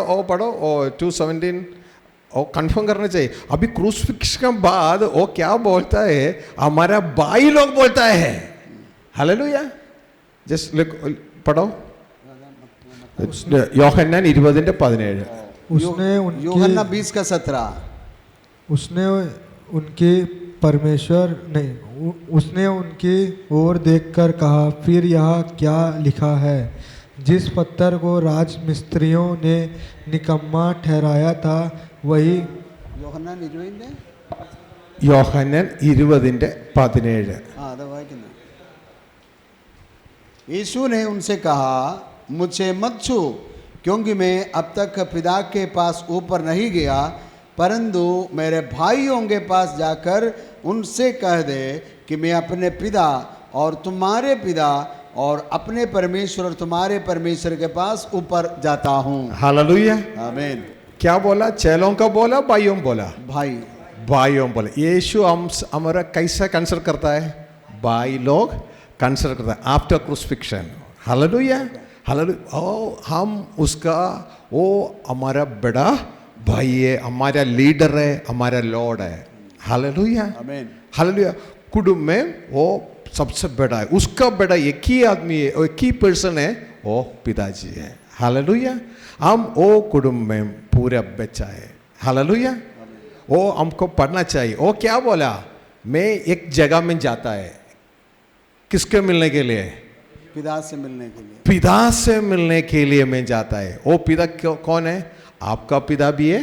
ओ 2:17 ओ कंफर्म करना चाहिए. अभी क्रूसिफिक्स के बाद वो क्या बोलता है? हमारा भाई लोग बोलता है. हालेलुया. जस्ट पढ़ो യോഹന്നാൻ 20:17. यूहन्ना 20:17. उसने उनकी परमेश्वर नहीं, उसने उनकी ओर देखकर कहा, फिर यहाँ क्या लिखा है? जिस पत्थर को राजमिस्त्रियों ने निकम्मा ठहराया था वही. യോഹന്നാൻ 20. യോഹന്നാൻ 20:17. हाँ अदा वाइकिना. यीशु ने उनसे कहा, मुझे मत छू, क्योंकि मैं अब तक पिता के पास ऊपर नहीं गया, परंतु मेरे भाइयों के पास जाकर उनसे कह दे कि मैं अपने पिता और तुम्हारे पिता और अपने परमेश्वर और तुम्हारे परमेश्वर के पास ऊपर जाता हूँ. हालेलुया. आमीन. क्या बोला? चेलों का बोला, भाइयों बोला? भाइयों बोला. यीशु हमारा कैसा कंसिडर करता है? भाई लोग कंसिडर करता है आफ्टर क्रूसिफिक्शन. हालेलुया. हालेलुया. ओ हम उसका वो हमारा बड़ा भाई है, हमारा लीडर है, हमारा लॉर्ड है. हालेलुया. आमीन. हालेलुया. कुटुंब में वो सबसे बड़ा है, उसका बड़ा एक ही आदमी है, एक ही पर्सन है, वो पिताजी है. हालेलुया. हम वो कुटुंब में पूरा बच्चा है. हालेलुया. वो हमको पढ़ना चाहिए. वो क्या बोला? मैं एक जगह में जाता है, किसके मिलने के लिए? पिता से मिलने के लिए. पिता से मिलने के लिए मैं जाता है. वो पिता कौन है? आपका पिता भी है,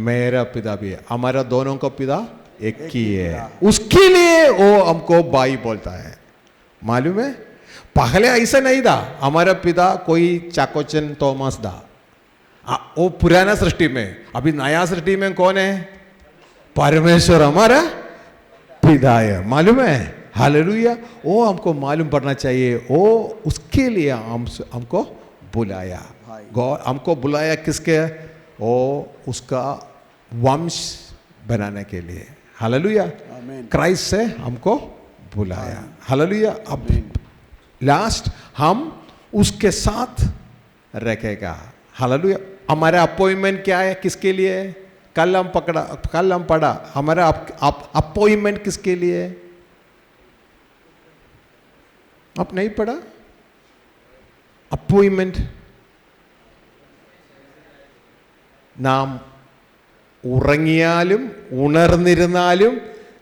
मेरा पिता भी है, हमारा दोनों का पिता एक ही है, उसके लिए वो हमको भाई बोलता है। मालूम है, पहले ऐसा नहीं था। हमारा पिता कोई चाकोचन थॉमस था, वो पुराना सृष्टि में। अभी नया सृष्टि में कौन है? परमेश्वर हमारा पिता है। मालूम है? हालेलुया। वो हमको मालूम पड़ना चाहिए। वो उसके लिए हमको बुलाया। गॉड हमको बुलाया किसके? वो उसका वंश बनाने के लिए। हालेलुया। क्राइस्ट से हमको बुलाया। हालेलुया। अब लास्ट हम उसके साथ रखेगा। हालेलुया। हमारा अपॉइंटमेंट क्या है? किसके लिए? कल हम पढ़ा हमारा अपॉइंटमेंट किसके लिए? आप नहीं पढ़ा? अपॉइंटमेंट നാം ഉറങ്ങിയാലും ഉണർന്നിരുന്നാലും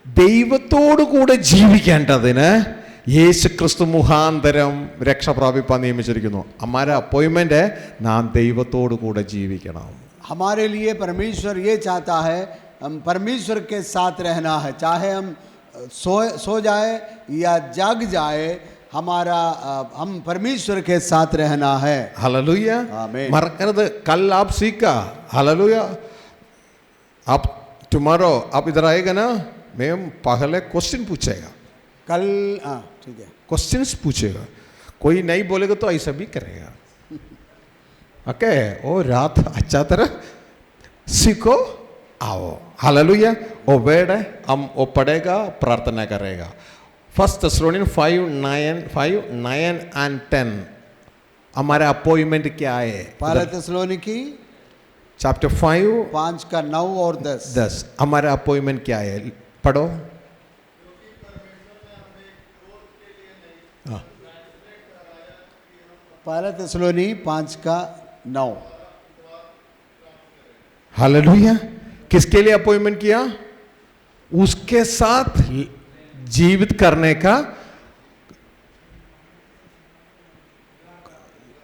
ദൈവത്തോടു കൂടെ ജീവിക്കേണ്ടതിന് യേശുക്രിസ്തു മുഖാന്തരം രക്ഷ പ്രാപിപ്പാൻ നിയമിച്ചിരിക്കുന്നു. हमारा अपॉइंटमेंट है നാം ദൈവത്തോടു കൂടെ ജീവിക്കണം. हमारे लिए परमेश्वर ये चाहता है हम परमेश्वर के साथ रहना है, चाहे हम सो जाए या जाग जाए, हमारा हम परमेश्वर के साथ रहना है। हालेलुया। आमीन। मरकरद कल आप सीखा। हालेलुया। आप टुमारो आप इधर आएगा ना, मैं पहले क्वेश्चन पूछेगा। कल ठीक है, क्वेश्चंस पूछेगा। कोई नहीं बोलेगा तो ऐसा भी करेगा। ओके, वो रात अच्छा तरह सीखो आओ। हालेलुया। वो वर्ड है, हम वो पढ़ेगा, प्रार्थना करेगा। 1 Thessalonians 5:9 and 10 हमारा अपॉइंटमेंट क्या है? पहला थिस्सलुनीकी चैप्टर 5 5 का 9 और 10 हमारा अपॉइंटमेंट क्या है? पढ़ो। पहला थिस्सलुनी 5 का 9। हालेलुया। किसके लिए अपॉइंटमेंट किया? उसके साथ जीवित करने का,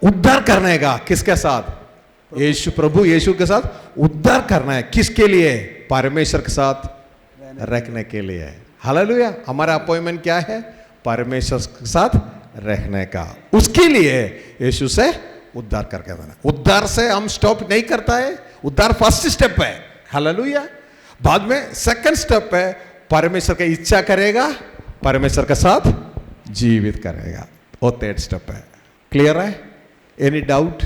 उद्धार करने का। किसके साथ? यीशु प्रभु यीशु के साथ उद्धार करना है। किसके लिए? परमेश्वर के साथ रहने के लिए। हालेलुया। हमारा अपॉइंटमेंट क्या है? परमेश्वर के साथ रहने का। उसके लिए यीशु से उद्धार करके देना। उद्धार से हम स्टॉप नहीं करता है। उद्धार फर्स्ट स्टेप है। हालेलुया। बाद में सेकंड स्टेप है, परमेश्वर की इच्छा करेगा, परमेश्वर के साथ जीवित करेगा। वो थर्ड स्टेप है। क्लियर है? Any doubt?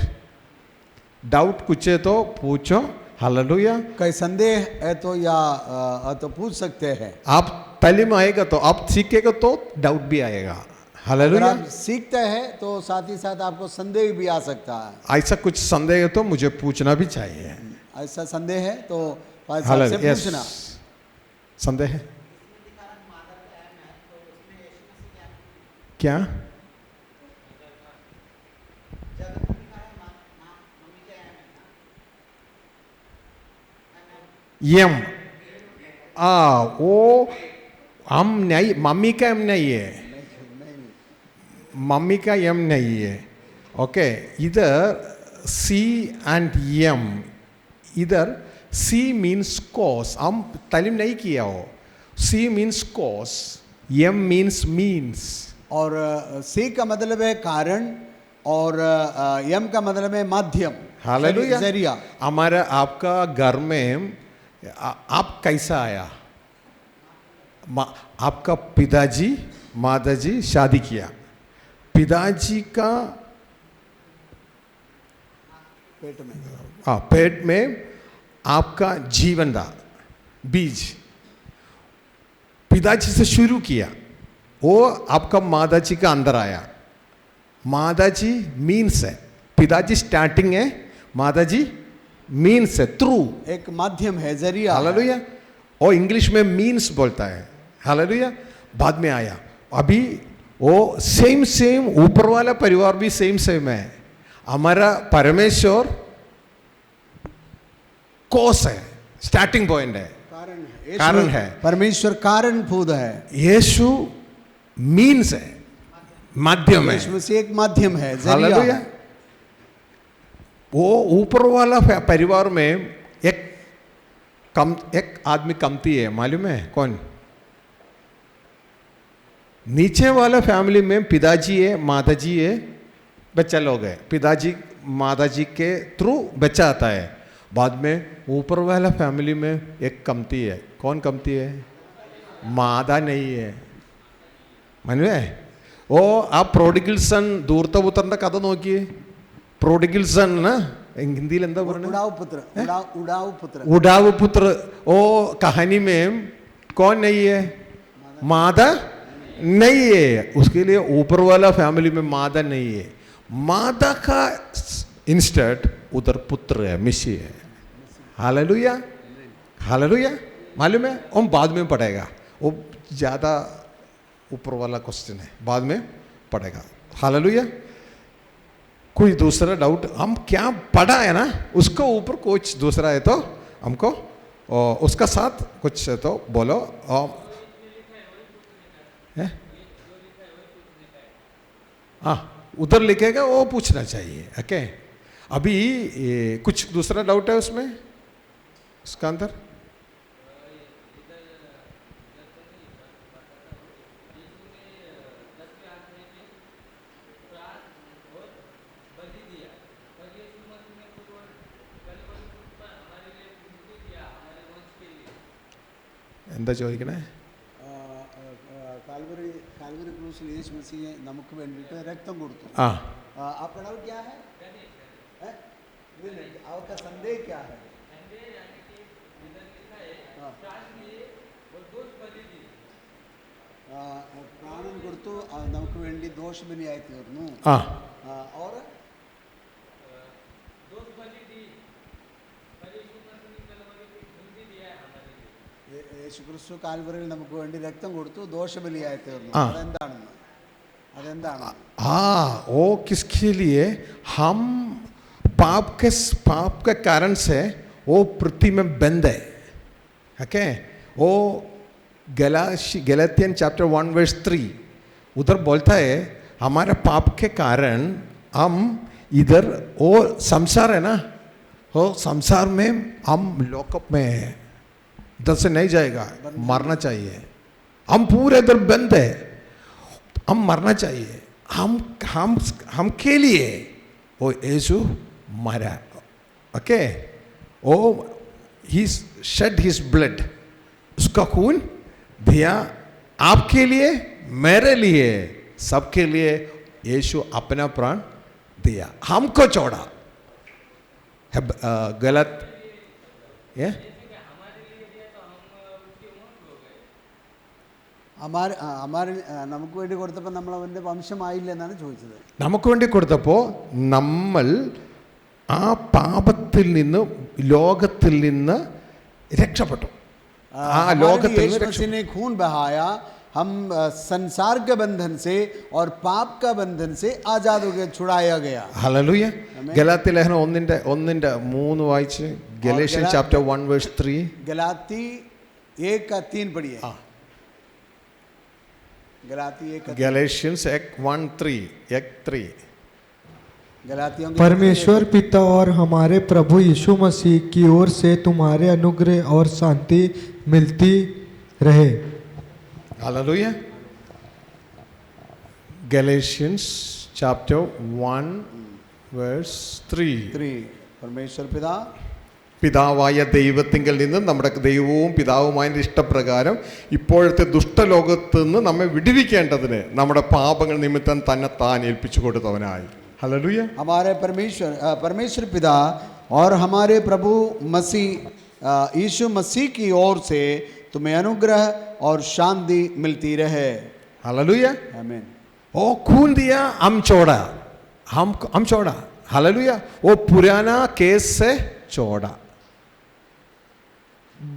डाउट कुछ है तो पूछो। हालेलुया। कोई संदेह है तो या तो पूछ सकते हैं। आप तालीम आएगा तो आप सीखेगा तो डाउट भी आएगा। अगर हालेलुया। आप सीखते हैं तो साथ ही साथ आपको संदेह भी आ सकता है। ऐसा कुछ संदेह है तो मुझे पूछना भी चाहिए। ऐसा संदेह है तो भाई साहब से हालेलुया। पूछना। संदेह है क्या? यम वो हम नहीं, मम्मी का एम नहीं है, मम्मी का एम नहीं है। ओके, इधर सी एंड एम, इधर सी मीन्स कॉस। हम तालीम नहीं किया हो। C means cos, M means means. और सी का मतलब है कारण और यम का मतलब है माध्यम, हालेलुया। जरिया। हमारा आपका घर में आप कैसा आया? आपका पिताजी माताजी शादी किया, पिताजी का पेट में आपका जीवन था, बीज पिताजी से शुरू किया, वो आपका माताजी का अंदर आया। माताजी मीन्स है, पिताजी स्टार्टिंग है, माताजी मीन्स है, थ्रू एक माध्यम है, जरिया। हालेलुया। और इंग्लिश में मीन्स बोलता है। हालेलुया। बाद में आया। अभी वो सेम ऊपर वाला परिवार भी सेम है। हमारा परमेश्वर कोस है, स्टार्टिंग पॉइंट है, कारण है। परमेश्वर कारण भूत है, यीशु मीन्स है, माध्यम है। यीशु मसीह एक माध्यम है, जरिया हालेलुया। है। वो ऊपर वाला परिवार में एक कम एक आदमी कमती है, मालूम है कौन? नीचे वाला फैमिली में पिताजी है, माताजी है, बच्चा लोग है, पिताजी माताजी के थ्रू बच्चा आता है। बाद में ऊपर वाला फैमिली में एक कमती है। कौन कमती है? माता नहीं है, मालूम है? ഓ ആ പ്രോഡിഗൽ സൺ ധൂർത്തപുത്രന്റെ കഥ നോക്കിയേ. പ്രോഡിഗൽ സൺ हिंदी എന്താ പറയുന്നത്? उड़ाऊ पुत्र। ओ कहानी में कौन नहीं है? मादा नहीं है। उसके लिए ऊपर वाला फैमिली में मादा नहीं है। मादा का इंस्टेंट उधर पुत्र है, मिशी है। Hallelujah, hallelujah. मालूम है? हम बाद में पढ़ेगा, वो ज़्यादा ऊपर वाला क्वेश्चन है, बाद में पढ़ेगा। हालेलुया। कोई दूसरा डाउट? हम क्या पढ़ा है ना उसको ऊपर कुछ दूसरा है तो हमको उसका साथ कुछ है तो बोलो। हाँ, उधर लिखेगा वो पूछना चाहिए। ओके, अभी कुछ दूसरा डाउट है उसमें, उसका अंदर? എന്താ ചോദിക്കണേ? കാൽവറി ക്രൂസിൽ യേശു മസീഹ് നമുക്ക് വേണ്ടിയിട്ട് രക്തം കൊടുത്തു. आपका डाउट क्या है? आपका संदेह क्या है? പ്രാണൻ കൊടുത്തു, നമുക്ക് വേണ്ടി ദോഷബലിയായി തീർന്നു. और യേശു ക്രിസ്തു കാൽവറിയിൽ നമുക്ക് വേണ്ടി രക്തം കൊടുത്തു, ദോഷബലിയായി തീർന്നു. അതെന്താണ്? वो किसके लिए? हम पाप के कारण से वो पृथ्वी में बंद है। ओके, वो गलातियन चैप्टर 1:3 उधर बोलता है हमारे पाप के कारण हम इधर वो संसार है ना, वो संसार में हम लॉकअप में है, इधर से नहीं जाएगा, मरना चाहिए। हम पूरे इधर बंद है, हम मरना चाहिए। हम के लिए वो यीशु मरा। ओके, वो ही शेड हिज ब्लड, उसका खून दिया आपके लिए, मेरे लिए, सबके लिए यीशु अपना प्राण दिया, हमको छोड़ा। गलत ये നമുക്ക് വേണ്ടി കൊടുത്തപ്പോൾ നമ്മൾ അവൻ്റെ വംശമായില്ല എന്നാണ് ചോദിച്ചത്. നമുക്ക് വേണ്ടി കൊടുത്തപ്പോൾ നമ്മൾ ആ പാപത്തിൽ നിന്ന്, ലോകത്തിൽ നിന്ന് രക്ഷപ്പെട്ടു. ആ ലോകത്തിൽ ने खून बहाया, हम संसार के बंधन से और पाप का बंधन से आजाद हो गए, छुड़ाया गया. हालेलुया. गलाती लेखനം 1:3 വായിച്ച്. Galatian chapter 1:3. गलाती 1:3 पढ़िए. गैलेशियंस 1:3. परमेश्वर पिता और हमारे प्रभु यीशु मसीह की ओर से तुम्हारे अनुग्रह और शांति मिलती रहे. हालेलुया. Galatians chapter 1:3. परमेश्वर पिता പിതാവായ ദൈവത്തിങ്കൽ നിന്ന്, നമ്മുടെ ദൈവവും പിതാവുമായ ഇഷ്ടപ്രകാരം ഇപ്പോഴത്തെ ദുഷ്ടലോകത്ത് നിന്ന് നമ്മെ വിടുവിക്കേണ്ടതിന് നമ്മുടെ പാപങ്ങൾ നിമിത്തം തന്നെ താൻ ഏൽപ്പിച്ചു കൊടുത്തവനായി. हालेलुया. हमारे परमेश्वर पिता और हमारे प्रभु मसीह यीशु मसीह की ओर से तुम्हें अनुग्रह और शांति मिलती रहे. हालेलुया. आमीन. ओ खून दिया, हम छोड़ा, हम छोड़ा. हालेलुया. वो पुराना केस से छोड़ा,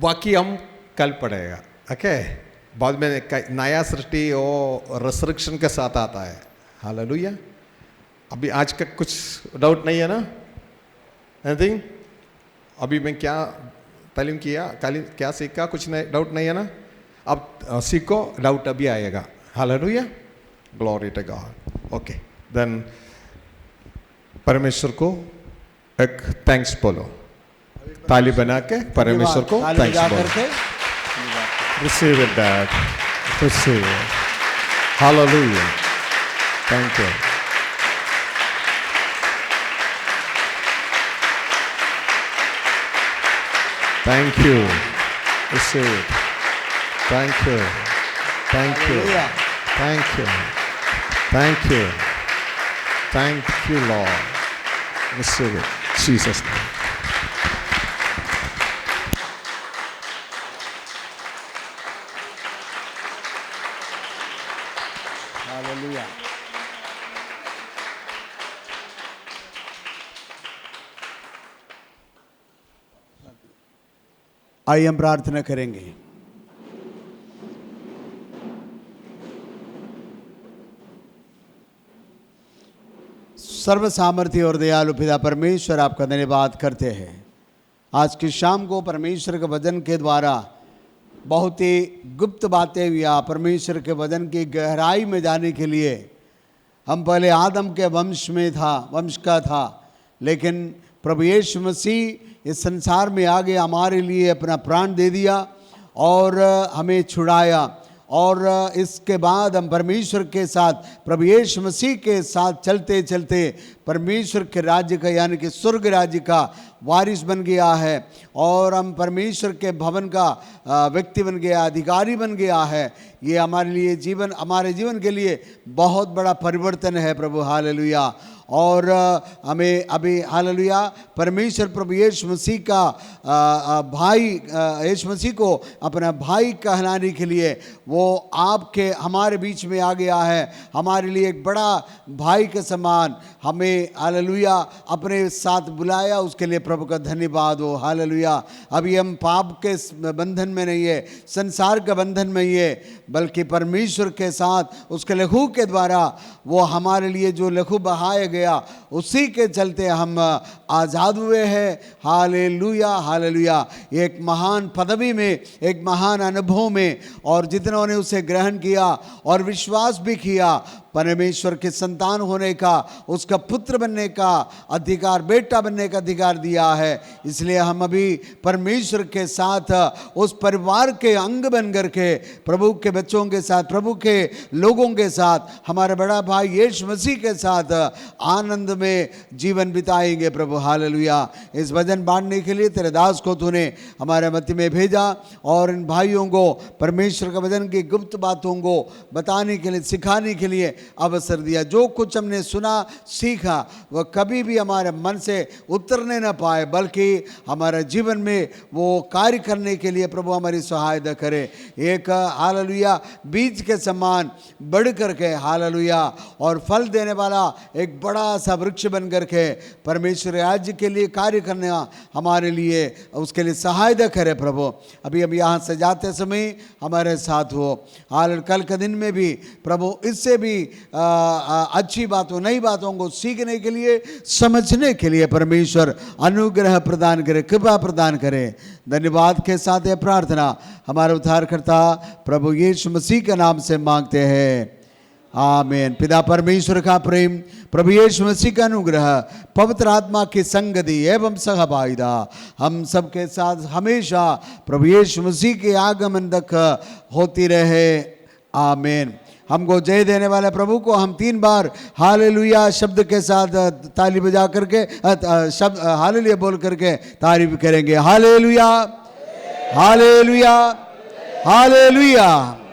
बाकी हम कल पढ़ेगा. ओके, बाद में नया सृष्टि वो रिसरेक्शन के साथ आता है. हालेलुया. अभी आज का कुछ डाउट नहीं है ना? एनीथिंग? अभी मैं क्या तालीम किया, क्या सीखा, कुछ नहीं, डाउट नहीं है ना? अब सीखो, डाउट अभी आएगा. Hallelujah. Glory to God. Okay, then परमेश्वर को एक थैंक्स बोलो. ताली बना के परमेश्वर को ताली बजा थैंक्स बोलो। करके Receive it, Dad. Receive it. Hallelujah. Thank you. Thank you. Receive it. Thank you. Thank you. Hallelujah. Thank you. Thank you. Thank you, Lord. Receive it. Jesus' name. Hallelujah. आइए हम प्रार्थना करेंगे। सर्व सामर्थ्य और दयालु पिता परमेश्वर, आपका धन्यवाद करते हैं। आज की शाम को परमेश्वर के वचन के द्वारा बहुत ही गुप्त बातें या परमेश्वर के वचन की गहराई में जाने के लिए हम पहले आदम के वंश का था, लेकिन प्रभु यीशु मसीह इस संसार में आगे हमारे लिए अपना प्राण दे दिया और हमें छुड़ाया। और इसके बाद हम परमेश्वर के साथ, प्रभु यीशु मसीह के साथ चलते चलते परमेश्वर के राज्य का यानी कि स्वर्ग राज्य का वारिस बन गया है और हम परमेश्वर के भवन का व्यक्ति बन गया, अधिकारी बन गया है। ये हमारे जीवन के लिए बहुत बड़ा परिवर्तन है प्रभु। हालेलुया। और हमें अभी हालेलुया परमेश्वर प्रभु यीशु मसीह का भाई, यीशु मसीह को अपना भाई कहलाने के लिए वो आपके हमारे बीच में आ गया है। हमारे लिए एक बड़ा भाई के समान हमें हालेलुया अपने साथ बुलाया, उसके लिए प्रभु का धन्यवाद हो। हालेलुया। अभी हम पाप के बंधन में नहीं है, संसार के बंधन में ही है, बल्कि परमेश्वर के साथ उसके लहू के द्वारा वो हमारे लिए जो लहू बहाया गया उसी के चलते हम आज़ाद हुए हैं। हालेलुया। हालेलुया। एक महान पदवी में, एक महान अनुभव में, और जितनों ने उसे ग्रहण किया और विश्वास भी किया, परमेश्वर के संतान होने का, उसका पुत्र बनने का अधिकार, बेटा बनने का अधिकार दिया है। इसलिए हम अभी परमेश्वर के साथ उस परिवार के अंग बन करके प्रभु के बच्चों के साथ, प्रभु के लोगों के साथ, हमारे बड़ा भाई यीशु मसीह के साथ आनंद में जीवन बिताएंगे प्रभु। हालेलुया। इस वचन बांटने के लिए तेरे दास को तूने हमारे मध्य में भेजा और इन भाइयों को परमेश्वर के वचन की गुप्त बातों को बताने के लिए, सिखाने के लिए अवसर दिया। जो कुछ हमने सुना, सीखा, वह कभी भी हमारे मन से उतरने न पाए, बल्कि हमारे जीवन में वो कार्य करने के लिए प्रभु हमारी सहायता करे। एक हालेलुया बीज के समान बढ़ करके हालेलुया और फल देने वाला एक बड़ा सा वृक्ष बन करके परमेश्वर राज्य के लिए कार्य करना हमारे लिए, उसके लिए सहायता करे प्रभु। अभी हम यहाँ से जाते समय हमारे साथ हो। कल के दिन में भी प्रभु इससे भी अच्छी बातों, नई बातों को सीखने के लिए, समझने के लिए परमेश्वर अनुग्रह प्रदान करे, कृपा प्रदान करे। धन्यवाद के साथ यह प्रार्थना हमारे उद्धारकर्ता प्रभु यीशु मसीह के नाम से मांगते हैं, आमीन। पिता परमेश्वर का प्रेम, प्रभु यीशु मसीह का अनुग्रह, पवित्र आत्मा की संगति एवं सहभागिता हम सबके साथ हमेशा प्रभु यीशु मसीह के आगमन तक होती रहे, आमीन। हमको जय देने वाले प्रभु को हम 3 बार हालेलुया शब्द के साथ ताली बजा करके शब्द हालेलुया बोल करके तारीफ करेंगे। Hallelujah, hallelujah, hallelujah.